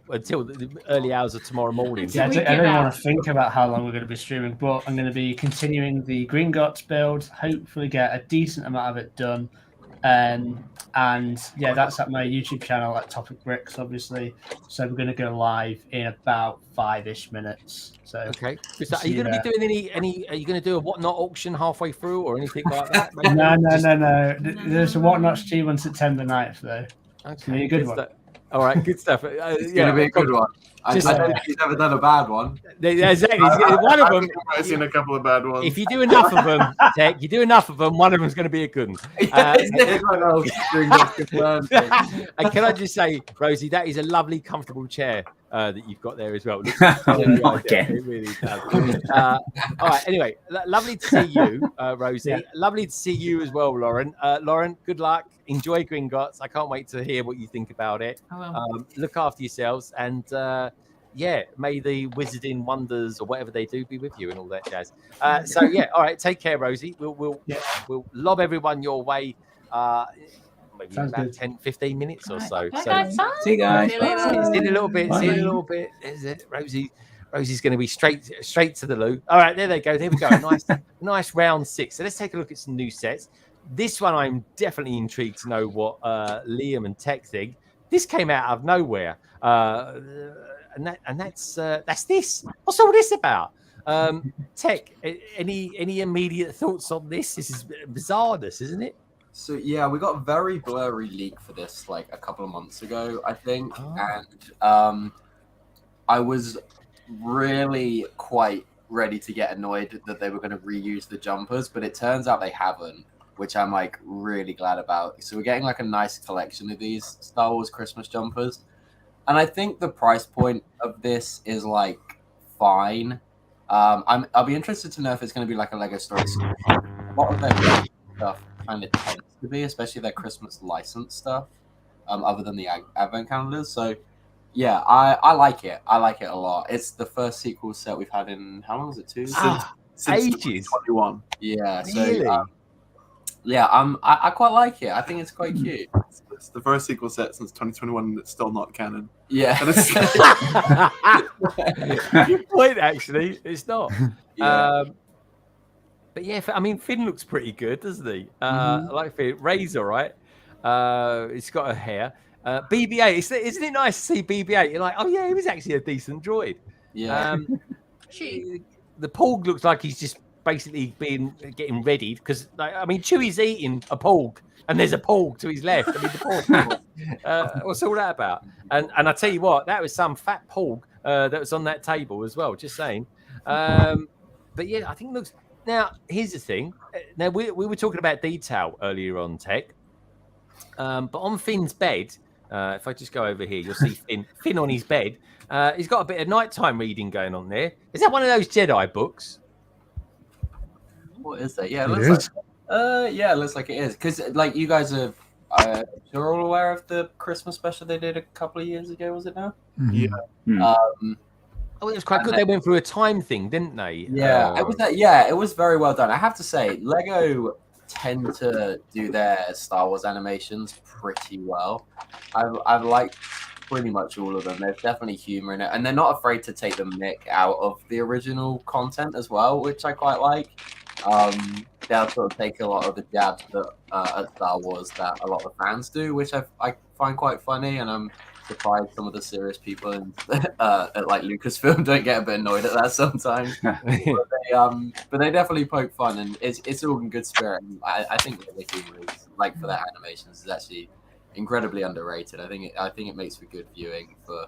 until the early hours of tomorrow morning. Yeah, I don't want to think about how long we're going to be streaming, but I'm going to be continuing the Gringotts build, hopefully get a decent amount of it done. And yeah, that's at my YouTube channel at Topic Bricks, obviously. So we're going to go live in about 5-ish minutes. So okay, are you going to be doing any? Are you going to do a whatnot auction halfway through or anything like that? No. There's a whatnot stream on September 9th though. Okay, it's gonna be a good one. All right, good stuff. It's going to be a good one. I don't think he's ever done a bad one. Exactly. One of them. I've seen a couple of bad ones. If you do enough of them, Tech, one of them is going to be a good one. And can I just say, Rosie, that is a lovely, comfortable chair that you've got there as well. It really does. All right. Anyway, lovely to see you, Rosie. Yeah. Lovely to see you as well, Lauren. Lauren, good luck. Enjoy Gringotts. I can't wait to hear what you think about it. Look after yourselves, and may the wizarding wonders or whatever they do be with you and all that jazz. All right, take care, Rosie. We'll lob everyone your way. Maybe Sounds about good. 10-15 minutes or so. See you guys. See you in a little bit. See you in a little bit. Is it Rosie's going to be straight to the loo. All right, there they go. There we go. Nice round 6. So let's take a look at some new sets. This one, I'm definitely intrigued to know what Liam and Tech think. This came out of nowhere, and that's this. What's all this about? Tech, any immediate thoughts on this? This is bizarreness, isn't it? So yeah, we got a very blurry leak for this like a couple of months ago, I think, and I was really quite ready to get annoyed that they were going to reuse the jumpers, but it turns out they haven't, which I'm like really glad about. So we're getting like a nice collection of these Star Wars Christmas jumpers, and I think the price point of this is like fine. I'll be interested to know if it's going to be like a Lego Story. What of their stuff kind of tends to be, especially their Christmas license stuff, other than the advent calendars. So yeah, I like it. I like it a lot. It's the first sequel set we've had in how long is it? Since ages. 2021. Yeah. Really? So yeah, I quite like it. I think it's quite cute. It's the first sequel set since 2021, and it's still not canon. Yeah. Good point, actually. It's not. Yeah. But yeah, I mean, Finn looks pretty good, doesn't he? I like Finn. Ray's all right. He's got a hair. BB-8, isn't it nice to see BB-8? You're like, oh yeah, he was actually a decent droid. Yeah. The Porg looks like he's just basically getting readied because, like, I mean, Chewie's eating a Porg, and there's a Porg to his left. I mean, the Porg. What's all that about? And I tell you what, that was some fat Porg that was on that table as well. Just saying. But yeah, I think it looks. Now, here's the thing. Now we were talking about detail earlier on, Tech. But on Finn's bed, if I just go over here, you'll see Finn on his bed. He's got a bit of nighttime reading going on there. Is that one of those Jedi books? What is that? Yeah, it looks like. Yeah, it looks like it is. Because like you guys are, you're all aware of the Christmas special they did a couple of years ago. Was it now? Yeah. Oh, it was quite good. They went through a time thing, didn't they? Yeah, it was. Yeah, it was very well done. I have to say, Lego tend to do their Star Wars animations pretty well. I've liked pretty much all of them. There's definitely humor in it, and they're not afraid to take the mick out of the original content as well, which I quite like. They'll sort of take a lot of the jabs at Star Wars that a lot of fans do, which I find quite funny, and I'm surprised some of the serious people at like Lucasfilm don't get a bit annoyed at that sometimes. But they definitely poke fun, and it's all in good spirit. And I think that the humor is, like, for their animations is actually incredibly underrated. I think it makes for good viewing for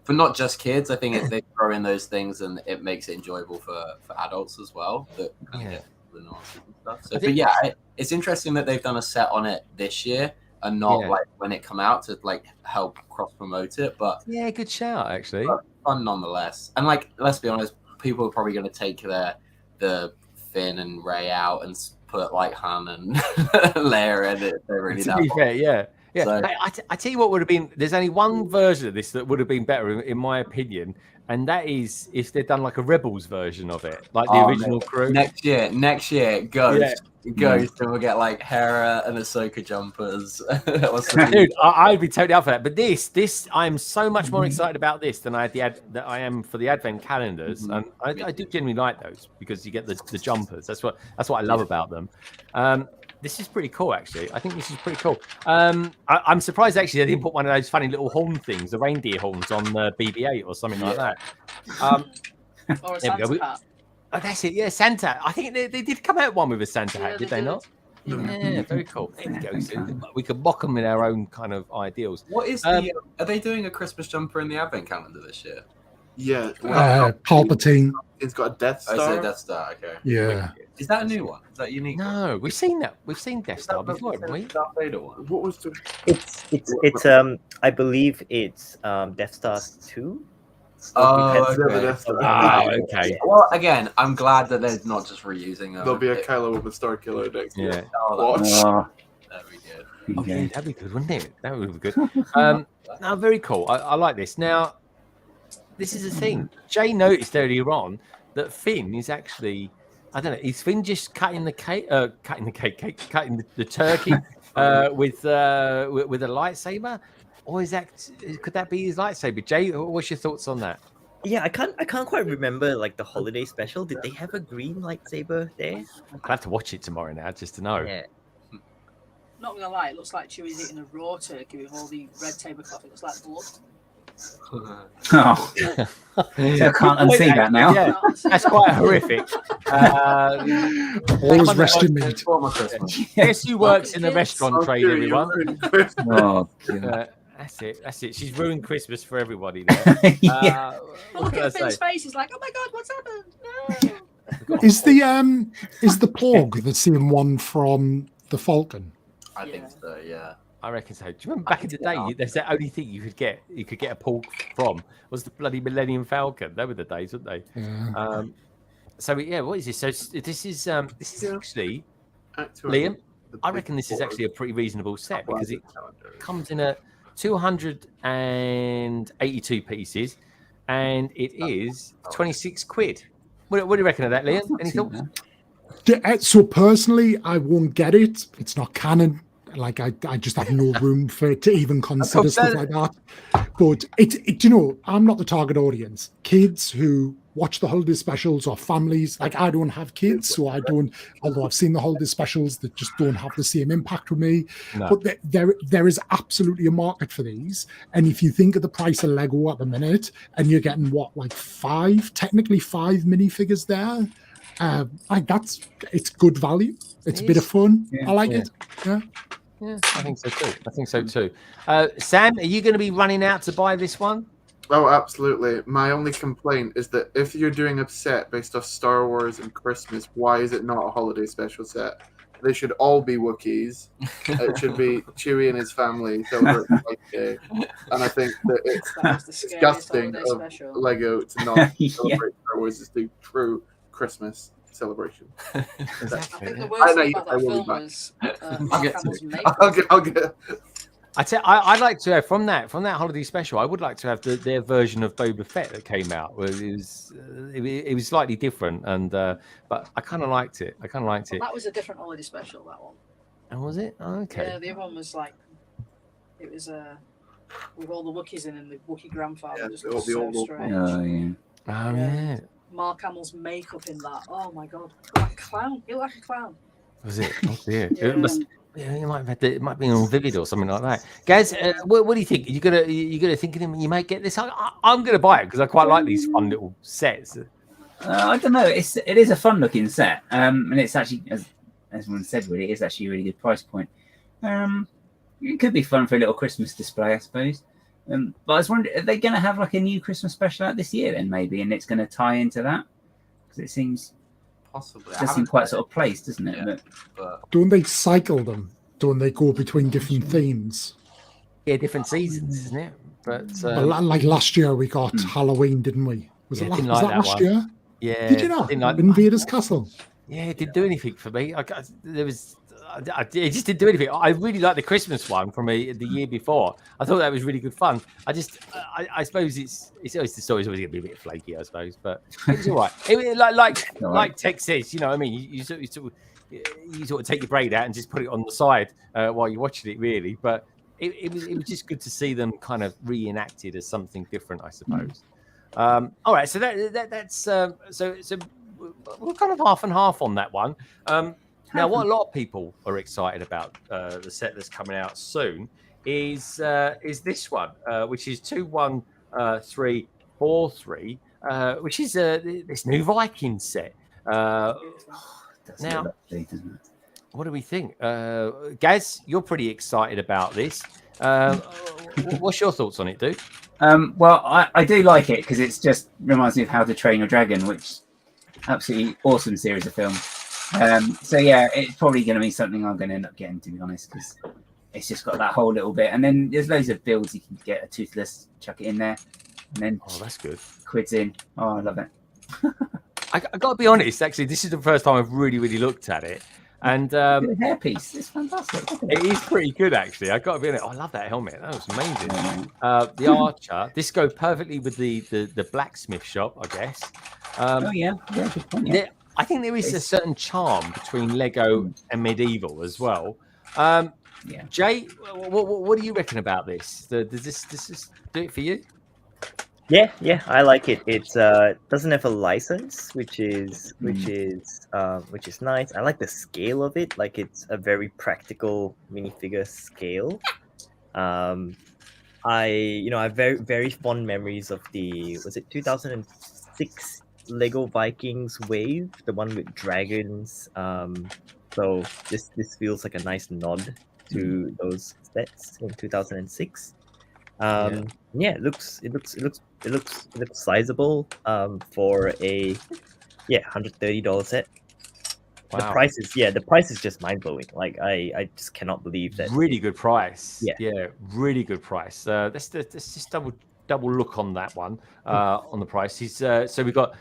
not just kids. I think they throw in those things, and it makes it enjoyable for adults as well. That kind of get the nuances and stuff. So, but yeah, it's interesting that they've done a set on it this year, and not like when it come out to like help cross promote it. But yeah, good shout actually. Fun nonetheless. And like, let's be honest, people are probably going to take the Finn and Ray out and put like Han and Leia in it. They're really to be fair, yeah. So, I tell you what would have been. There's only one version of this that would have been better, in my opinion, and that is if they'd done like a Rebels version of it, like the original crew. Next year, Ghost, and we'll get like Hera and Ahsoka jumpers. Dude, I'd be totally up for that. But this, I'm so much more excited about this than I am for the Advent calendars, and I do genuinely like those because you get the jumpers. That's what I love about them. This is pretty cool, actually. I think this is pretty cool. I'm surprised, actually, they didn't put one of those funny little horn things, the reindeer horns, on the BB-8 or something like that. Or a Santa hat. Oh, that's it. Yeah, Santa. I think they did come out one with a Santa hat, did they not? Yeah, very cool. There we go. So we could mock them in our own kind of ideals. What is are they doing a Christmas jumper in the Advent calendar this year? Yeah. Palpatine. It's got a Death Star. Oh, it's a Death Star. Okay. Yeah. Is that a new one? Is that unique? No, we've seen that. We've seen Death Star before, haven't we? Darth Vader one. What was the? It's I believe it's Death Star 2. Okay. Well, again, I'm glad that they're not just reusing them. There'll be a Kylo with a Star Killer next year. That'd be good. Oh, yeah, that'd be good, wouldn't it? That would be good. No, very cool. I like this. Now, this is the thing. Jay noticed earlier on that Finn is actually, I don't know, is Finn just cutting the turkey with a lightsaber? Or could that be his lightsaber? Jay, what's your thoughts on that? Yeah, I can't quite remember like the holiday special. Did they have a green lightsaber there? I'll have to watch it tomorrow now just to know. Yeah. Not gonna lie, it looks like Chewie's eating a raw turkey with all the red tablecloth. It looks like blood. Oh, I can't unsee that now. Yeah, that's quite horrific. Always resting meat. Guess who works in the restaurant trade, everyone? Oh, That's it. That's it. She's ruined Christmas for everybody there. Yeah. But look at Finn's face. He's like, "Oh my god, what's happened?" No. Is the Porg the same one from the Falcon? I think so. Yeah. I reckon so. Do you remember back in the day? There's the only thing you could get a pork from was the bloody Millennium Falcon. They were the days, weren't they? Yeah. So yeah, what is this? So this is actually Liam. I reckon this is actually a pretty reasonable set because it comes in a 282 pieces, and it is 26 quid. What do you reckon of that, Liam? Any thoughts? So personally, I won't get it. It's not canon. Like I just have no room for it to even consider stuff like that. But I'm not the target audience. Kids who watch the holiday specials or families, like I don't have kids, so I don't. Although I've seen the holiday specials, that just don't have the same impact with me. No. But there is absolutely a market for these. And if you think of the price of Lego at the minute, and you're getting technically five minifigures there. It's good value. It's a bit of fun. I like it. Yeah, I think so too. Sam, are you going to be running out to buy this one? Oh, absolutely. My only complaint is that if you're doing a set based off Star Wars and Christmas, why is it not a holiday special set? They should all be Wookiees. It should be Chewie and his family celebrating Life Day. And I think that it's disgusting of Lego to not celebrate Star Wars as the true Christmas celebration. Exactly. I think the worst thing about that film was I'll get I'd like to have from that holiday special. I would like to have their version of Boba Fett that came out. It was slightly different, and but I kind of liked it. That was a different holiday special. That one. And was it? Oh, okay. Yeah, the other one was like it was with all the Wookiees in and the Wookiee grandfather. Just looked so strange. Oh yeah. Oh yeah. Mark Hamill's makeup in that. Oh my god, like a clown. He looked like a clown. Was it? Oh dear. It might have it might be on Vivid or something like that. Guys, what do you think? You gonna think you might get this? I'm gonna buy it because I quite like these fun little sets. I don't know. It is a fun looking set, and it's actually as everyone said, really, it's actually a really good price point. It could be fun for a little Christmas display, I suppose. But I was wondering, are they going to have like a new Christmas special out this year then maybe, and it's going to tie into that? Because it seems possibly. It does seem quite sort of placed, doesn't it? Yeah, but... Don't they cycle them? Don't they go between different themes? Yeah, different seasons, isn't it? But like last year we got Halloween, didn't we? Was that last year? Yeah. Did you not? Invaders Castle. Yeah, it didn't do anything for me. It just didn't do anything. I really liked the Christmas one from the year before. I thought that was really good fun. I suppose it's always the story's always going to be a bit flaky, I suppose, but it was all right. Like Tex says, you know what I mean? You sort of take your braid out and just put it on the side while you're watching it, really. But it was just good to see them kind of reenacted as something different, I suppose. All right, so that's so we're kind of half and half on that one. Now, what a lot of people are excited about the set that's coming out soon is this one, which is 21343, which is this new Viking set. Now, what do we think, Gaz? You're pretty excited about this. What's your thoughts on it, dude? Well, I do like it because it's just reminds me of How to Train Your Dragon, which absolutely awesome series of films. So yeah, it's probably going to be something I'm going to end up getting, to be honest, because it's just got that whole little bit, and then there's loads of builds you can get. A toothless, chuck it in there, and then that's good. Quids in. Oh, I love it. I got to be honest. Actually, this is the first time I've really looked at it, and the hairpiece is fantastic. It is pretty good, actually. I got to be honest. I love that helmet. That was amazing. The archer. This goes perfectly with the blacksmith shop, I guess. Oh yeah, good point. Yeah. I think there is a certain charm between Lego and medieval as well. Jay, what do you reckon about this? Does this do it for you? Yeah, I like it. It doesn't have a license, which is nice. I like the scale of it. Like it's a very practical minifigure scale. I have very fond memories of was it 2006 Lego Vikings wave, the one with dragons. So this feels like a nice nod to those sets in 2006. Yeah, it looks sizable. For a $130 set. Wow. The price is just mind blowing. Like I just cannot believe that. Really good price. Yeah. Yeah, really good price. Let's just double look on that one on the price. So we've got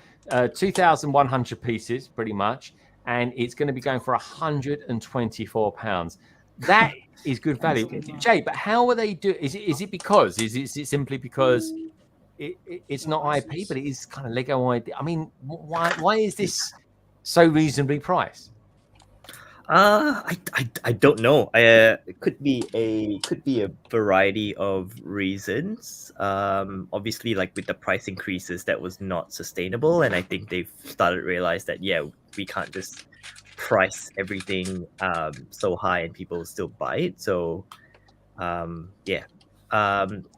2,100 pieces pretty much, and it's going to be going for £124. That is good value, Jay. But how are they doing? Is it simply because it's not IP, but it is kind of Lego idea? I mean, why is this so reasonably priced? I don't know. It could be a variety of reasons. Obviously, like with the price increases, that was not sustainable, and I think they've started to realize that we can't just price everything so high and people still buy it. So,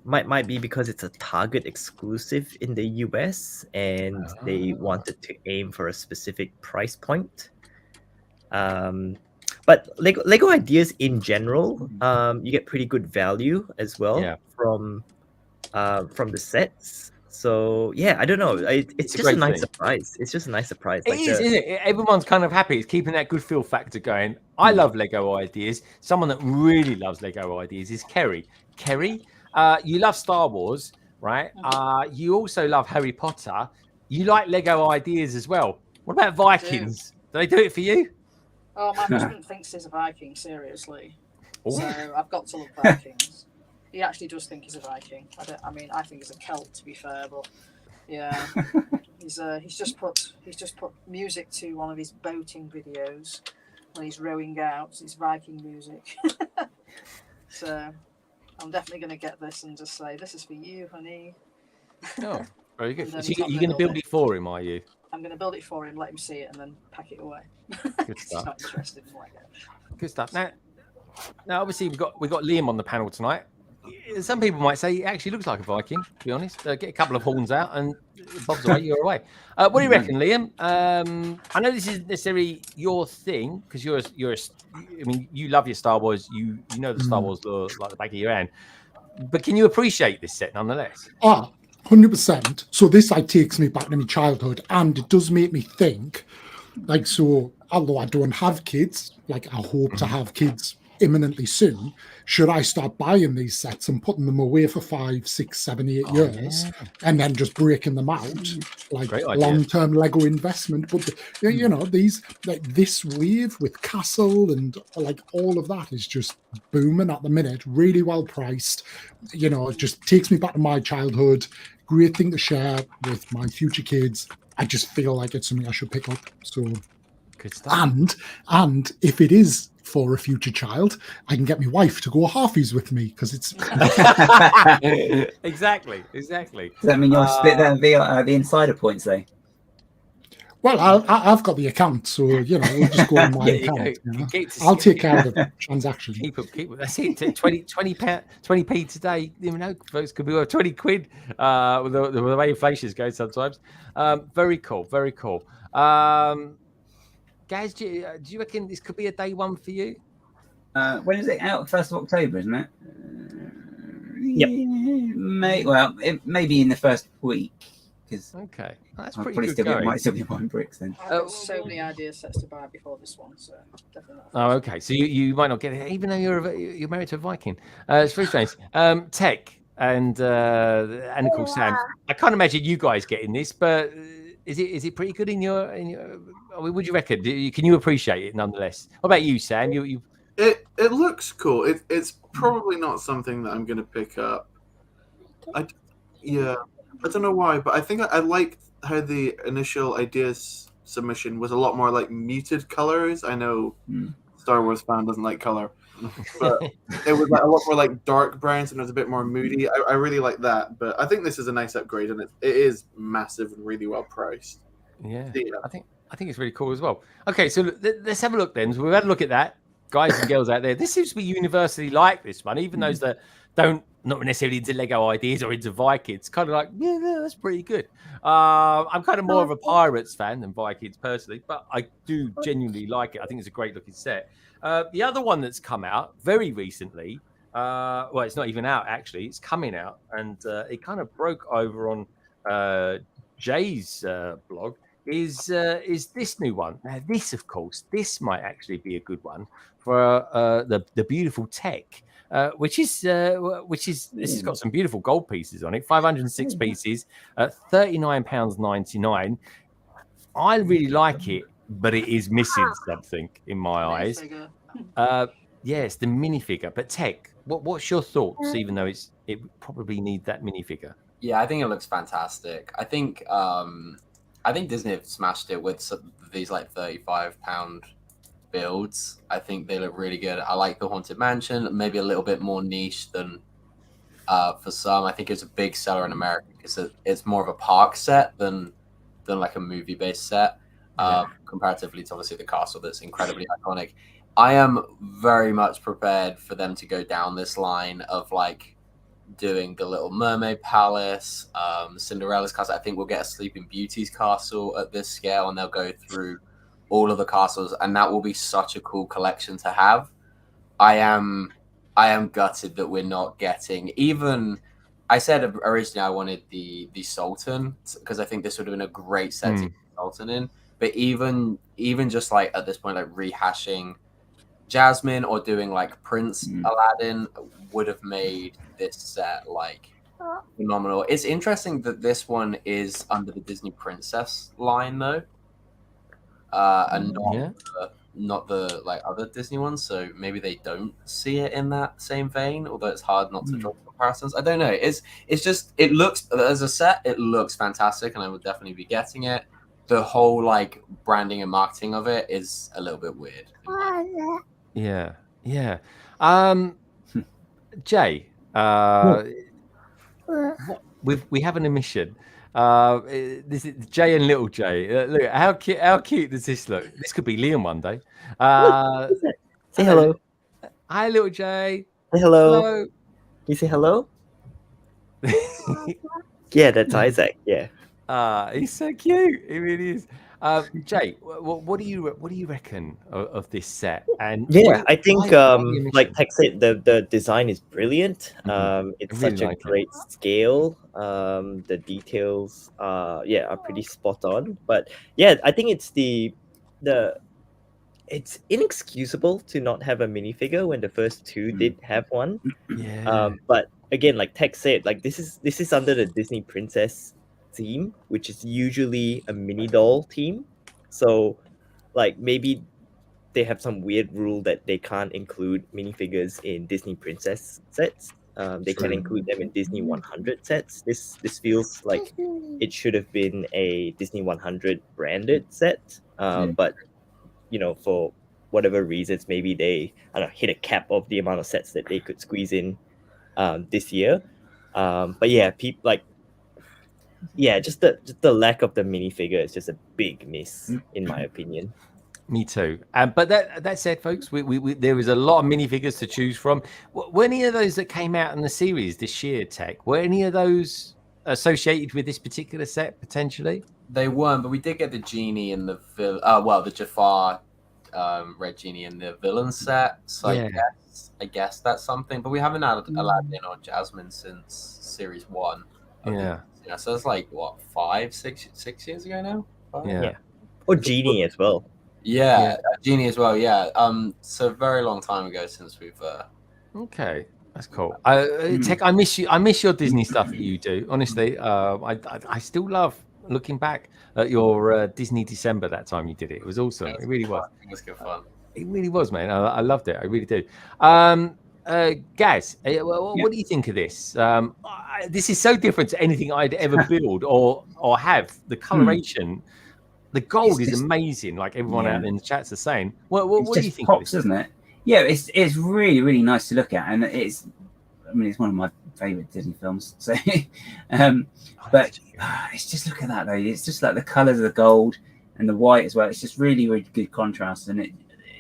might be because it's a Target exclusive in the US, and they wanted to aim for a specific price point. But Lego ideas in general, you get pretty good value as well from the sets. So I don't know. It's just a nice surprise. It's just a nice surprise. It is, isn't it? Everyone's kind of happy. It's keeping that good feel factor going. I love Lego ideas. Someone that really loves Lego ideas is Kerry. Kerry, you love Star Wars, right? You also love Harry Potter. You like Lego ideas as well. What about Vikings? Do they do it for you? Oh, my husband thinks he's a Viking, seriously. So I've got to love Vikings. He actually does think he's a Viking. I think he's a Celt, to be fair, but yeah, he's just put music to one of his boating videos when he's rowing out. It's Viking music. So I'm definitely going to get this and just say, "This is for you, honey." Oh, very good. So you're going to build it for him, are you? I'm going to build it for him, let him see it, and then pack it away. Good He's stuff. not interested in Lego. Good stuff. Now, obviously we've got Liam on the panel tonight. Some people might say he actually looks like a Viking. To be honest, get a couple of horns out and Bob's away. You're away. What do you reckon, Liam? I know this isn't necessarily your thing because you love your Star Wars. You know the Star Wars lore like the back of your hand. But can you appreciate this set nonetheless? 100%. So this takes me back to my childhood, and it does make me think. Like, so although I don't have kids, like I hope to have kids imminently soon, should I start buying these sets and putting them away for 5, 6, 7, 8 years, and then just breaking them out like long-term Lego investment? But these, like this wave with Castle and like all of that is just booming at the minute. Really well priced. It just takes me back to my childhood. Great thing to share with my future kids. I just feel like it's something I should pick up. So, good stuff. And if it is for a future child, I can get my wife to go halfies with me because it's exactly. Does that mean you'll split the insider points, though? Well, I've got the account, so we'll just go on my account. I'll take care of the transaction. Keep it. That's it. 20p today. Folks, could be worth 20 quid with the way inflation is going sometimes. Very cool. Very cool. Guys, do you reckon this could be a day one for you? When is it out? 1st of October, isn't it? Yep. Maybe in the first week. Okay, that's I'll pretty good. Might still be buying bricks then. I've got so many idea sets to buy before this one, so definitely not. Oh, okay. So you might not get it, even though you're married to a Viking. It's very strange. Tech and Nicole Sam. I can't imagine you guys getting this, but is it pretty good in your? Would you reckon? Can you appreciate it nonetheless? What about you, Sam? It looks cool. It's probably not something that I'm going to pick up. I don't know why, but I think I liked how the initial ideas submission was a lot more like muted colors. I know Star Wars fan doesn't like color, but it was like a lot more like dark browns and it was a bit more moody. I really like that, but I think this is a nice upgrade and it is massive and really well priced. Yeah. I think it's really cool as well. Okay, so let's have a look then. So we've had a look at that, guys and girls out there. This seems to be universally like this one, even those that not necessarily into Lego ideas or into Vikings. Kind of like, yeah, that's pretty good. I'm kind of more of a Pirates fan than Vikings personally, but I do genuinely like it. I think it's a great looking set. The other one that's come out very recently, Well, it's not even out actually. It's coming out, and it kind of broke over on Jay's blog. Is this new one? Now, this, of course, this might actually be a good one for the beautiful tech. Which is this has got some beautiful gold pieces on it. 506 pieces at £39.99. I really like it, but it is missing something in my eyes. Yeah, it's the minifigure. But Tech, what's your thoughts? Even though it probably needs that minifigure. Yeah, I think it looks fantastic. I think Disney have smashed it with these like £35 builds. I think they look really good. I like the Haunted Mansion, maybe a little bit more niche than for some. I think it's a big seller in America because it's more of a park set than like a movie based set. Comparatively to obviously the castle that's incredibly iconic. I am very much prepared for them to go down this line of like doing the Little Mermaid Palace, Cinderella's castle. I think we'll get a Sleeping Beauty's castle at this scale, and they'll go through all of the castles, and that will be such a cool collection to have. I am gutted that we're not getting even. I said originally I wanted the Sultan because I think this would have been a great set to get Sultan in. But even just like at this point, like rehashing Jasmine or doing like Prince Aladdin would have made this set like phenomenal. It's interesting that this one is under the Disney Princess line though, and not the like other Disney ones. So maybe they don't see it in that same vein. Although it's hard not to draw comparisons. I don't know. It's just it looks as a set. It looks fantastic, and I would definitely be getting it. The whole like branding and marketing of it is a little bit weird. Yeah. Jay, we have an omission. This is Jay and Little Jay. Look, how cute does this look? This could be Liam one day. Say hello. Hi, Little Jay. Say hello. You say hello? Yeah, that's Isaac. Yeah. He's so cute. He really is. Jay, what do you reckon of this set? And yeah, I think like Tech said, the design is brilliant. It's such a great scale. The details are pretty spot on. But yeah, I think it's it's inexcusable to not have a minifigure when the first two did have one. Yeah. But again, like Tech said, like this is under the Disney Princess theme, which is usually a mini doll theme. So like maybe they have some weird rule that they can't include minifigures in Disney Princess sets. They can include them in Disney 100 sets. This feels like it should have been a Disney 100 branded set. But you know, for whatever reasons, maybe they hit a cap of the amount of sets that they could squeeze in this year. But yeah, just the lack of the minifigure is just a big miss in my opinion. Me too. But that said, folks, we there was a lot of minifigures to choose from. Were any of those that came out in the series this year, Tech? Were any of those associated with this particular set potentially? They weren't, but we did get the genie in the the Jafar red genie in the villain set. So I guess that's something. But we haven't had Aladdin or Jasmine since series 1. Yeah. So it's like what 6 years ago now. 5? Yeah. Or genie as well. Yeah, genie as well. Yeah. So a very long time ago since we've. Okay, that's cool. Tech, I miss you. I miss your Disney stuff that you do. Honestly, I still love looking back at your Disney December that time you did it. It was awesome. It really was. It was good fun. It really was, man. I loved it. I really do. Gaz, what do you think of this? This is so different to anything I'd ever build or have. The coloration, the gold is amazing. Like everyone out in the chats are saying. What do you think? Pops, isn't it? Yeah, it's really really nice to look at, and it's one of my favorite Disney films. So, but it's just look at that though. It's just like the colors of the gold and the white as well. It's just really really good contrast, and it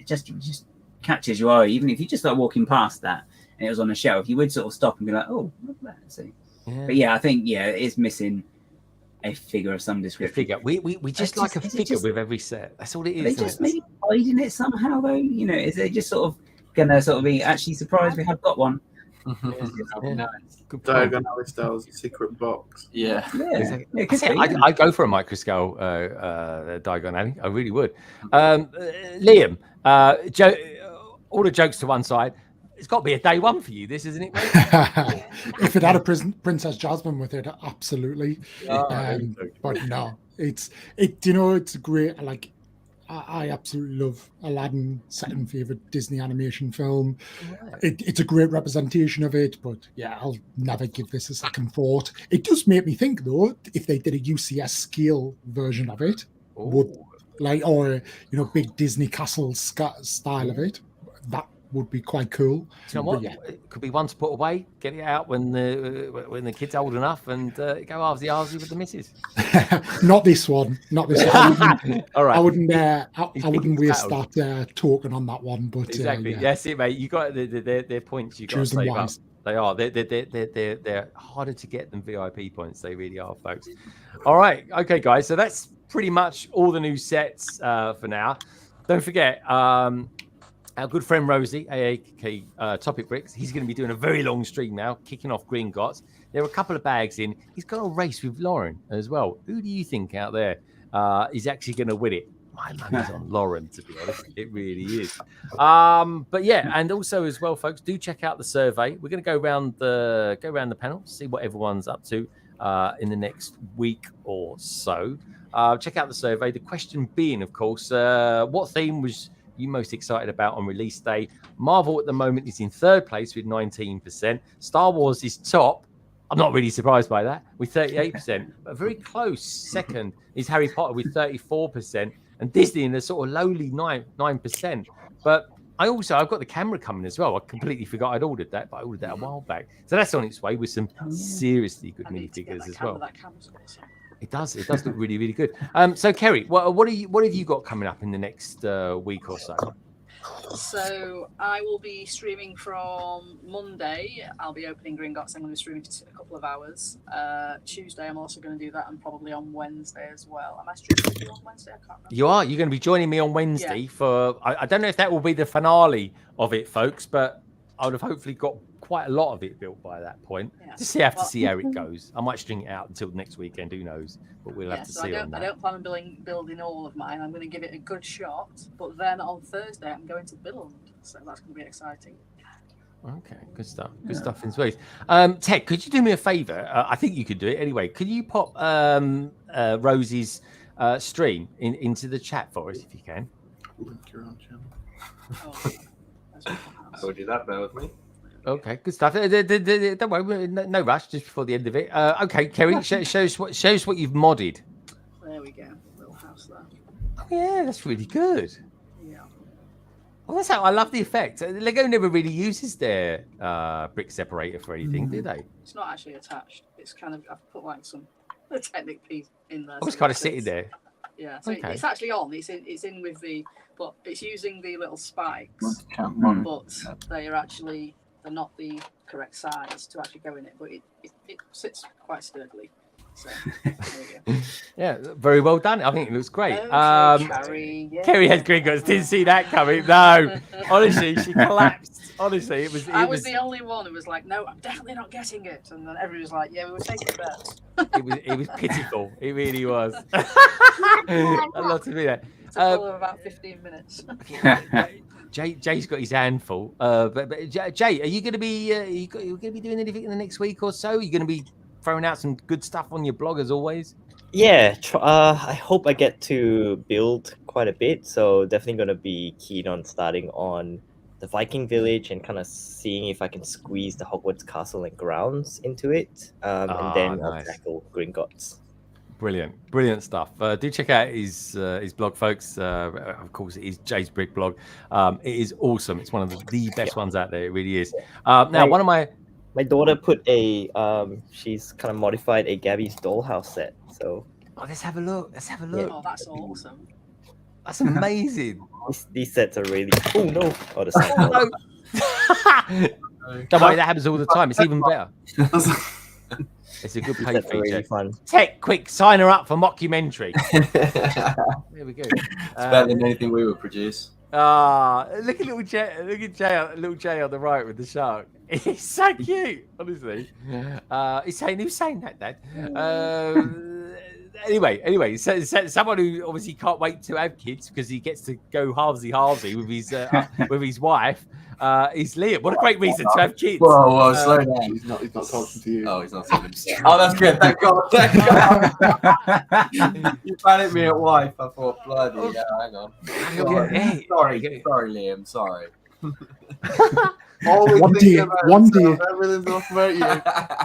just catches your eye. Even if you just start walking past that and it was on a shelf, you would sort of stop and be like, "Oh, look at that." See, but yeah, I think it is missing a figure of some description. We just like a figure with every set. That's all it is. They just maybe hiding it somehow though. You know, is they just sort of gonna be actually surprised we have got one? Nice. Good point. Diagon Alley style's secret box. Yeah. Exactly. It could be. I go for a microscale Diagon Alley. I really would. Liam, all the jokes to one side. It's got to be a day one for you, this, isn't it, mate? If it had a Princess Jasmine with it, absolutely. But no, it's great. Like, I absolutely love Aladdin, second favorite Disney animation film. Right. It's a great representation of it, but yeah, I'll never give this a second thought. It does make me think, though, if they did a UCS scale version of it, or big Disney castle style of it, that would be quite cool. Do you know what? Yeah. It could be one to put away, get it out when the kid's old enough, and go arsey with the missus. Not this one. Not this one. All right. I wouldn't waste that token on that one. But exactly. yeah. Yes, it, mate. You got their points. You got to save up. They are. They're harder to get than VIP points. They really are, folks. All right. Okay, guys. So that's pretty much all the new sets for now. Don't forget. Our good friend Rosie, AAK Topic Bricks, he's going to be doing a very long stream now, kicking off Gringotts. There are a couple of bags in. He's got a race with Lauren as well. Who do you think out there is actually going to win it? My money's on Lauren, to be honest. It really is. But yeah, and also as well, folks, do check out the survey. We're going to go around the panel, see what everyone's up to in the next week or so. Check out the survey. The question being, of course, what theme was you most excited about on release day? Marvel at the moment is in third place with 19%. Star Wars is top. I'm not really surprised by that with 38%. But very close second is Harry Potter with 34%, and Disney in a sort of lowly 9%. But I've got the camera coming as well. I completely forgot I'd ordered that, but I ordered that a while back. So that's on its way with some seriously good minifigures as well. It does look really, really good. So Kerry, what have you got coming up in the next week or so? So I will be streaming from Monday. I'll be opening Gringotts. I'm going to be streaming for a couple of hours. Tuesday, I'm also going to do that, and probably on Wednesday as well. Am I streaming with you on Wednesday? I can't remember. You are. You're going to be joining me on Wednesday for. I don't know if that will be the finale of it, folks, but I would have hopefully got quite a lot of it built by that point. Yeah. Just have to see how it goes. I might string it out until next weekend. Who knows? But we'll have to see on that. I don't plan on building all of mine. I'm going to give it a good shot. But then on Thursday, I'm going to build. So that's going to be exciting. Okay, good stuff. Good stuff in space. Tech, could you do me a favor? I think you could do it anyway. Could you pop Rosie's stream into the chat for us if you can? Link your own channel. I will do that. Bear with me. Okay, good stuff. Don't worry, no rush. Just before the end of it. Okay, Kerry, show us what you've modded. There we go. Little house there. Oh yeah, that's really good. Yeah. Well, that's how I love the effect. Lego never really uses their brick separator for anything, do they? It's not actually attached. It's kind of, I've put like some Technic piece in there. I was kind of sitting there. Yeah, so Okay. it's actually on. It's in with the, but it's using the little spikes, but they're not the correct size to actually go in it. But it sits quite sturdily. So there we go. Yeah, very well done. I think it looks great. Kerry, yeah. Kerry has Gringotts. Didn't see that coming. No, honestly, she collapsed. Honestly, it was. I was the only one who was like, "No, I'm definitely not getting it," and then everybody was like, "Yeah, we were taking bets." It was pitiful. It really was. I'd love to be there. It's a call of about 15 minutes. Jay's got his hand full. But Jay, are you going to be doing anything in the next week or so? Are you going to be throwing out some good stuff on your blog as always? Yeah, I hope I get to build quite a bit. So definitely going to be keen on starting on the Viking Village and kind of seeing if I can squeeze the Hogwarts Castle and grounds into it. And then I'll tackle Gringotts. Brilliant stuff. Do check out his blog, folks. Of course, it is Jay's Brick blog. It is awesome. It's one of the best ones out there. It really is. Now, one of my daughter put she's kind of modified a Gabby's dollhouse set. So let's have a look. Yeah. Oh, that's awesome. That's amazing. These sets are really. Oh no! Oh, the sound. Don't worry, that happens all the time. It's even better. It's a good pay feature. Really fun. Tech, quick, sign her up for mockumentary. There we go. It's better than anything we would produce. Look at little Jay. Look at Jay. Little Jay on the right with the shark. He's so cute, honestly. He's saying that, Dad. Anyway, so someone who obviously can't wait to have kids because he gets to go halvesy with his wife. Is Liam. What a great reason to have kids. Whoa, slow down. He's not talking to you. Oh, he's not talking to you. Oh, that's good. Thank God. Thank God. You panicked me at wife. I thought, bloody hell, hang on. Sorry, Liam. Sorry. Always One thinking day, about one himself. day. Everything's not about you.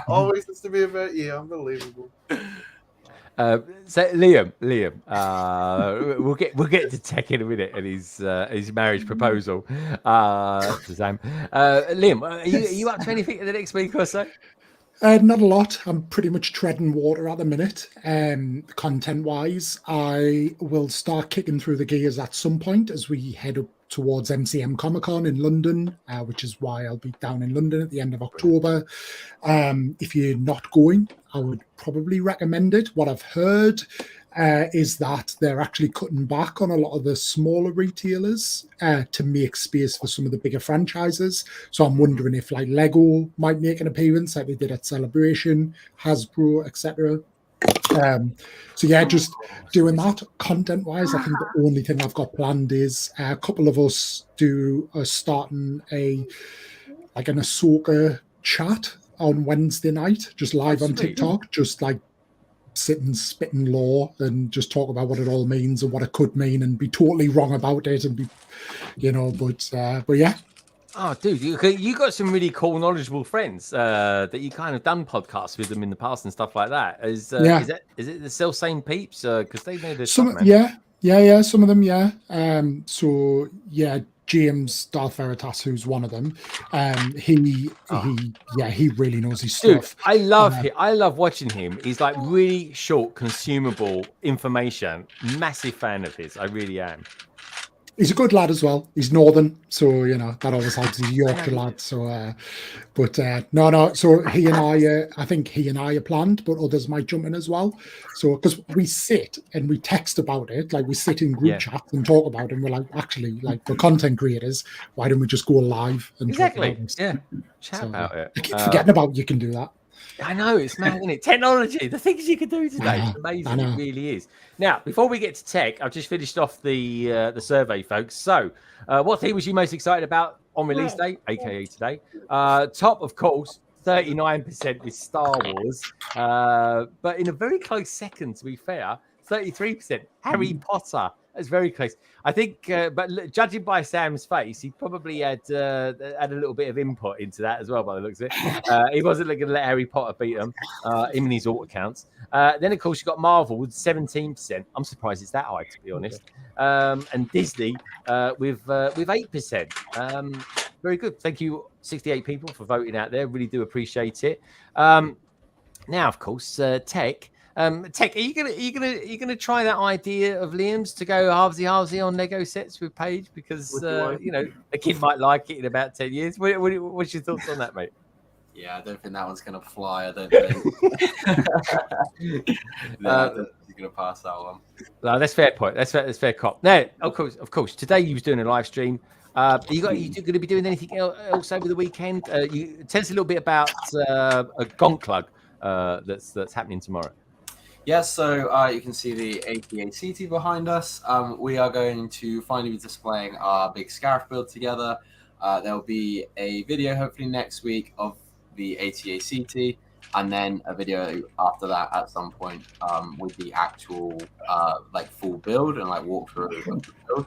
Always has to be about you. Unbelievable. So Liam, we'll get to tech in a minute and his marriage proposal. To Sam. Liam, are you up to anything in the next week or so? Not a lot. I'm pretty much treading water at the minute. Content-wise, I will start kicking through the gears at some point as we head up towards MCM Comic-Con in London, which is why I'll be down in London at the end of October. If you're not going, I would probably recommend it. What I've heard is that they're actually cutting back on a lot of the smaller retailers to make space for some of the bigger franchises. So I'm wondering if like Lego might make an appearance like they did at Celebration, Hasbro, etc. So yeah, just doing that. Content wise, I think the only thing I've got planned is a couple of us starting an Ahsoka chat on Wednesday night, just live on TikTok, just like sitting spitting lore and just talk about what it all means and what it could mean and be totally wrong about it and be, but yeah. Oh, dude, you got some really cool, knowledgeable friends that you kind of done podcasts with them in the past and stuff like that. Is it the self same peeps? Because they know this stuff, man. Yeah, some of them, yeah. So yeah, James Darth Veritas, who's one of them. He really knows his stuff. I love watching him. He's like really short, consumable information. Massive fan of his. I really am. He's a good lad as well. He's northern, so that always helps. He's a Yorkshire lad, so no. So he and I think he and I are planned, but others might jump in as well. So because we sit and we text about it, like we sit in group chats and talk about it, and we're like, actually, like we're content creators. Why don't we just go live and talk about this? Yeah, chat about it. I keep forgetting about you can do that. I know, it's mad, isn't it? Technology, the things you can do today, it's amazing. It really is. Now, before we get to tech, I've just finished off the survey, folks. So, what thing was you most excited about on release day, aka today? Top, of course, 39% is Star Wars, but in a very close second, to be fair, 33% Harry Potter. That's very close. I think, but judging by Sam's face, he probably had a little bit of input into that as well, by the looks of it. He wasn't going to let Harry Potter beat him in his alt accounts. Then, of course, you got Marvel with 17%. I'm surprised it's that high, to be honest. And Disney with 8%. Very good. Thank you, 68 people, for voting out there. Really do appreciate it. Now, of course, tech. Tech, are you gonna try that idea of Liam's to go halvesy on Lego sets with Paige because a kid might like it in about 10 years? What's your thoughts on that, mate? Yeah, I don't think that one's gonna fly. I don't think. I don't think he's gonna pass that one. No, that's fair point. That's fair cop. Now, of course. Today you was doing a live stream. Are you going to be doing anything else over the weekend? You tell us a little bit about a Gonklug that's happening tomorrow. Yeah, so you can see the ATACT behind us. We are going to finally be displaying our big Scarif build together. There'll be a video hopefully next week of the ATACT, and then a video after that at some point with the actual full build and walkthrough of the build.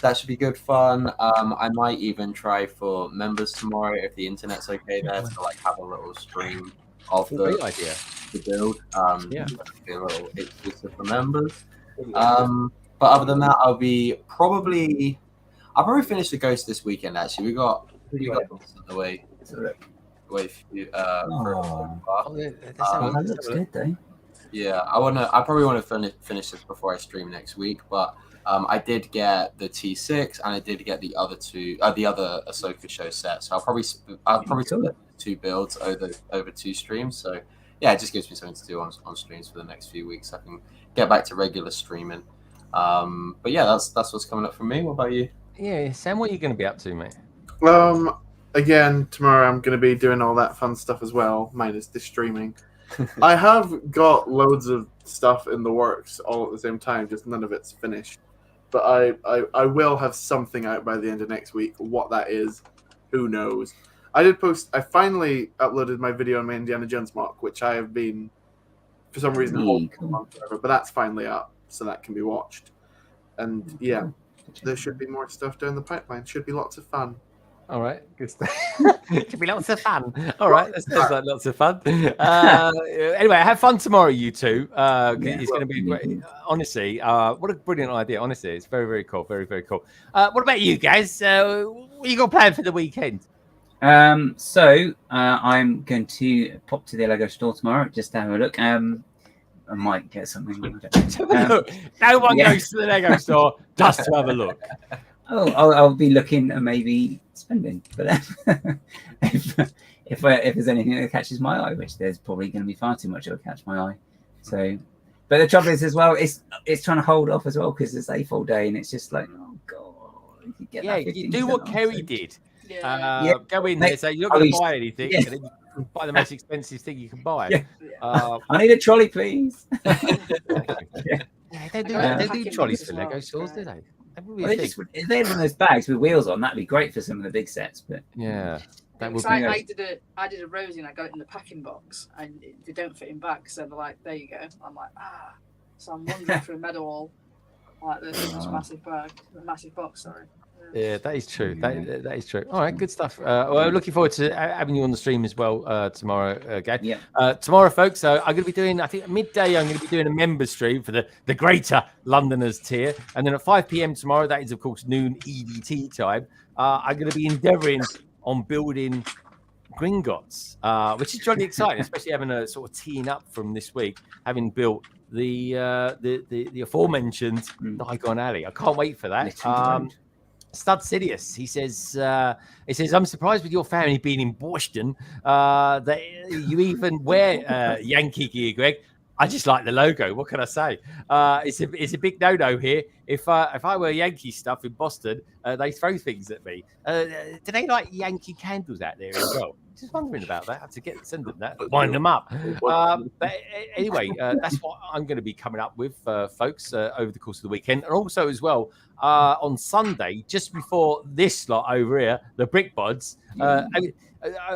That should be good fun. I might even try for members tomorrow if the internet's okay there to have a little stream of the build. Be a little exclusive for members. But other than that, I'll probably finish the Ghost this weekend. Actually, we got the way. That looks good, though. Yeah, I probably want to finish this before I stream next week. But I did get the T6 and I did get the other Ahsoka show set. So I'll probably split 2 builds over 2 streams. So yeah, it just gives me something to do on streams for the next few weeks. I can get back to regular streaming. But yeah, that's what's coming up for me. What about you? Yeah, Sam, what are you going to be up to, mate? Again, tomorrow I'm going to be doing all that fun stuff as well, minus the streaming. I have got loads of stuff in the works all at the same time, just none of it's finished. But I will have something out by the end of next week. What that is, who knows? I finally uploaded my video on my Indiana Jones mock, which I have been, for some reason, holding on forever, but that's finally up, so that can be watched. And yeah, there should be more stuff down the pipeline. Should be lots of fun. All right, good stuff. Should be lots of fun. All right, that sounds like lots of fun. Anyway, have fun tomorrow, you two. It's going to be great. Honestly, what a brilliant idea. Honestly, it's very, very cool. Very, very cool. What about you guys? What you got planned for the weekend? So I'm going to pop to the Lego store tomorrow just to have a look. I might get something. No one goes to the Lego store just to have a look. Oh, I'll be looking and maybe spending, but if there's anything that catches my eye, which there's probably going to be far too much that will catch my eye. So, but the trouble is as well, it's trying to hold off as well because it's AFOL day and it's just like, oh god, you do what Kerry did. Yeah. Go in there, say you're not going to buy anything, and then you buy the most expensive thing you can buy. I need a trolley, please. They do trolleys for Lego stores, do they? If they had one of those bags with wheels on, that'd be great for some of the big sets. But yeah, that would be. I did a Rosie and I got it in the packing box, and they don't fit in bags, so they're like, there you go. I'm like, so I'm wandering through a meadow wall like this massive box. Sorry. Yeah, that is true. That is true. All right, good stuff. Well, looking forward to having you on the stream as well tomorrow, again. Yeah. Tomorrow, folks, I'm going to be doing, I think at midday, I'm going to be doing a member stream for the Greater Londoners tier. And then at 5 p.m. tomorrow, that is, of course, noon EDT time, I'm going to be endeavouring on building Gringotts, which is really exciting, especially having a sort of teeing up from this week, having built the aforementioned Diagon Alley. I can't wait for that. Stud Sidious, he says, I'm surprised with your family being in Boston that you even wear Yankee gear, Greg. I just like the logo. What can I say? It's a big no-no here. If I wear Yankee stuff in Boston, they throw things at me. Do they like Yankee candles out there as well? Just wondering about that. I have to send them that, wind them up. But anyway, that's what I'm going to be coming up with, folks, over the course of the weekend, and also as well on Sunday, just before this lot over here, the Brick Buds.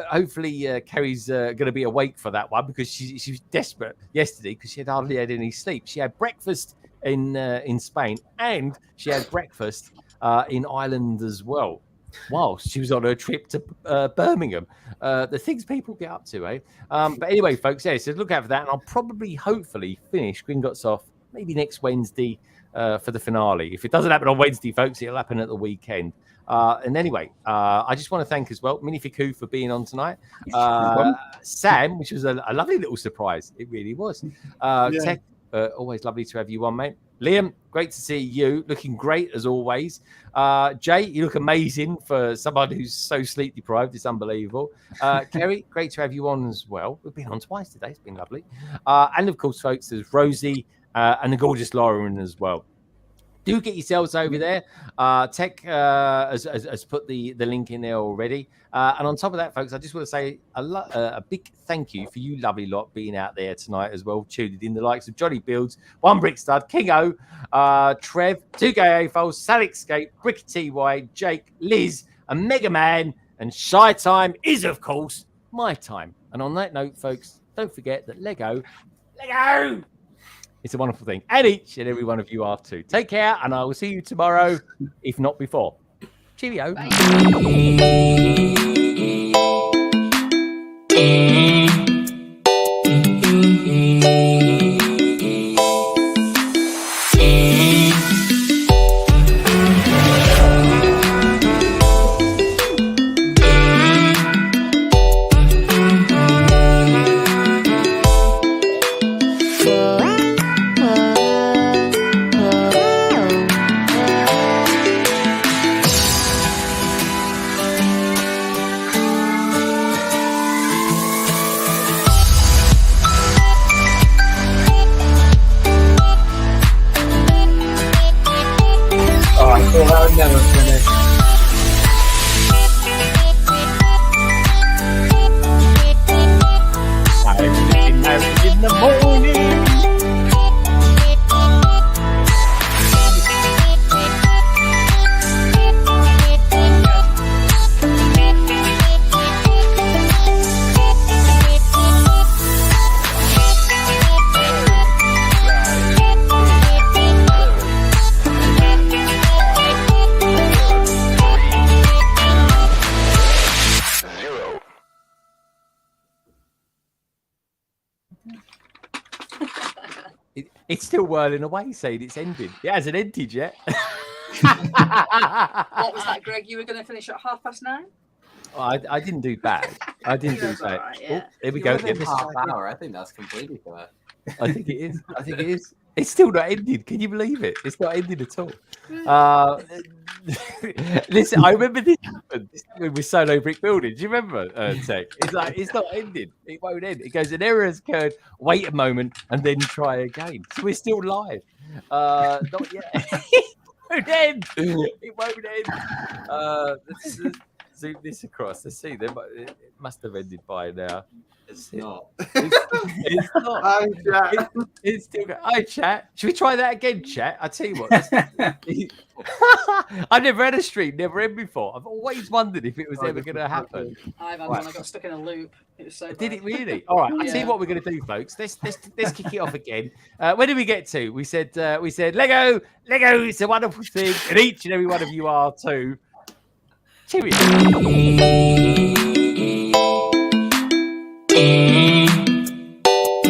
Hopefully, Kerry's going to be awake for that one because she was desperate yesterday because she had hardly had any sleep. She had breakfast in Spain and she had breakfast in Ireland as well, whilst she was on her trip to Birmingham. The things people get up to, eh? But anyway, folks, so look out for that, and I'll probably, hopefully, finish Gringotts off maybe next Wednesday for the finale. If it doesn't happen on Wednesday, folks, it'll happen at the weekend. And anyway, I just want to thank as well Minifigures for being on tonight. Sam, which was a lovely little surprise. It really was. Tech, always lovely to have you on, mate. Liam, great to see you. Looking great as always. Jay, you look amazing for someone who's so sleep deprived. It's unbelievable. Kerry, great to have you on as well. We've been on twice today. It's been lovely. And of course, folks, there's Rosie and the gorgeous Lauren as well. Do get yourselves over there. Tech has put the link in there already. And on top of that, folks, I just want to say a big thank you for you lovely lot being out there tonight as well, tuning in. The likes of Johnny Builds, One Brick Stud, King O, Trev, 2K AFOL, Salixscape, Brick TY, Jake, Liz, and Mega Man. And Shy Time is, of course, my time. And on that note, folks, don't forget that Lego, it's a wonderful thing. And each and every one of you are too. Take care, and I will see you tomorrow, if not before. Cheerio. It's still whirling away, saying it's ended. It hasn't ended yet. What was that, Greg? You were going to finish at 9:30? I didn't do bad. I didn't do That's bad. alright, yeah. Oh, here we You're go. within This- half hour. I think that's completely fair. I think it is. I think it is. It's still not ended. Can you believe it? It's not ended at all. Listen, I remember this happened with Solo Brick Building. Do you remember, Tech? It's like, it's not ended. It won't end. It goes, an error has occurred. Wait a moment and then try again. So we're still live. Not yet. It won't end. It won't end. Let's zoom this across. Let's see. It must have ended by now. It's not. It's not. Hi, chat. It's still going. Hi, chat. Should we try that again, chat? I tell you what. I've never had a stream, never end before. I've always wondered if it was ever going to happen. I've had one. I got stuck in a loop. It was so Did bad. it really? All right. I'll tell Yeah. you what we're going to do, folks. Let's kick it off again. Where did we get to? We said Lego. It's a wonderful thing, and each and every one of you are too. Cheerio.